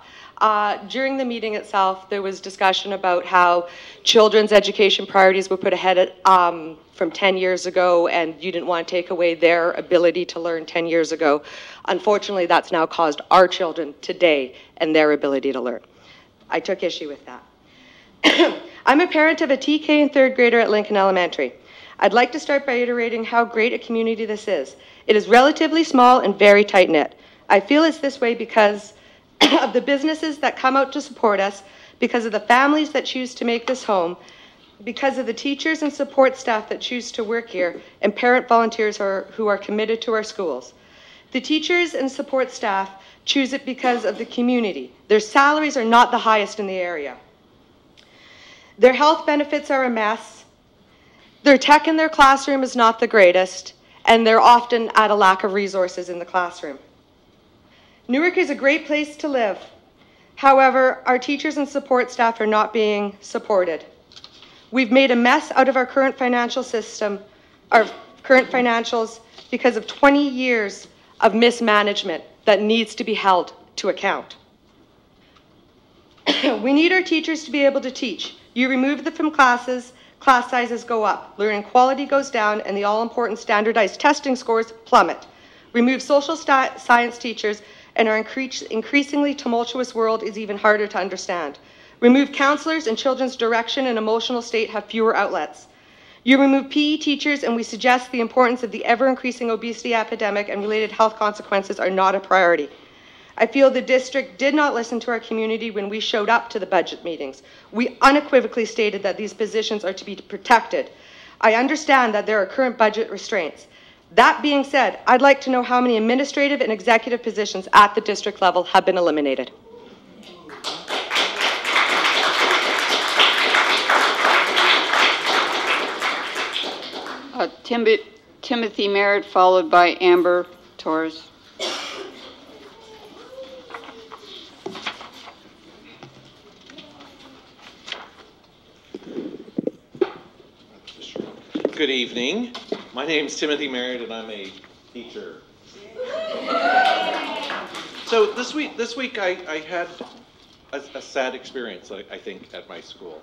During the meeting itself, there was discussion about how children's education priorities were put ahead from 10 years ago, and you didn't want to take away their ability to learn 10 years ago. Unfortunately, that's now caused our children today and their ability to learn. I took issue with that. I'm a parent of a TK and third grader at Lincoln Elementary. I'd like to start by iterating how great a community this is. It is relatively small and very tight-knit. I feel it's this way because of the businesses that come out to support us, because of the families that choose to make this home, because of the teachers and support staff that choose to work here, and parent volunteers who are committed to our schools. The teachers and support staff choose it because of the community. Their salaries are not the highest in the area. Their health benefits are a mess. Their tech in their classroom is not the greatest, and they're often at a lack of resources in the classroom. Newark is a great place to live. However, our teachers and support staff are not being supported. We've made a mess out of our current financial system, our current financials, because of 20 years of mismanagement that needs to be held to account. We need our teachers to be able to teach. You remove them from classes, class sizes go up, learning quality goes down, and the all-important standardized testing scores plummet. Remove social science teachers, and our increasingly tumultuous world is even harder to understand. Remove counselors, and children's direction and emotional state have fewer outlets. You remove PE teachers, and we suggest the importance of the ever-increasing obesity epidemic and related health consequences are not a priority. I feel the district did not listen to our community when we showed up to the budget meetings. We unequivocally stated that these positions are to be protected. I understand that there are current budget restraints. That being said, I'd like to know how many administrative and executive positions at the district level have been eliminated. Timothy Merritt, followed by Amber Torres. Good evening. My name is Timothy Merritt, and I'm a teacher. So this week I had a sad experience, I think, at my school.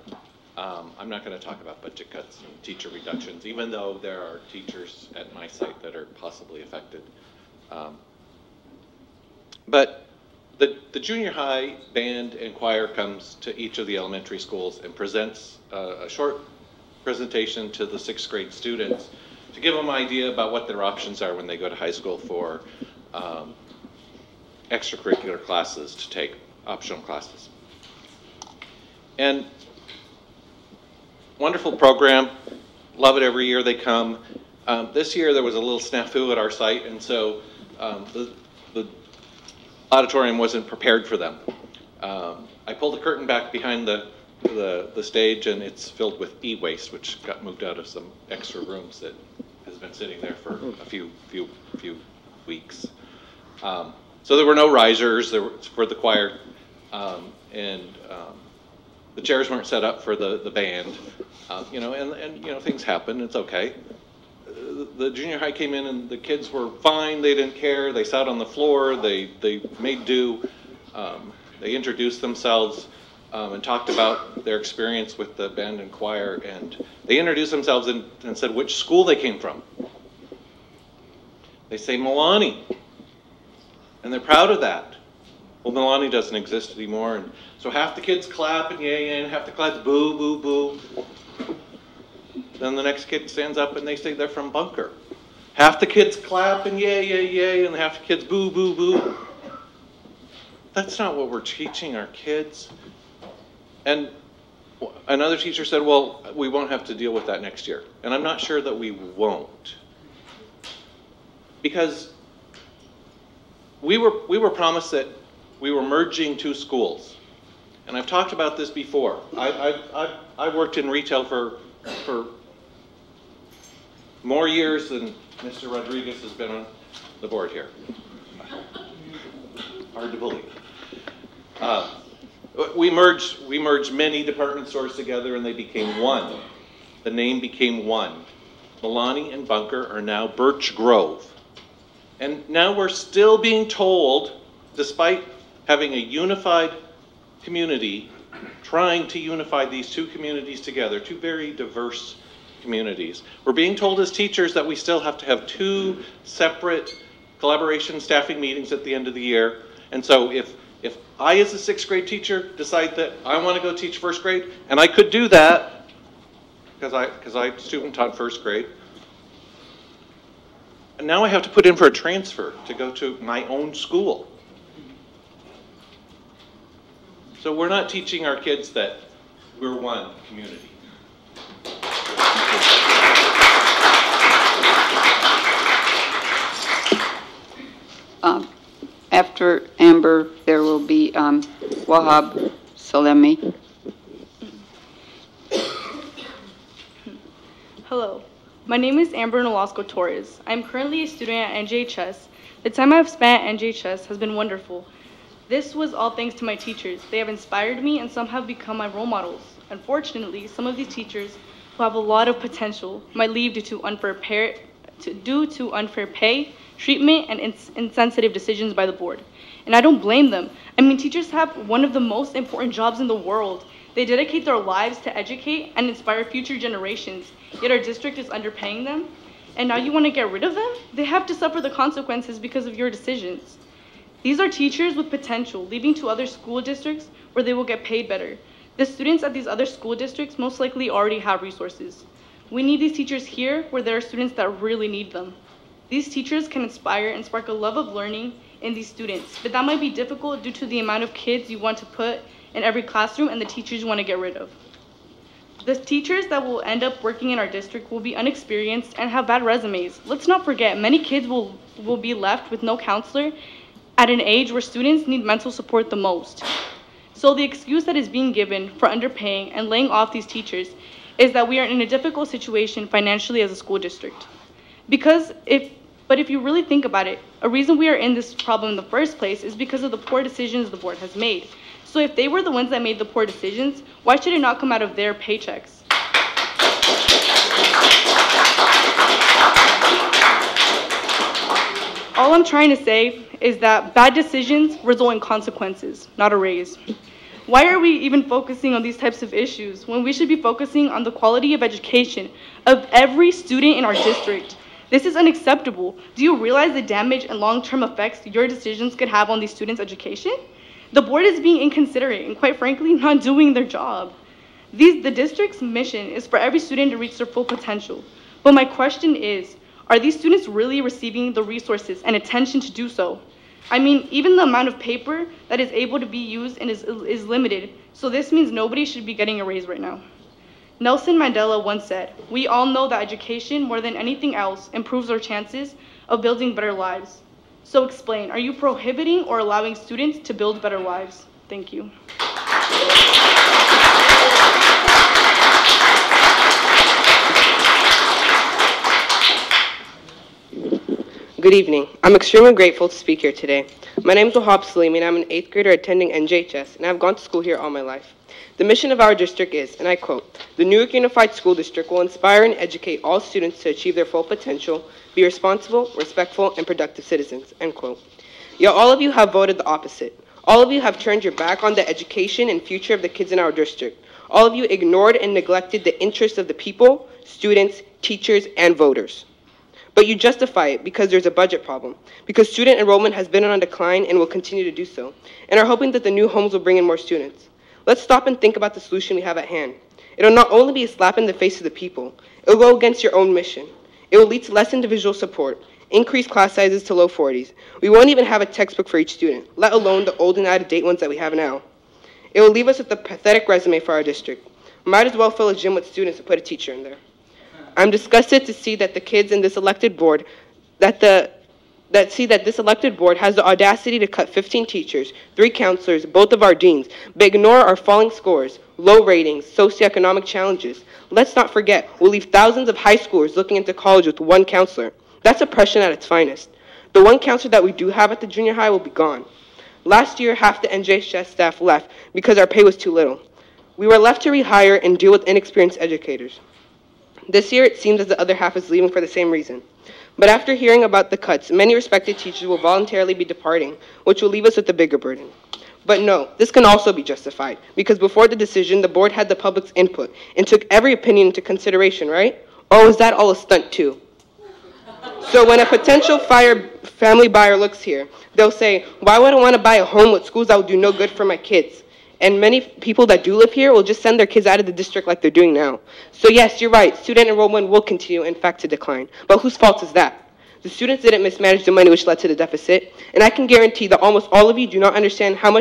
I'm not going to talk about budget cuts and teacher reductions, even though there are teachers at my site that are possibly affected. But the junior high band and choir comes to each of the elementary schools and presents a short presentation to the 6th grade students to give them an idea about what their options are when they go to high school for extracurricular classes to take, optional classes. And wonderful program, love it every year they come. This year there was a little snafu at our site, and so the auditorium wasn't prepared for them. I pulled the curtain back behind the stage, and it's filled with e-waste, which got moved out of some extra rooms that has been sitting there for a few weeks. So there were no risers for the choir, and the chairs weren't set up for the band, and you know, things happen. It's okay. The junior high came in, and the kids were fine. They didn't care. They sat on the floor. They made do. They introduced themselves. And talked about their experience with the band and choir, and they introduced themselves and said which school they came from. They say Milani, and they're proud of that. Well, Milani doesn't exist anymore, and so half the kids clap and yay, and half the class boo, boo, boo. Then the next kid stands up and they say they're from Bunker. Half the kids clap and yay, yay, yay, and half the kids boo, boo, boo. That's not what we're teaching our kids. And another teacher said, well, we won't have to deal with that next year. And I'm not sure that we won't. Because we were promised that we were merging two schools. And I've talked about this before. I worked in retail for more years than Mr. Rodriguez has been on the board here. Hard to believe. We merged many department stores together and they became one. The name became one. Milani and Bunker are now Birch Grove. And now we're still being told, despite having a unified community, trying to unify these two communities together, two very diverse communities. We're being told as teachers that we still have to have two separate collaboration staffing meetings at the end of the year. And so if I, as a 6th grade teacher, decide that I want to go teach 1st grade, and I could do that because I student taught 1st grade, and now I have to put in for a transfer to go to my own school. So we're not teaching our kids that we're one community. After Amber, there will be Wahab Salemi. Hello, my name is Amber Nolasco Torres. I'm currently a student at NJHS. The time I've spent at NJHS has been wonderful. This was all thanks to my teachers. They have inspired me and some have become my role models. Unfortunately, some of these teachers who have a lot of potential might leave due to unfair pay, treatment, and insensitive decisions by the board. And I don't blame them. I mean, teachers have one of the most important jobs in the world. They dedicate their lives to educate and inspire future generations, yet our district is underpaying them. And now you want to get rid of them? They have to suffer the consequences because of your decisions. These are teachers with potential, leaving to other school districts where they will get paid better. The students at these other school districts most likely already have resources. We need these teachers here where there are students that really need them. These teachers can inspire and spark a love of learning in these students, but that might be difficult due to the amount of kids you want to put in every classroom and the teachers you want to get rid of. The teachers that will end up working in our district will be unexperienced and have bad resumes. Let's not forget, many kids will be left with no counselor at an age where students need mental support the most. So the excuse that is being given for underpaying and laying off these teachers is that we are in a difficult situation financially as a school district. But if you really think about it, a reason we are in this problem in the first place is because of the poor decisions the board has made. So if they were the ones that made the poor decisions, why should it not come out of their paychecks? All I'm trying to say is that bad decisions result in consequences, not a raise. Why are we even focusing on these types of issues when we should be focusing on the quality of education of every student in our district? This is unacceptable. Do you realize the damage and long-term effects your decisions could have on these students' education? The board is being inconsiderate and, quite frankly, not doing their job. The district's mission is for every student to reach their full potential. But my question is, are these students really receiving the resources and attention to do so? I mean, even the amount of paper that is able to be used and is limited, so this means nobody should be getting a raise right now. Nelson Mandela once said, "We all know that education, more than anything else, improves our chances of building better lives." So explain, are you prohibiting or allowing students to build better lives? Thank you. Good evening. I'm extremely grateful to speak here today. My name is Wahab Salimi, and I'm an 8th grader attending NJHS, and I've gone to school here all my life. The mission of our district is, and I quote, "The Newark Unified School District will inspire and educate all students to achieve their full potential, be responsible, respectful, and productive citizens," end quote. Yet all of you have voted the opposite. All of you have turned your back on the education and future of the kids in our district. All of you ignored and neglected the interests of the people, students, teachers, and voters. But you justify it because there's a budget problem, because student enrollment has been on a decline and will continue to do so, and are hoping that the new homes will bring in more students. Let's stop and think about the solution we have at hand. It'll not only be a slap in the face of the people, it'll go against your own mission. It will lead to less individual support, increased class sizes to low 40s. We won't even have a textbook for each student, let alone the old and out-of-date ones that we have now. It will leave us with a pathetic resume for our district. Might as well fill a gym with students and put a teacher in there. I'm disgusted to see that the kids in this elected board, that this elected board has the audacity to cut 15 teachers, 3 counselors, both of our deans, but ignore our falling scores, low ratings, socioeconomic challenges. Let's not forget, we'll leave thousands of high schoolers looking into college with 1 counselor. That's oppression at its finest. The 1 counselor that we do have at the junior high will be gone. Last year, half the NJHS staff left because our pay was too little. We were left to rehire and deal with inexperienced educators. This year, it seems as the other half is leaving for the same reason. But after hearing about the cuts, many respected teachers will voluntarily be departing, which will leave us with a bigger burden. But no, this can also be justified, because before the decision, the board had the public's input and took every opinion into consideration, right? Or was that all a stunt too? So when a potential family buyer looks here, they'll say, why would I want to buy a home with schools that will do no good for my kids? And many people that do live here will just send their kids out of the district like they're doing now. So yes, you're right, student enrollment will continue, in fact, to decline. But whose fault is that? The students didn't mismanage the money, which led to the deficit. And I can guarantee that almost all of you do not understand how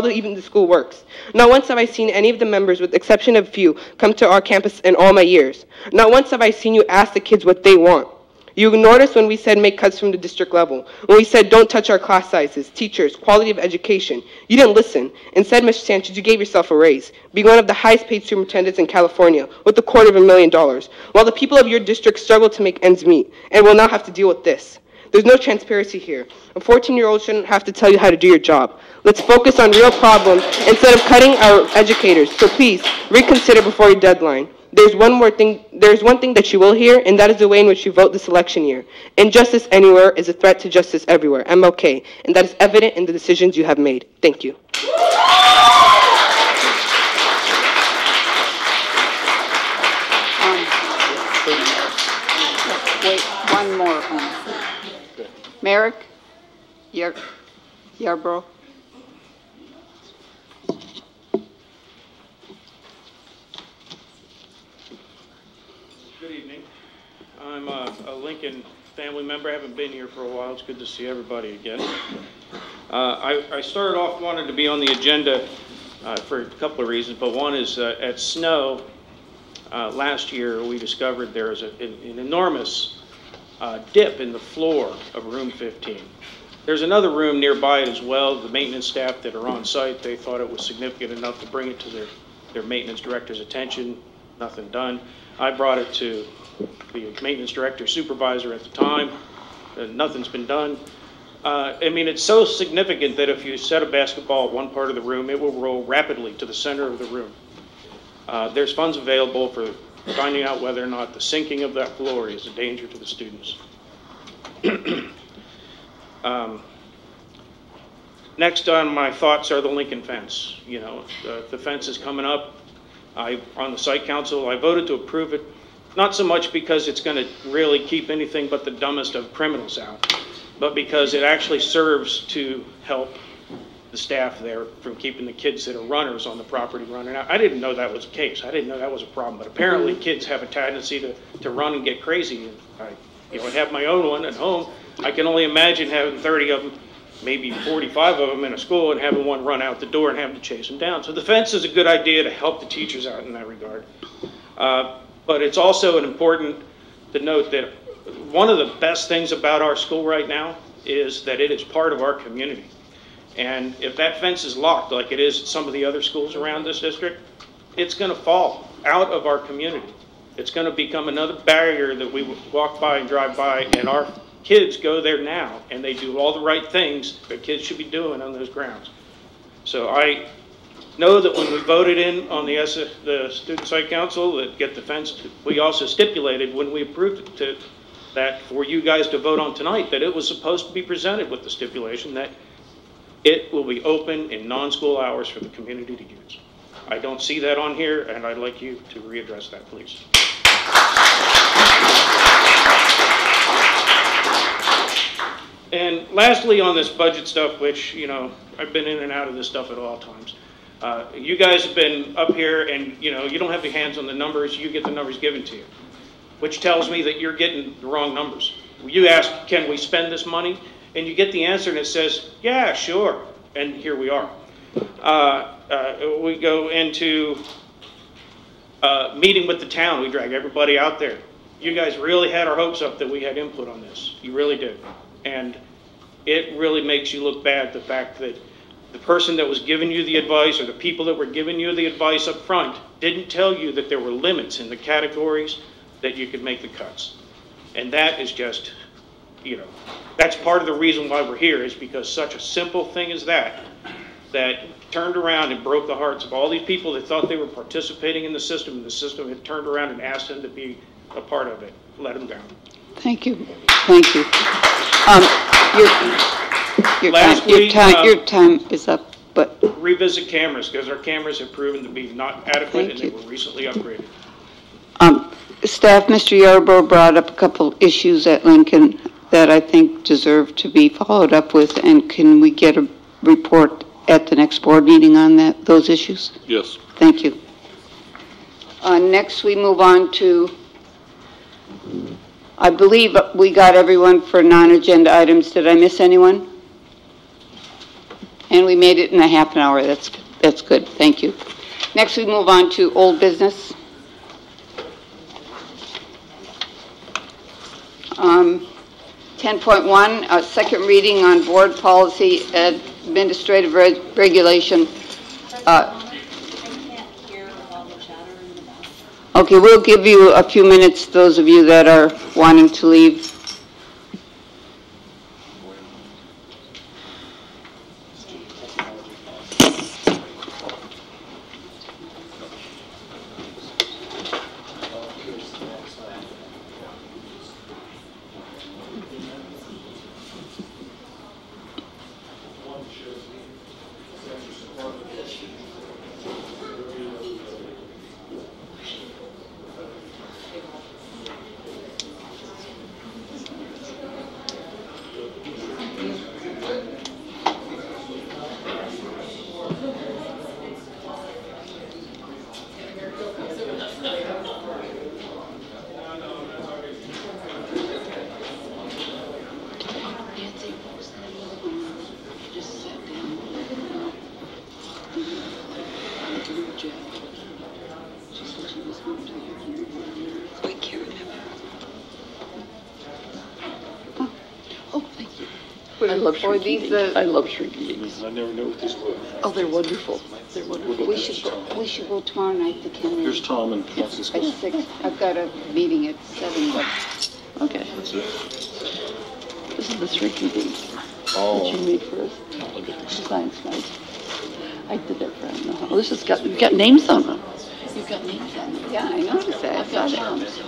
even the school works. Not once have I seen any of the members, with the exception of a few, come to our campus in all my years. Not once have I seen you ask the kids what they want. You ignored us when we said make cuts from the district level. When we said don't touch our class sizes, teachers, quality of education. You didn't listen. Instead, Mr. Sanchez, you gave yourself a raise, being one of the highest paid superintendents in California with $250,000, while the people of your district struggle to make ends meet and will now have to deal with this. There's no transparency here. A 14-year-old shouldn't have to tell you how to do your job. Let's focus on real problems instead of cutting our educators. So please, reconsider before your deadline. There's one thing that you will hear, and that is the way in which you vote this election year. Injustice anywhere is a threat to justice everywhere, MLK, and that is evident in the decisions you have made. Thank you. Wait, one more. Merrick, Yarbrough. Good evening. I'm a Lincoln family member. I haven't been here for a while. It's good to see everybody again. I started off wanting to be on the agenda for a couple of reasons, but one is at Snow last year we discovered there is an enormous dip in the floor of room 15. There's another room nearby it as well. The maintenance staff that are on site, they thought it was significant enough to bring it to their maintenance director's attention. Nothing done. I brought it to the maintenance director supervisor at the time. Nothing's been done. I mean, it's so significant that if you set a basketball at one part of the room, it will roll rapidly to the center of the room. There's funds available for finding out whether or not the sinking of that floor is a danger to the students. Next on my thoughts are the Lincoln fence. You know, the fence is coming up. On the site council, I voted to approve it, not so much because it's going to really keep anything but the dumbest of criminals out, but because it actually serves to help the staff there from keeping the kids that are runners on the property running out. I didn't know that was the case. I didn't know that was a problem, but apparently kids have a tendency to run and get crazy. And I have my own one at home. I can only imagine having 30 of them, maybe 45 of them in a school, and having one run out the door and having to chase them down. So the fence is a good idea to help the teachers out in that regard. But it's also important to note that one of the best things about our school right now is that it is part of our community. And if that fence is locked, like it is at some of the other schools around this district, it's going to fall out of our community. It's going to become another barrier that we walk by and drive by, and our kids go there now, and they do all the right things that kids should be doing on those grounds. So I know that when we voted in on the Student Site Council that get the fence, we also stipulated when we approved it that for you guys to vote on tonight, that it was supposed to be presented with the stipulation that it will be open in non-school hours for the community to use. I don't see that on here, and I'd like you to readdress that, please. And lastly, on this budget stuff, which, you know, I've been in and out of this stuff at all times. You guys have been up here and, you know, you don't have your hands on the numbers, you get the numbers given to you, which tells me that you're getting the wrong numbers. You ask, can we spend this money? And you get the answer and it says, yeah, sure. And here we are. We go into meeting with the town, we drag everybody out there. You guys really had our hopes up that we had input on this. You really did. And it really makes you look bad, the fact that the person that was giving you the advice, or the people that were giving you the advice up front, didn't tell you that there were limits in the categories that you could make the cuts. And that is just, you know, that's part of the reason why we're here, is because such a simple thing as that turned around and broke the hearts of all these people that thought they were participating in the system, and the system had turned around and asked them to be a part of it. Let them down. Thank you. Thank you. Your time is up, but revisit cameras, because our cameras have proven to be not adequate, and they were recently upgraded. Staff, Mr. Yarborough brought up a couple issues at Lincoln that I think deserve to be followed up with, and can we get a report at the next board meeting on those issues? Yes. Thank you. Next, we move on to, I believe we got everyone for non-agenda items. Did I miss anyone? And we made it in a half an hour. That's good. Thank you. Next, we move on to old business. 10.1, a second reading on board policy administrative regulation. Okay, we'll give you a few minutes, those of you that are wanting to leave. I love shrinking things. I love shrinking things. I never knew what these were. Oh, they're wonderful. They're wonderful. We should go tomorrow night to Kennedy. Here's Tom and Francisco. At 6. I've got a meeting at 7. But... Okay. This is the shrinking thing that you made for us. Look at these. Science night. I did that for I don't know how. This has got, you've got names on them. You've got names on them. Yeah, I noticed that. I've got Tom's.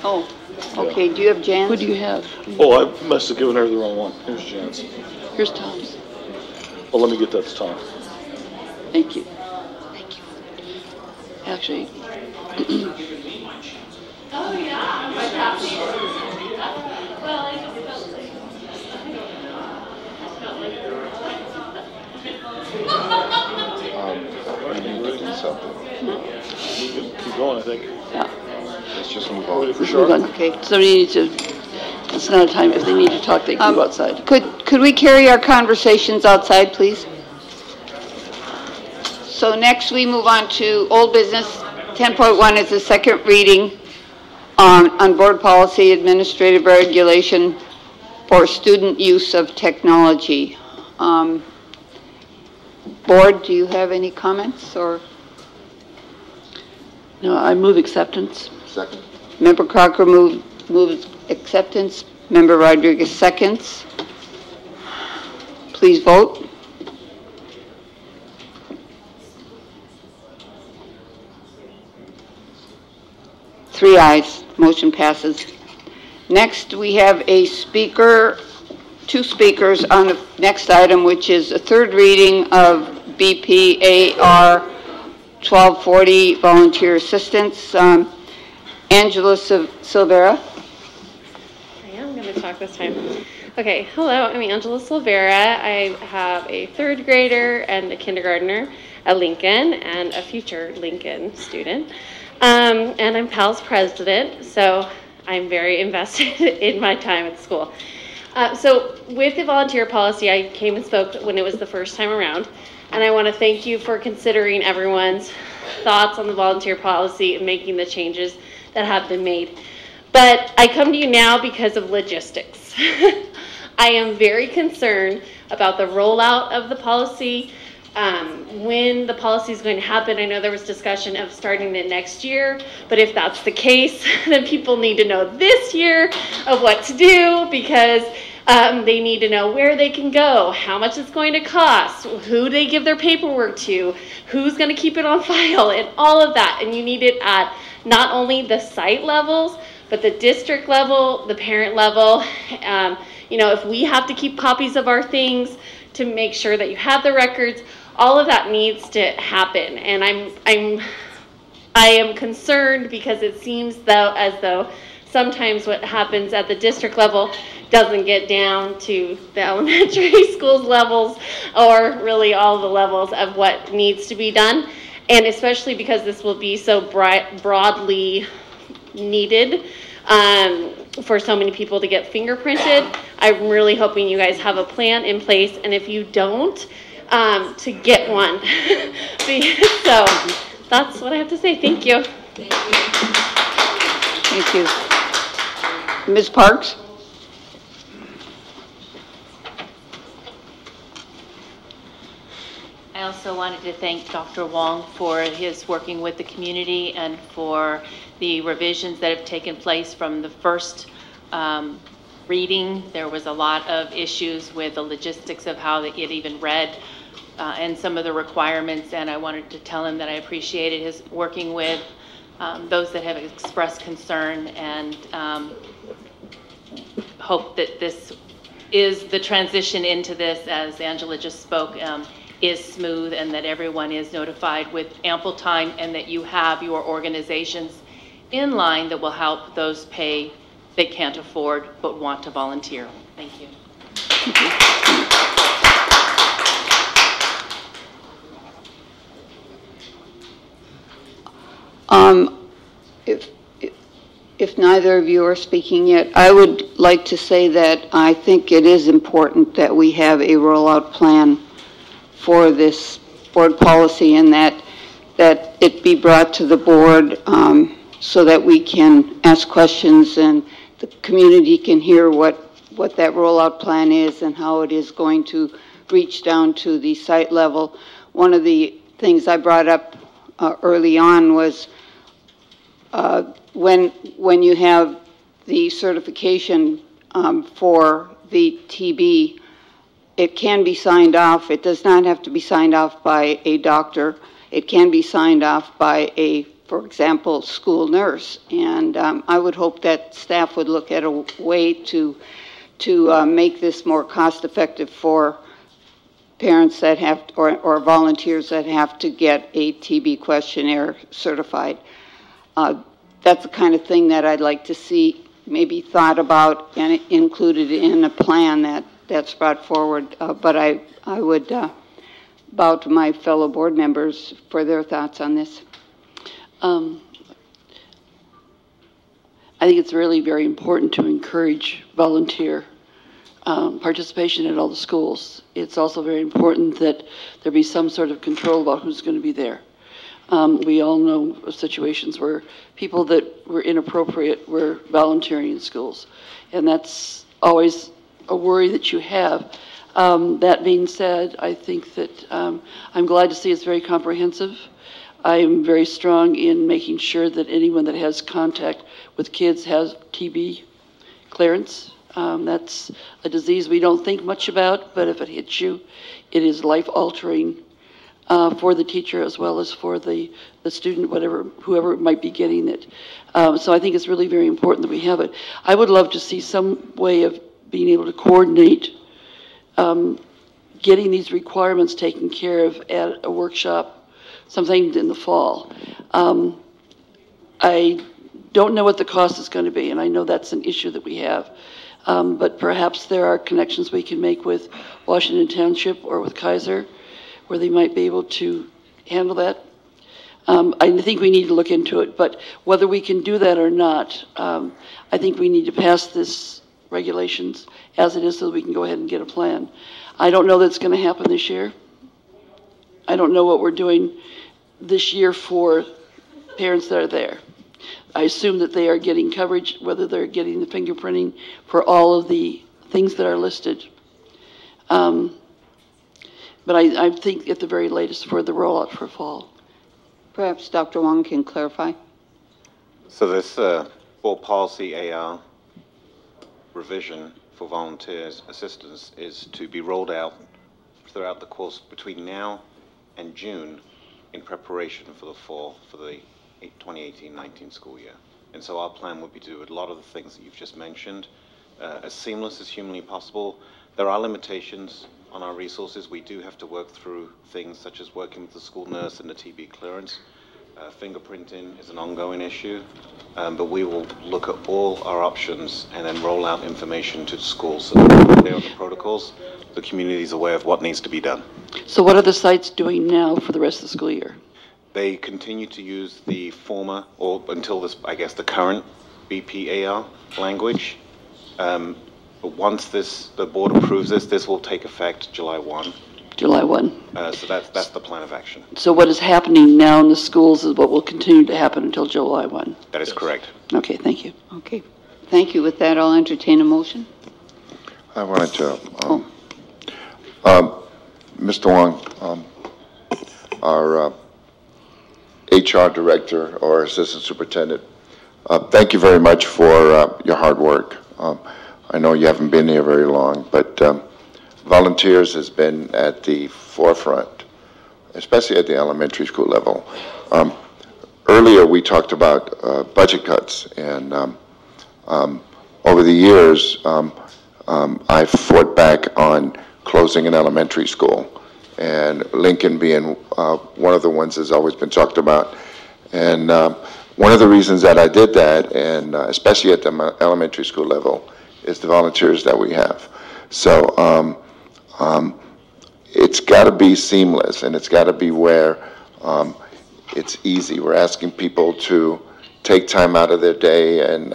Oh, okay. Do you have Jan's? Who do you have? Oh, I must have given her the wrong one. Here's Jan's. Here's Tom's. Well, let me get that to Tom. Thank you. Thank you. Actually. Oh, yeah. Something. Keep going, I think. Yeah. Let's just move on. For sure. Okay. Somebody needs to, it's not a time, if they need to talk, they can go outside. Could we carry our conversations outside, please? So next we move on to old business. 10.1 is the second reading on board policy administrative regulation for student use of technology. Board, do you have any comments or? No, I move acceptance. Second. Member Crocker moves acceptance. Member Rodriguez seconds. Please vote. Three ayes. Motion passes. Next, we have two speakers on the next item, which is a third reading of BPAR 1240 volunteer assistance. Angela Silvera. I am going to talk this time. Okay, hello, I'm Angela Silvera. I have a third grader and a kindergartner at Lincoln and a future Lincoln student. And I'm PAL's president, so I'm very invested in my time at school. So with the volunteer policy, I came and spoke when it was the first time around, and I want to thank you for considering everyone's thoughts on the volunteer policy and making the changes that have been made. But I come to you now because of logistics. I am very concerned about the rollout of the policy, when the policy is going to happen. I know there was discussion of starting it next year, but if that's the case, then people need to know this year of what to do, because they need to know where they can go, how much it's going to cost, who they give their paperwork to, who's going to keep it on file, and all of that. And you need it at not only the site levels, but the district level, the parent level. You know, if we have to keep copies of our things to make sure that you have the records, all of that needs to happen. And I am concerned because it seems as though sometimes what happens at the district level doesn't get down to the elementary schools levels, or really all the levels of what needs to be done. And especially because this will be so broadly needed for so many people to get fingerprinted, I'm really hoping you guys have a plan in place, and if you don't, to get one. So that's what I have to say. Thank you. Thank you. Ms. Parks? I also wanted to thank Dr. Wong for his working with the community and for the revisions that have taken place from the first reading. There was a lot of issues with the logistics of how it even read and some of the requirements, and I wanted to tell him that I appreciated his working with those that have expressed concern, and hope that this is the transition into this, as Angela just spoke, is smooth, and that everyone is notified with ample time, and that you have your organizations in line that will help those pay they can't afford but want to volunteer. Thank you. If neither of you are speaking yet, I would like to say that I think it is important that we have a rollout plan for this board policy, and that it be brought to the board so that we can ask questions and the community can hear what that rollout plan is and how it is going to reach down to the site level. One of the things I brought up early on was when you have the certification for the TB, it can be signed off. It does not have to be signed off by a doctor. It can be signed off by a, for example, school nurse. And I would hope that staff would look at a way to make this more cost-effective for parents that have, or volunteers that have to get a TB questionnaire certified. That's the kind of thing that I'd like to see maybe thought about and included in a plan that's brought forward. But I would bow to my fellow board members for their thoughts on this. I think it's really very important to encourage volunteer participation at all the schools. It's also very important that there be some sort of control about who's going to be there. We all know of situations where people that were inappropriate were volunteering in schools, and that's always a worry that you have. That being said, I think that I'm glad to see it's very comprehensive. I'm very strong in making sure that anyone that has contact with kids has TB clearance. That's a disease we don't think much about, but if it hits you, it is life-altering for the teacher as well as for the student, whoever might be getting it. So I think it's really very important that we have it. I would love to see some way of being able to coordinate getting these requirements taken care of at a workshop sometime in the fall. I don't know what the cost is going to be, and I know that's an issue that we have. But perhaps there are connections we can make with Washington Township or with Kaiser, where they might be able to handle that. I think we need to look into it, but whether we can do that or not, I think we need to pass this regulations as it is so that we can go ahead and get a plan. I don't know that it's going to happen this year. I don't know what we're doing this year for parents that are there. I assume that they are getting coverage, whether they're getting the fingerprinting for all of the things that are listed. But I think at the very latest for the rollout for fall. Perhaps Dr. Wong can clarify. So this board policy AR revision for volunteers assistance is to be rolled out throughout the course between now and June in preparation for the fall for the 2018-19 school year. And so our plan would be to do a lot of the things that you've just mentioned as seamless as humanly possible. There are limitations on our resources. We do have to work through things such as working with the school nurse and the TB clearance. Fingerprinting is an ongoing issue, but we will look at all our options and then roll out information to schools so that we're clear on the protocols. The community is aware of what needs to be done. So what are the sites doing now for the rest of the school year? They continue to use the former, or until this, I guess, the current BPAR language. But once the board approves this will take effect July 1. July 1. So that's the plan of action. So what is happening now in the schools is what will continue to happen until July 1. That is correct. Okay, thank you. Okay, thank you. With that, I'll entertain a motion. I wanted to, Mr. Wong, our HR director or assistant superintendent, thank you very much for your hard work. I know you haven't been here very long, but volunteers has been at the forefront, especially at the elementary school level. Earlier, we talked about budget cuts, and over the years, I've fought back on closing an elementary school, and Lincoln being one of the ones that's always been talked about. And one of the reasons that I did that, and especially at the elementary school level, is the volunteers that we have. So it's got to be seamless, and it's got to be where it's easy. We're asking people to take time out of their day and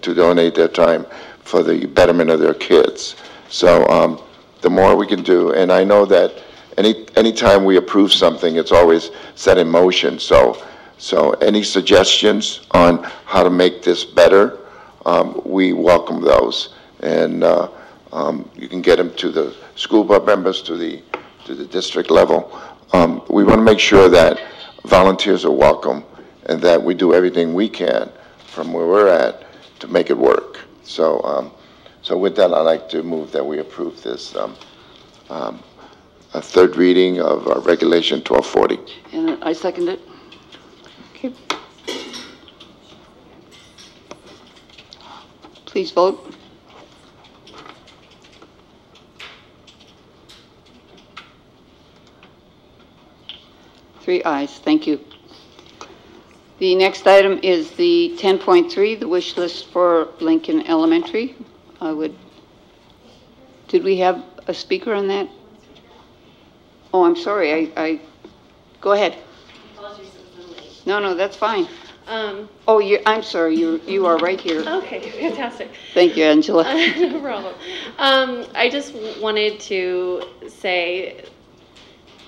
to donate their time for the betterment of their kids. So the more we can do, and I know that anytime we approve something, it's always set in motion. So any suggestions on how to make this better, we welcome those, and you can get them to the school board members, to the district level. We want to make sure that volunteers are welcome and that we do everything we can from where we're at to make it work. So, so with that, I'd like to move that we approve this a third reading of Regulation 1240. And I second it. Okay. Please vote. Three ayes. Thank you. The next item is the 10.3, the wish list for Lincoln Elementary. Did we have a speaker on that? Oh, I'm sorry. Go ahead. No, that's fine. I'm sorry. You are right here. Okay, fantastic. Thank you, Angela. No problem. I just wanted to say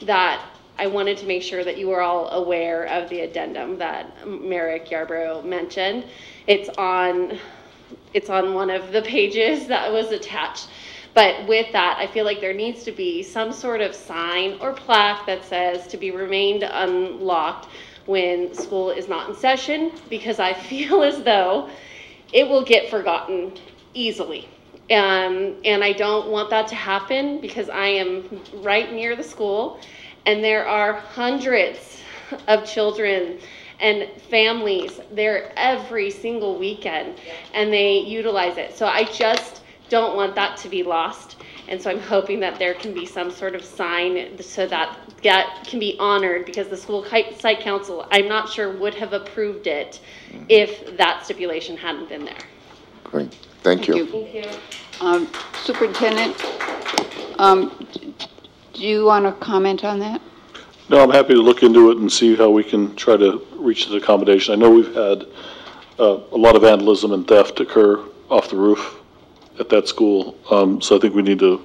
that I wanted to make sure that you were all aware of the addendum that Merrick Yarbrough mentioned. It's on one of the pages that was attached. But with that, I feel like there needs to be some sort of sign or plaque that says to be remained unlocked when school is not in session, because I feel as though it will get forgotten easily. And I don't want that to happen because I am right near the school, and there are hundreds of children and families there every single weekend, and they utilize it. So I just don't want that to be lost. And so I'm hoping that there can be some sort of sign so that that can be honored, because the school site council, I'm not sure, would have approved it if that stipulation hadn't been there. Great. Thank you. Thank you. Superintendent, do you want to comment on that? No, I'm happy to look into it and see how we can try to reach the accommodation. I know we've had a lot of vandalism and theft occur off the roof at that school, so I think we can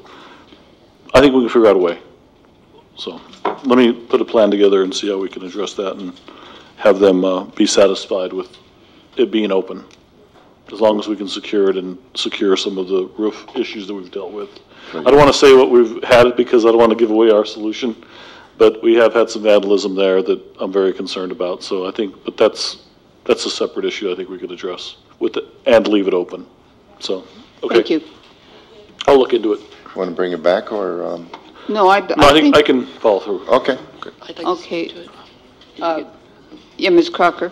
figure out a way. So. let me put a plan together and see how we can address that and have them be satisfied with it being open, as long as we can secure it and secure some of the roof issues that we've dealt with. I don't want to say what we've had because I don't want to give away our solution, but we have had some vandalism there that I'm very concerned about. So I think, but that's a separate issue I think we could address with it and leave it open. So, okay. Thank you. I'll look into it. Want to bring it back or? No, I think I can follow through. Okay. Okay. Yeah, Ms. Crocker.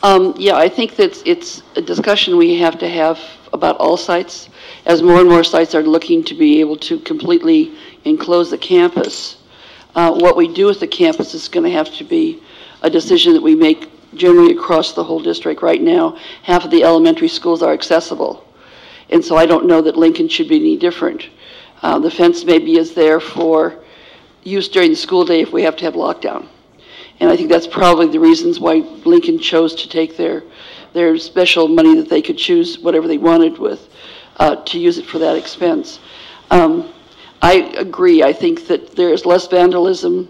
Yeah, I think that it's a discussion we have to have about all sites. As more and more sites are looking to be able to completely enclose the campus, what we do with the campus is going to have to be a decision that we make generally across the whole district. Right now, half of the elementary schools are accessible. And so I don't know that Lincoln should be any different. The fence maybe is there for use during the school day if we have to have lockdown. And I think that's probably the reasons why Lincoln chose to take their special money that they could choose whatever they wanted with, to use it for that expense. I agree. I think that there's less vandalism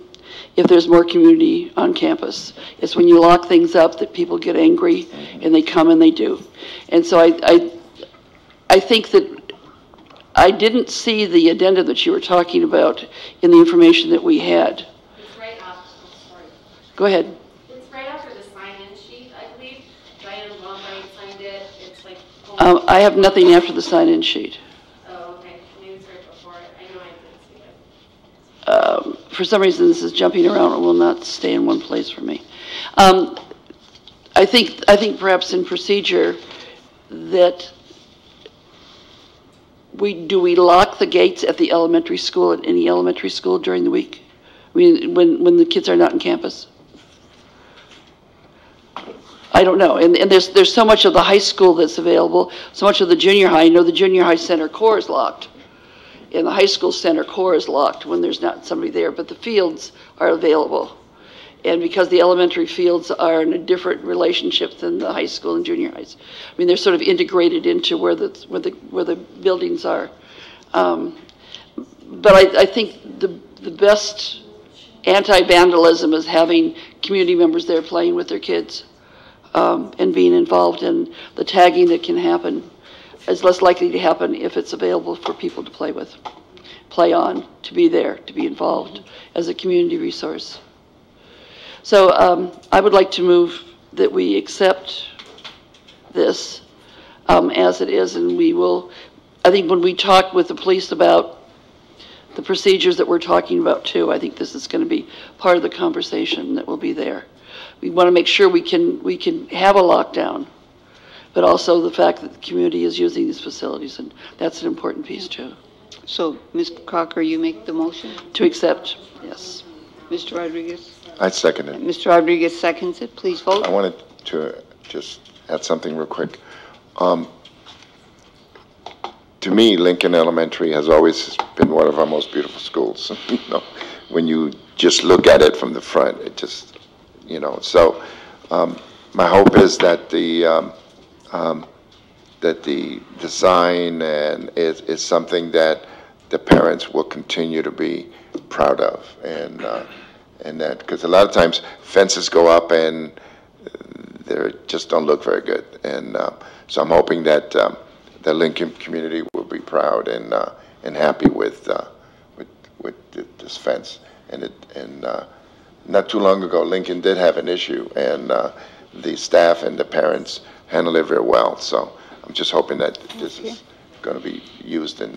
if there's more community on campus. It's when you lock things up that people get angry and they come and they do. And so I think that I didn't see the addenda that you were talking about in the information that we had. It's right after, sorry. Go ahead. It's right after the sign-in sheet, I believe. Diane Longright signed it. It's like. I have nothing after the sign-in sheet. Oh, okay. Maybe it's right before it. I know I didn't see it. For some reason, this is jumping around. It will not stay in one place for me. I think perhaps in procedure that do we lock the gates at the elementary school, at any elementary school during the week? I mean, when the kids are not in campus? I don't know. And there's so much of the high school that's available, so much of the junior high. I know the junior high center core is locked. And the high school center core is locked when there's not somebody there, but the fields are available. And because the elementary fields are in a different relationship than the high school and junior highs, I mean, they're sort of integrated into where the buildings are. But I think the best anti-vandalism is having community members there playing with their kids, and being involved in the tagging that can happen is less likely to happen if it's available for people to play with, play on, to be there, to be involved as a community resource. So I would like to move that we accept this as it is, and we will, I think when we talk with the police about the procedures that we're talking about too, I think this is going to be part of the conversation that will be there. We want to make sure we can have a lockdown, but also the fact that the community is using these facilities, and that's an important piece too. So, Ms. Crocker, you make the motion? To accept, yes. Mr. Rodriguez? I second it. Mr. Rodriguez seconds it. Please vote. I wanted to just add something real quick. To me, Lincoln Elementary has always been one of our most beautiful schools. You know, when you just look at it from the front, it just, you know. So my hope is that the design and is something that the parents will continue to be proud of, and that, because a lot of times fences go up and they just don't look very good, and so I'm hoping that the Lincoln community will be proud and happy with this fence. And not too long ago, Lincoln did have an issue, and the staff and the parents handled it very well. So I'm just hoping that this is going to be used to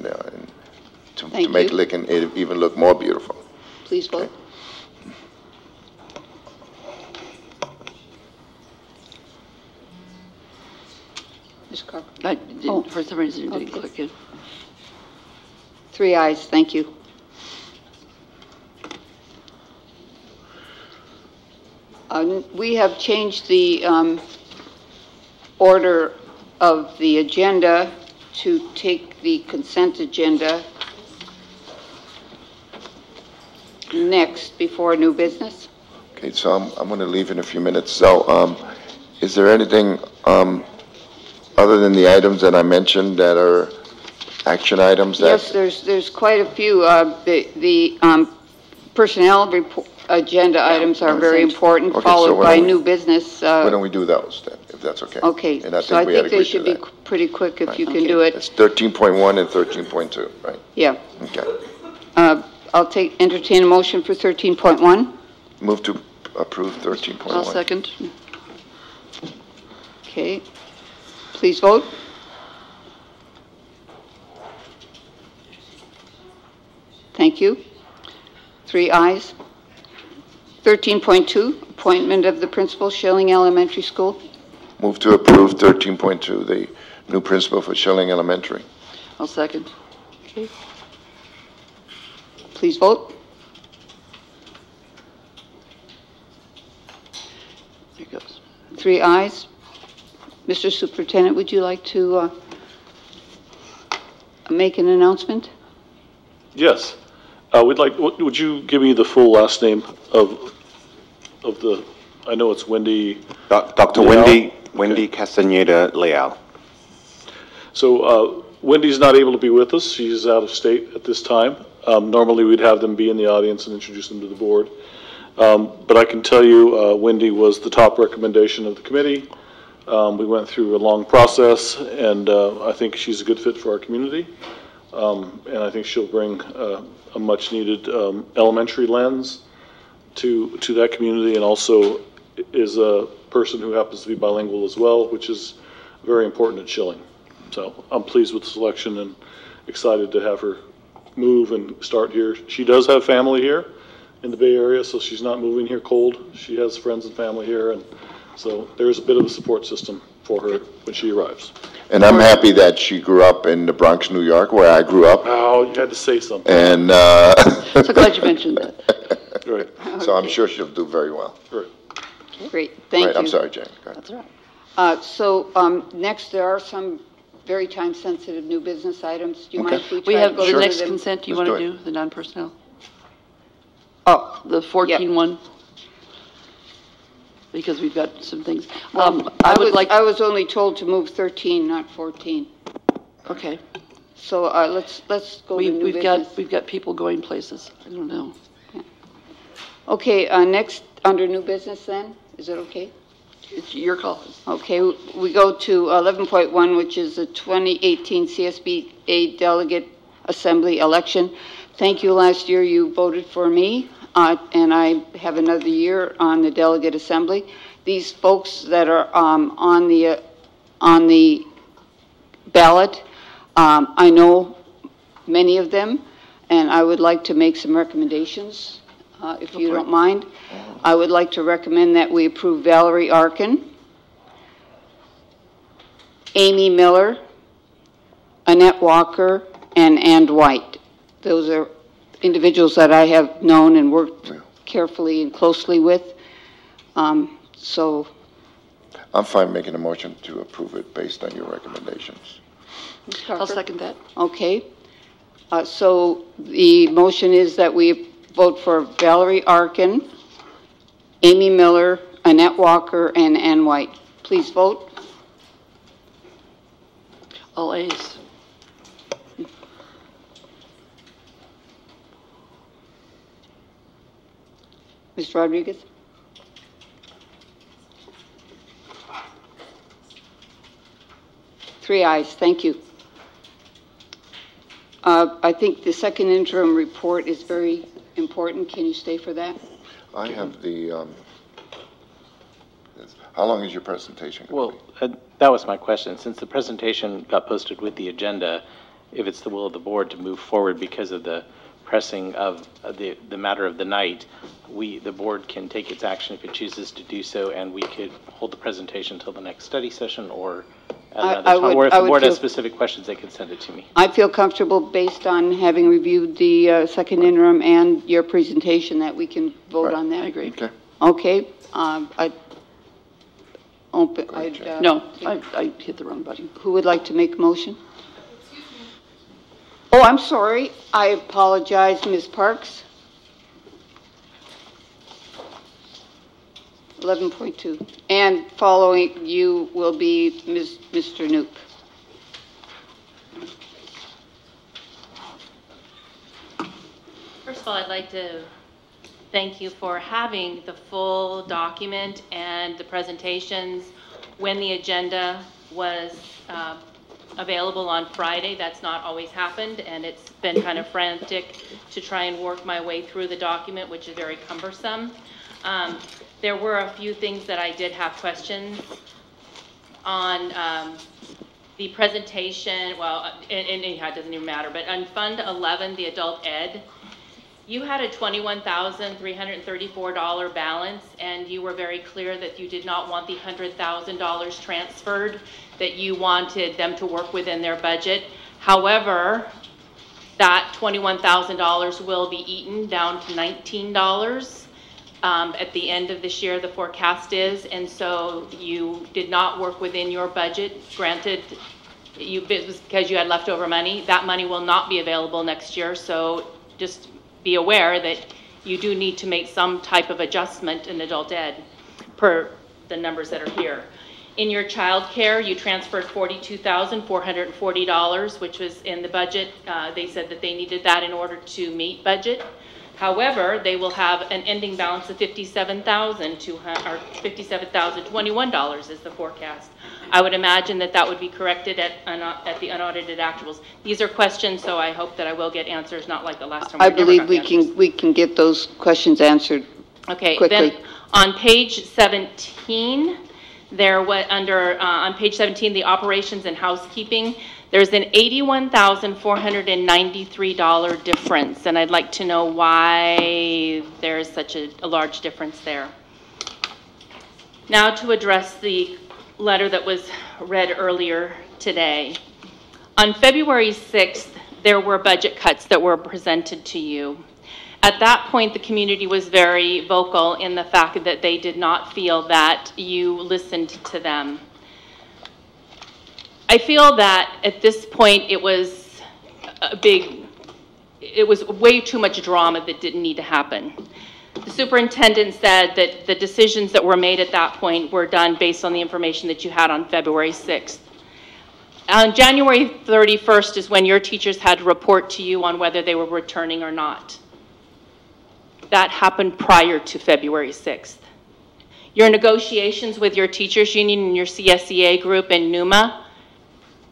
make Lincoln even look more beautiful. Please vote. Ms. Carper? For some reason, it didn't click in. 3 ayes, thank you. We have changed the order of the agenda to take the consent agenda next before new business. Okay, so I'm going to leave in a few minutes. So is there anything other than the items that I mentioned that are action items? Yes, there's quite a few. The personnel report, agenda items are very important, Okay, so followed why by don't we- new business. Why don't we do those then, if that's okay? Okay, And I so I think we had think they agreed should to be that. pretty quick if Right. you can do it. It's 13.1 and 13.2, right? Yeah. Okay. I'll entertain a motion for 13.1. Move to approve 13.1. I'll second. Okay. Please vote. Thank you. 3 ayes. 13.2, appointment of the principal, Schilling Elementary School. Move to approve 13.2, the new principal for Schilling Elementary. I'll second. Okay. Please vote. There goes. 3 ayes. Mr. Superintendent, would you like to make an announcement? Yes. Would you give me the full last name of the, I know it's Wendy. Dr. Leal? Wendy Castaneda Leal. So Wendy's not able to be with us. She's out of state at this time. Normally we'd have them be in the audience and introduce them to the board. But I can tell you Wendy was the top recommendation of the committee. We went through a long process, and I think she's a good fit for our community. And I think she'll bring a much-needed elementary lens to that community, and also is a person who happens to be bilingual as well, which is very important at Schilling. So I'm pleased with the selection and excited to have her move and start here. She does have family here in the Bay Area, so she's not moving here cold. She has friends and family here, and so there's a bit of a support system for her when she arrives. And I'm happy that she grew up in the Bronx, New York, where I grew up. Oh, you had to say something. And So glad you mentioned that. Right. So I'm sure she'll do very well. Right. Great, thank Right, you. I'm sorry, Jane. Go ahead. That's all right. So next, there are some very time-sensitive new business items. Do you mind if we We try have to go the through next them? consent. Do you Let's want to do do the non-personnel? Oh, The 14 one? Because we've got some things. I was only told to move 13, not 14. Okay. So let's go to new business. We've got people going places. I don't know. Okay, next, under new business then, is it okay? It's your call. Okay, we go to 11.1, which is the 2018 CSBA Delegate Assembly election. Thank you, last year you voted for me, and I have another year on the Delegate Assembly. These folks that are on the ballot, I know many of them, and I would like to make some recommendations, if you don't mind. I would like to recommend that we approve Valerie Arkin, Amy Miller, Annette Walker, and Ann White. Those are individuals that I have known and worked carefully and closely with. So I'm fine making a motion to approve it based on your recommendations. I'll second that. Okay. So the motion is that we vote for Valerie Arkin, Amy Miller, Annette Walker, and Ann White. Please vote. All A's. Mr. Rodriguez? Three ayes, thank you. I think the second interim report is very important. Can you stay for that? I have the, how long is your presentation going to be? That was my question. Since the presentation got posted with the agenda, if it's the will of the board to move forward because of the pressing of the matter of the night, the board can take its action if it chooses to do so, and we could hold the presentation until the next study session or at another time. Or if the board has specific questions, they can send it to me. I feel comfortable based on having reviewed the second interim and your presentation that we can vote on that. I agree. Okay. Okay. No, I hit the wrong button. Who would like to make a motion? Oh, I'm sorry. I apologize, Ms. Parks. 11.2. And following you will be Mr. Noop. First of all, I'd like to thank you for having the full document and the presentations when the agenda was available on Friday. That's not always happened, and it's been kind of frantic to try and work my way through the document, which is very cumbersome. There were a few things that I did have questions on. The presentation, well, anyhow, it doesn't even matter, but on Fund 11, the adult ed, you had a $21,334 balance, and you were very clear that you did not want the $100,000 transferred, that you wanted them to work within their budget. However, that $21,000 will be eaten down to $19 at the end of this year, the forecast is, and so you did not work within your budget. Granted, it was because you had leftover money. That money will not be available next year, so just be aware that you do need to make some type of adjustment in adult ed per the numbers that are here. In your child care, you transferred $42,440, which was in the budget. They said that they needed that in order to meet budget. However, they will have an ending balance of $57,021 is the forecast. I would imagine that that would be corrected at the unaudited actuals. These are questions, so I hope that I will get answers, not like the last time. I believe we can get those questions answered quickly. Then on page 17, there was under on page 17, the operations and housekeeping. There's an $81,493 difference, and I'd like to know why there's such a large difference there. Now to address the letter that was read earlier today. On February 6th, there were budget cuts that were presented to you. At that point, the community was very vocal in the fact that they did not feel that you listened to them. I feel that at this point it was way too much drama that didn't need to happen. The superintendent said that the decisions that were made at that point were done based on the information that you had on February 6th. On January 31st is when your teachers had to report to you on whether they were returning or not. That happened prior to February 6th. Your negotiations with your teachers union and your CSEA group and NUMA,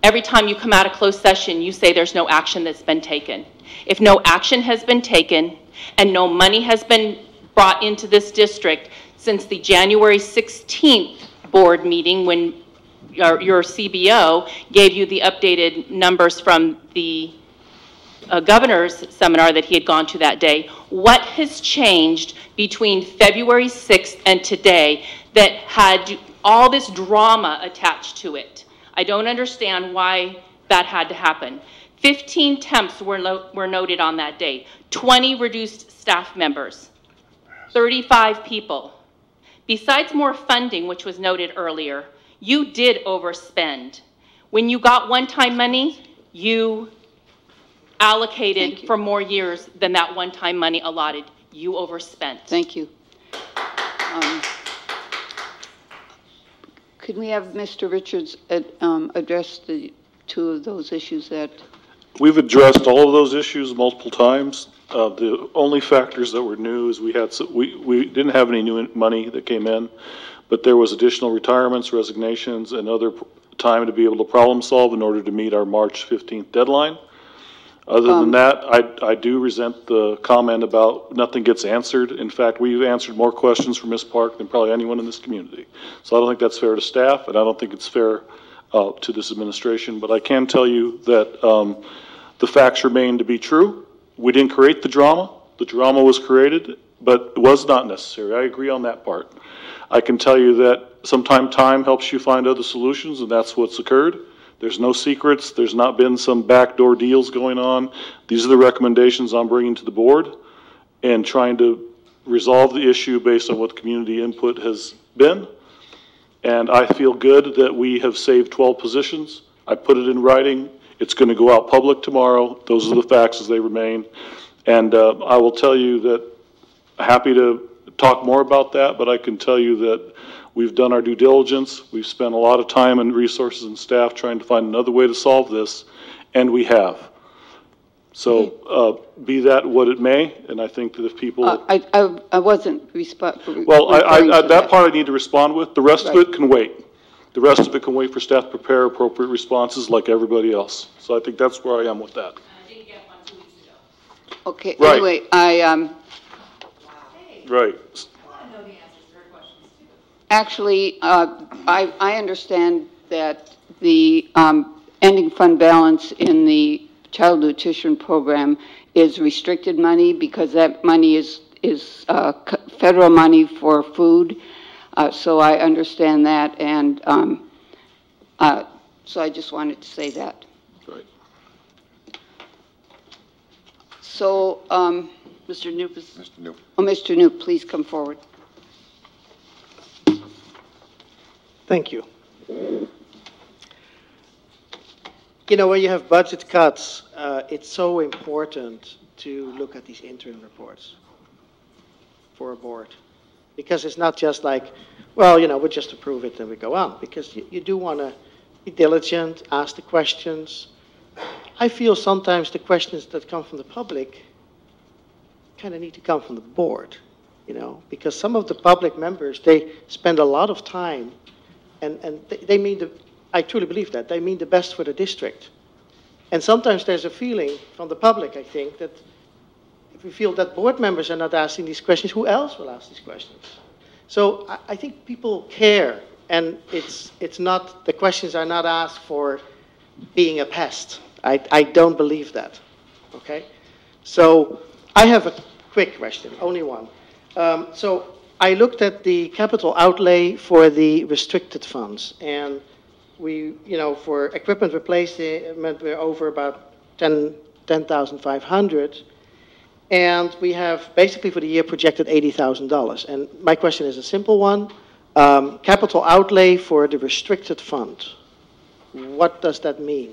every time you come out of closed session, you say there's no action that's been taken. If no action has been taken and no money has been brought into this district since the January 16th board meeting when your CBO gave you the updated numbers from the governor's seminar that he had gone to that day, what has changed between February 6th and today that had all this drama attached to it? I don't understand why that had to happen. 15 temps were noted on that day, 20 reduced staff members, 35 people. Besides more funding, which was noted earlier, you did overspend. When you got one-time money, you allocated for more years than that one-time money allotted. You overspent. Thank you. Could we have Mr. Richards address the two of those issues that... We've addressed all of those issues multiple times. The only factors that were new is we didn't have any new money that came in, but there was additional retirements, resignations, and other time to be able to problem solve in order to meet our March 15th deadline. Other than that, I do resent the comment about nothing gets answered. In fact, we've answered more questions from Ms. Park than probably anyone in this community. So I don't think that's fair to staff, and I don't think it's fair to this administration. But I can tell you that the facts remain to be true. We didn't create the drama. The drama was created, but it was not necessary. I agree on that part. I can tell you that sometimes time helps you find other solutions, and that's what's occurred. There's no secrets. There's not been some backdoor deals going on. These are the recommendations I'm bringing to the board and trying to resolve the issue based on what community input has been. And I feel good that we have saved 12 positions. I put it in writing. It's going to go out public tomorrow. Those are the facts as they remain. And I will tell you that I'm happy to talk more about that, but I can tell you that we've done our due diligence. We've spent a lot of time and resources and staff trying to find another way to solve this, and we have. So be that what it may, and I think that if people... I wasn't Well, that part I need to respond with. The rest of it can wait. The rest of it can wait for staff to prepare appropriate responses like everybody else. So I think that's where I am with that. Okay, Right. anyway, Right. actually, I understand that the ending fund balance in the child nutrition program is restricted money because that money is federal money for food. So I understand that, and so I just wanted to say that. Right. So, Mr. Knoop is... Mr. Knoop. Oh, Mr. Knoop, please come forward. Thank you. You know, when you have budget cuts, it's so important to look at these interim reports for a board. Because it's not just like, well, you know, we'll just approve it and we go on. Because you do want to be diligent, ask the questions. I feel sometimes the questions that come from the public kind of need to come from the board, you know, because some of the public members, they spend a lot of time and they mean I truly believe that, they mean the best for the district. And sometimes there's a feeling from the public, I think, that if we feel that board members are not asking these questions, who else will ask these questions? So I think people care, and it's not, the questions are not asked for being a pest. I don't believe that, okay? So I have a quick question, only one. So I looked at the capital outlay for the restricted funds, and we, you know, for equipment replacement, we're over about 10,500. And we have basically for the year projected $80,000. And my question is a simple one. Capital outlay for the restricted fund. What does that mean?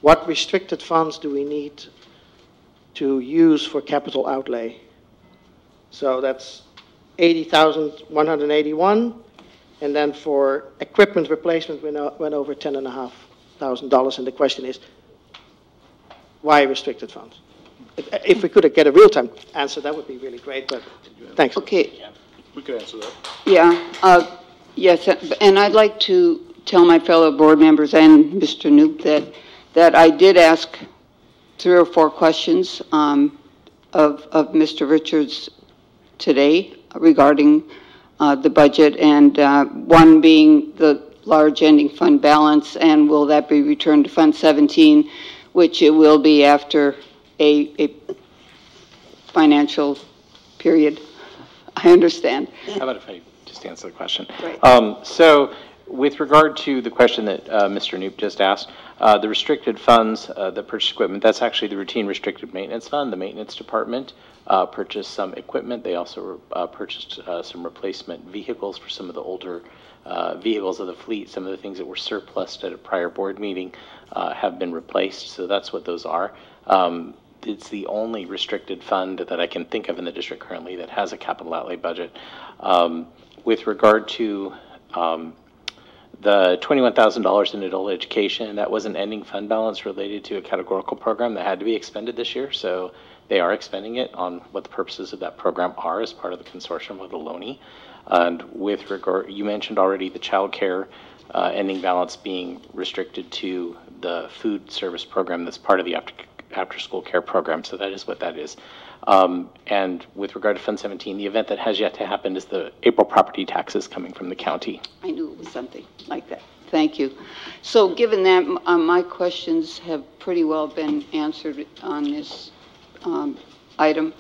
What restricted funds do we need to use for capital outlay? So that's 80,181. And then for equipment replacement, we went over $10,500. And the question is, why restricted funds? If we could get a real-time answer, that would be really great, but thanks. Okay. We can answer that. Yeah, yes, and I'd like to tell my fellow board members and Mr. Knoop that I did ask 3 or 4 questions of Mr. Richards today regarding the budget, and one being the large ending fund balance, and will that be returned to Fund 17, which it will be after a financial period. I understand. How about if I just answer the question? Right. So with regard to the question that Mr. Knoop just asked, the restricted funds, the purchase equipment, that's actually the routine restricted maintenance fund. The maintenance department purchased some equipment. They also purchased some replacement vehicles for some of the older vehicles of the fleet. Some of the things that were surplused at a prior board meeting have been replaced. So that's what those are. It's the only restricted fund that I can think of in the district currently that has a capital outlay budget. With regard to the $21,000 in adult education, that was an ending fund balance related to a categorical program that had to be expended this year. So they are expending it on what the purposes of that program are as part of the consortium with the LONI. And with regard, you mentioned already the child care ending balance being restricted to the food service program that's part of the after-school care program, so that is what that is. And with regard to Fund 17, the event that has yet to happen is the April property taxes coming from the county. I knew it was something like that. Thank you. So given that, my questions have pretty well been answered on this item.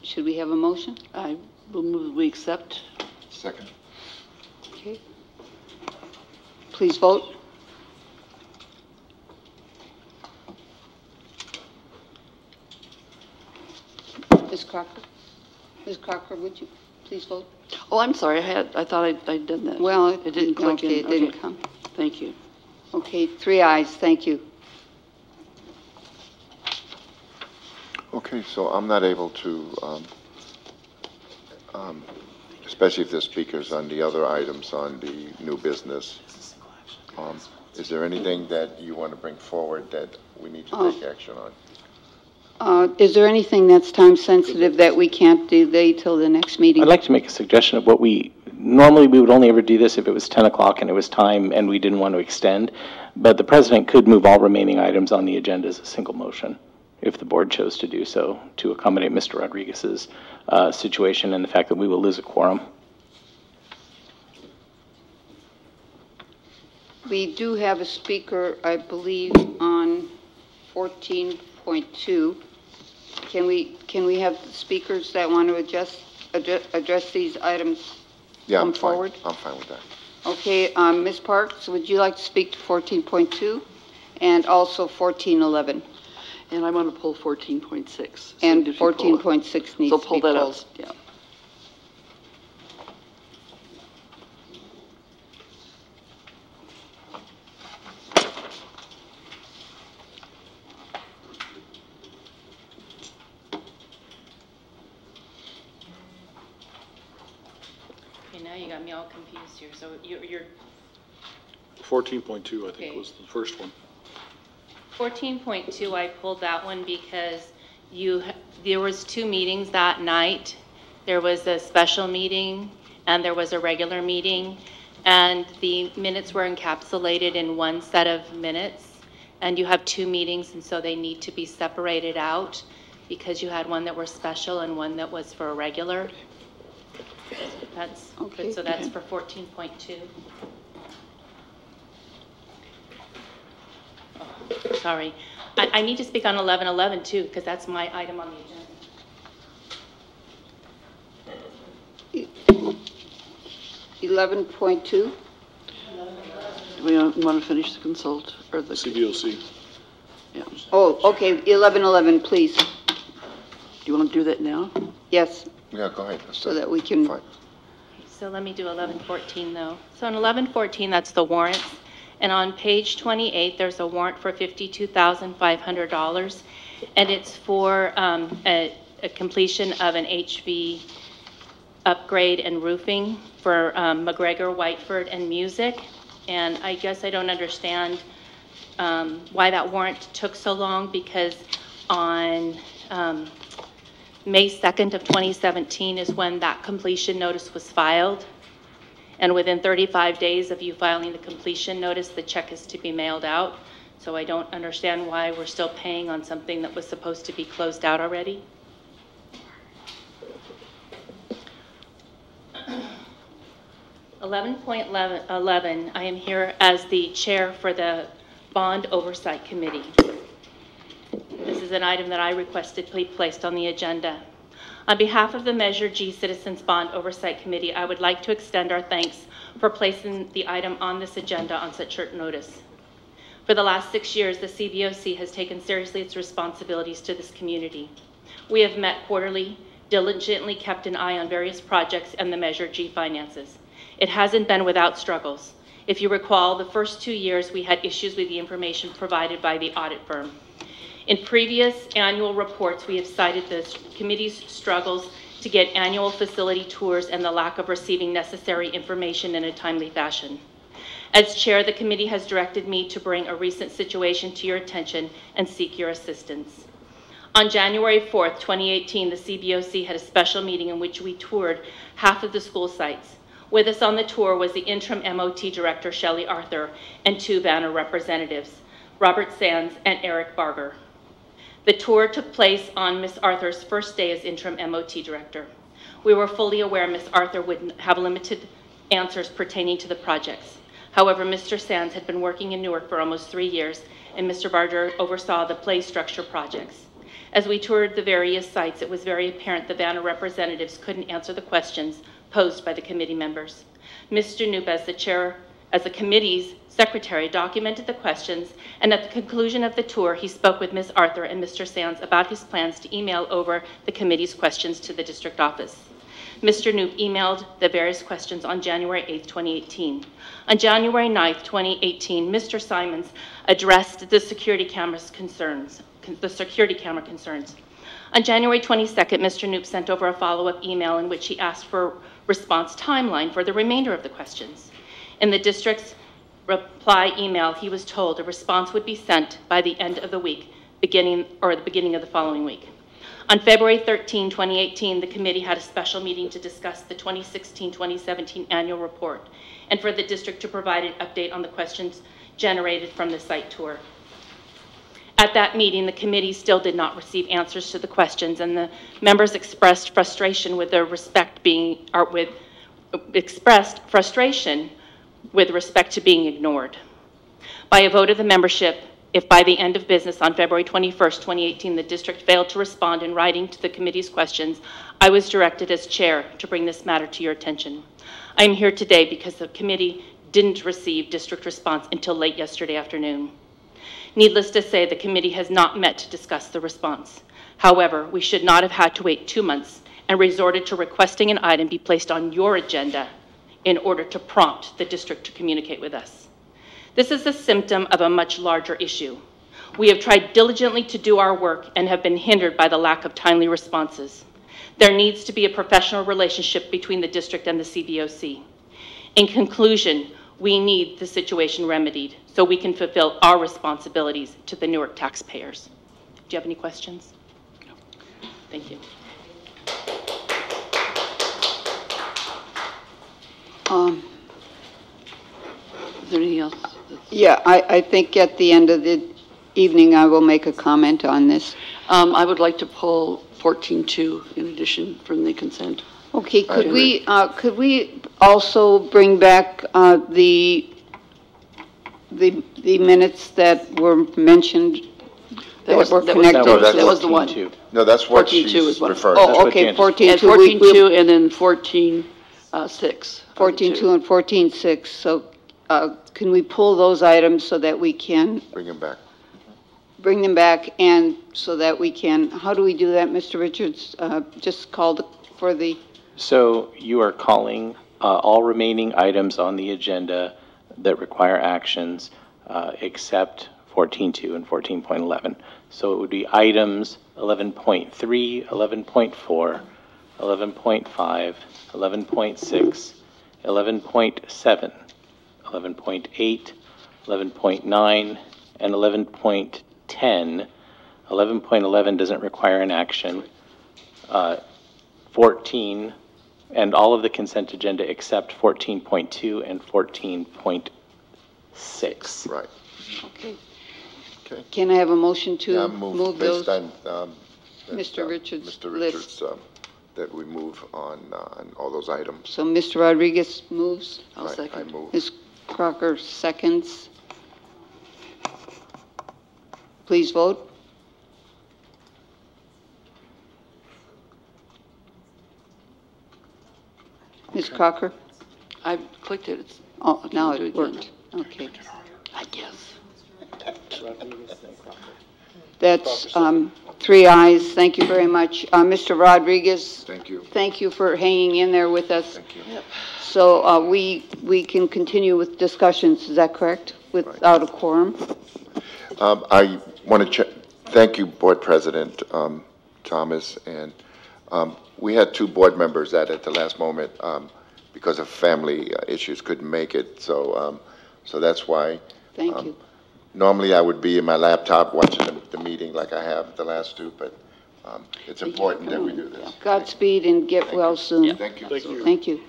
Should we have a motion? I will move we accept. Second. Okay. Please vote. Ms. Crocker? Ms. Crocker, would you please vote? Oh, I'm sorry. I thought I'd done that. Well, it didn't click okay, in. it didn't come. Thank you. Okay, 3 ayes. Thank you. Okay, so I'm not able to, especially if the speakers on the other items on the new business, Is there anything that you want to bring forward that we need to take action on? Is there anything that's time sensitive that we can't delay till the next meeting? I'd like to make a suggestion of what normally we would only ever do this if it was 10 o'clock and it was time and we didn't want to extend, but the president could move all remaining items on the agenda as a single motion if the board chose to do so to accommodate Mr. Rodriguez's situation and the fact that we will lose a quorum. We do have a speaker, I believe, on 14.2. Can we have speakers that want to address these items? Yeah, come I'm fine. forward? I'm fine with that. Okay, Ms. Parks, would you like to speak to 14.2 and also 14.11? And I want to pull 14.6. And 14.6 needs So to pull be that pulled. up. Yeah. Okay, now you got me all confused here. So you're 14.2, I think, Okay. was the first one. 14.2, I pulled that one because there was 2 meetings that night. There was a special meeting and there was a regular meeting, and the minutes were encapsulated in one set of minutes, and you have 2 meetings, and so they need to be separated out because you had one that was special and one that was for a regular. That's Okay. so that's for 14.2. Sorry. I need to speak on 11.11 too, because that's my item on the agenda. 11.2? Do we want to finish the consult or the CBOC? Yeah. Oh, okay, 11.11, please. Do you want to do that now? Yes, Yeah, go ahead. so that we can. Fine. So let me do 11.14 though. So in 11.14, that's the warrants. And on page 28, there's a warrant for $52,500, and it's for a completion of an HV upgrade and roofing for McGregor, Whiteford, and Music. And I guess I don't understand why that warrant took so long, because on May 2nd of 2017 is when that completion notice was filed. And within 35 days of you filing the completion notice, the check is to be mailed out. So I don't understand why we're still paying on something that was supposed to be closed out already. .11, I am here as the chair for the Bond Oversight Committee. This is an item that I requested be placed on the agenda. On behalf of the Measure G Citizens Bond Oversight Committee, I would like to extend our thanks for placing the item on this agenda on such short notice. For the last 6 years, the CBOC has taken seriously its responsibilities to this community. We have met quarterly, diligently kept an eye on various projects and the Measure G finances. It hasn't been without struggles. If you recall, the first 2 years we had issues with the information provided by the audit firm. In previous annual reports, we have cited the committee's struggles to get annual facility tours and the lack of receiving necessary information in a timely fashion. As chair, the committee has directed me to bring a recent situation to your attention and seek your assistance. On January 4th, 2018, the CBOC had a special meeting in which we toured half of the school sites. With us on the tour was the interim MOT director, Shelley Arthur, and 2 Vanner representatives, Robert Sands and Eric Barger. The tour took place on Ms. Arthur's first day as interim MOT director. We were fully aware Ms. Arthur would have limited answers pertaining to the projects. However, Mr. Sands had been working in Newark for almost 3 years, and Mr. Barger oversaw the play structure projects. As we toured the various sites, it was very apparent the Vanner representatives couldn't answer the questions posed by the committee members. Mr. Knoop, as the committee's secretary, documented the questions, and at the conclusion of the tour, he spoke with Ms. Arthur and Mr. Sands about his plans to email over the committee's questions to the district office. Mr. Knoop emailed the various questions on January 8th, 2018. On January 9th, 2018, Mr. Simons addressed the security camera concerns. On January 22nd, Mr. Knoop sent over a follow-up email in which he asked for a response timeline for the remainder of the questions. In the district's reply email, he was told a response would be sent by the end of the week, the beginning of the following week. On February 13, 2018, the committee had a special meeting to discuss the 2016-2017 annual report and for the district to provide an update on the questions generated from the site tour. At that meeting, the committee still did not receive answers to the questions, and the members expressed frustration with respect to being ignored. By a vote of the membership, if by the end of business on February 21st, 2018, the district failed to respond in writing to the committee's questions, I was directed as chair to bring this matter to your attention. I am here today because the committee didn't receive district response until late yesterday afternoon. Needless to say, the committee has not met to discuss the response. However, we should not have had to wait 2 months and resorted to requesting an item be placed on your agenda in order to prompt the district to communicate with us. This is a symptom of a much larger issue. We have tried diligently to do our work and have been hindered by the lack of timely responses. There needs to be a professional relationship between the district and the CBOC. In conclusion, we need the situation remedied so we can fulfill our responsibilities to the Newark taxpayers. Do you have any questions? No. Thank you. Is there anything else? Yeah, I think at the end of the evening, I will make a comment on this. I would like to pull 14.2 in addition from the consent. Okay, could we also bring back the minutes that were mentioned that were connected? That was the one. No, that's what she's referring to. Oh, okay, 14.2. And 14.2 and then 14.6. 14.2 and 14.6. So can we pull those items so that we can bring them back? Bring them back, and so that we can, how do we do that, Mr. Richards? Just called for the... So you are calling all remaining items on the agenda that require actions except 14.2 and 14.11. So it would be items 11.3, 11.4, 11.5, 11.6, 11.7, 11.8, 11.9, and 11.10. 11.11 doesn't require an action. 14, and all of the consent agenda except 14.2 and 14.6. Right. Okay. Can I have a motion to move those? Based on Mr. Richards' list. That we move on all those items. So Mr. Rodriguez moves. I'll second. I move. Ms. Crocker seconds. Please vote. Ms. Crocker? I clicked it. Oh, now it worked. Okay. I guess. That's 3 ayes. Thank you very much. Mr. Rodriguez? Thank you. Thank you for hanging in there with us. Thank you. Yep. So we can continue with discussions, is that correct? Without a quorum? I want to thank you, Board President Thomas, and we had 2 board members that at the last moment, because of family issues, couldn't make it. So that's why. Thank you. Normally, I would be in my laptop watching the meeting like I have the last 2, but it's important that we do this. Godspeed and get well soon. Yeah. Thank you. Thank you. Thank you.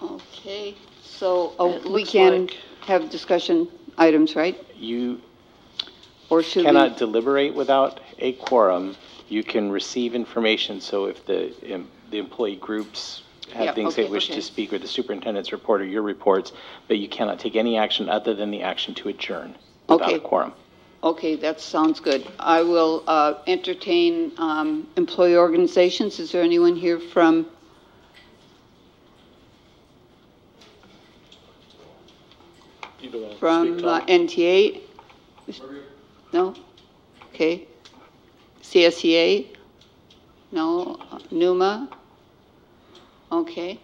Okay, so we can have discussion items, right? You Or should cannot deliberate without a quorum. You can receive information, so if the employee groups have things they wish to speak, or the superintendent's report or your reports, but you cannot take any action other than the action to adjourn without a quorum. Okay, that sounds good. I will entertain employee organizations. Is there anyone here from? From NTA? No? Okay. CSEA? No? NUMA? Okay.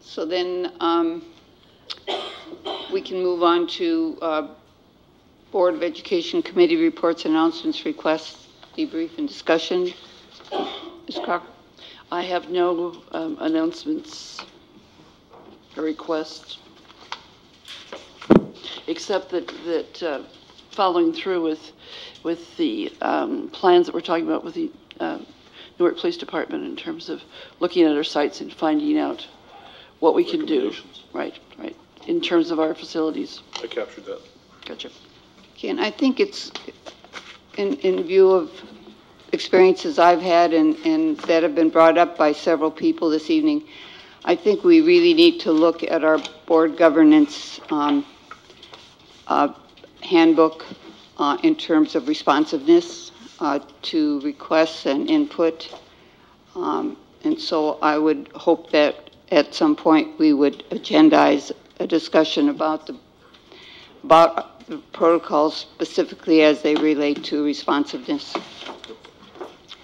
So then we can move on to Board of Education Committee reports, announcements, requests, debrief, and discussion. Ms. Crocker? I have no announcements or requests, except that following through with the plans that we're talking about with the Newark Police Department in terms of looking at our sites and finding out what we can do. Right, in terms of our facilities. I captured that. Gotcha. Okay, and I think it's in view of experiences I've had and that have been brought up by several people this evening, I think we really need to look at our board governance handbook in terms of responsiveness to requests and input. And so I would hope that at some point we would agendize a discussion about the protocols specifically as they relate to responsiveness.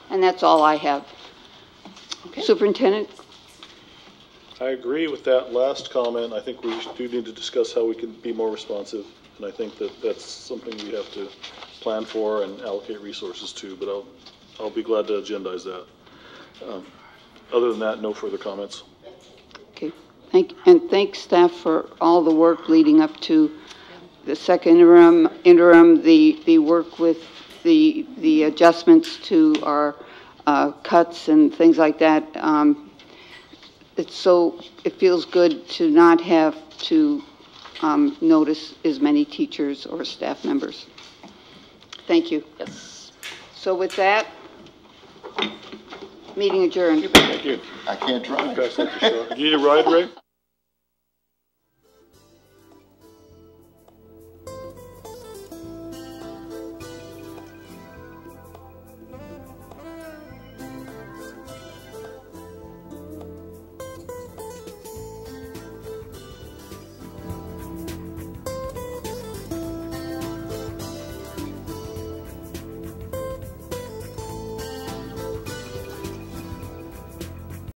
And that's all I have. Okay. Superintendent? I agree with that last comment. I think we do need to discuss how we can be more responsive. And I think that that's something we have to plan for and allocate resources to, but I'll be glad to agendize that. Other than that, no further comments. Okay. Thanks staff for all the work leading up to the second interim, the work with the adjustments to our cuts and things like that. It feels good to not have to notice as many teachers or staff members. Thank you. Yes. So with that, meeting adjourned. Thank you. I can't drive. You need a ride, Ray?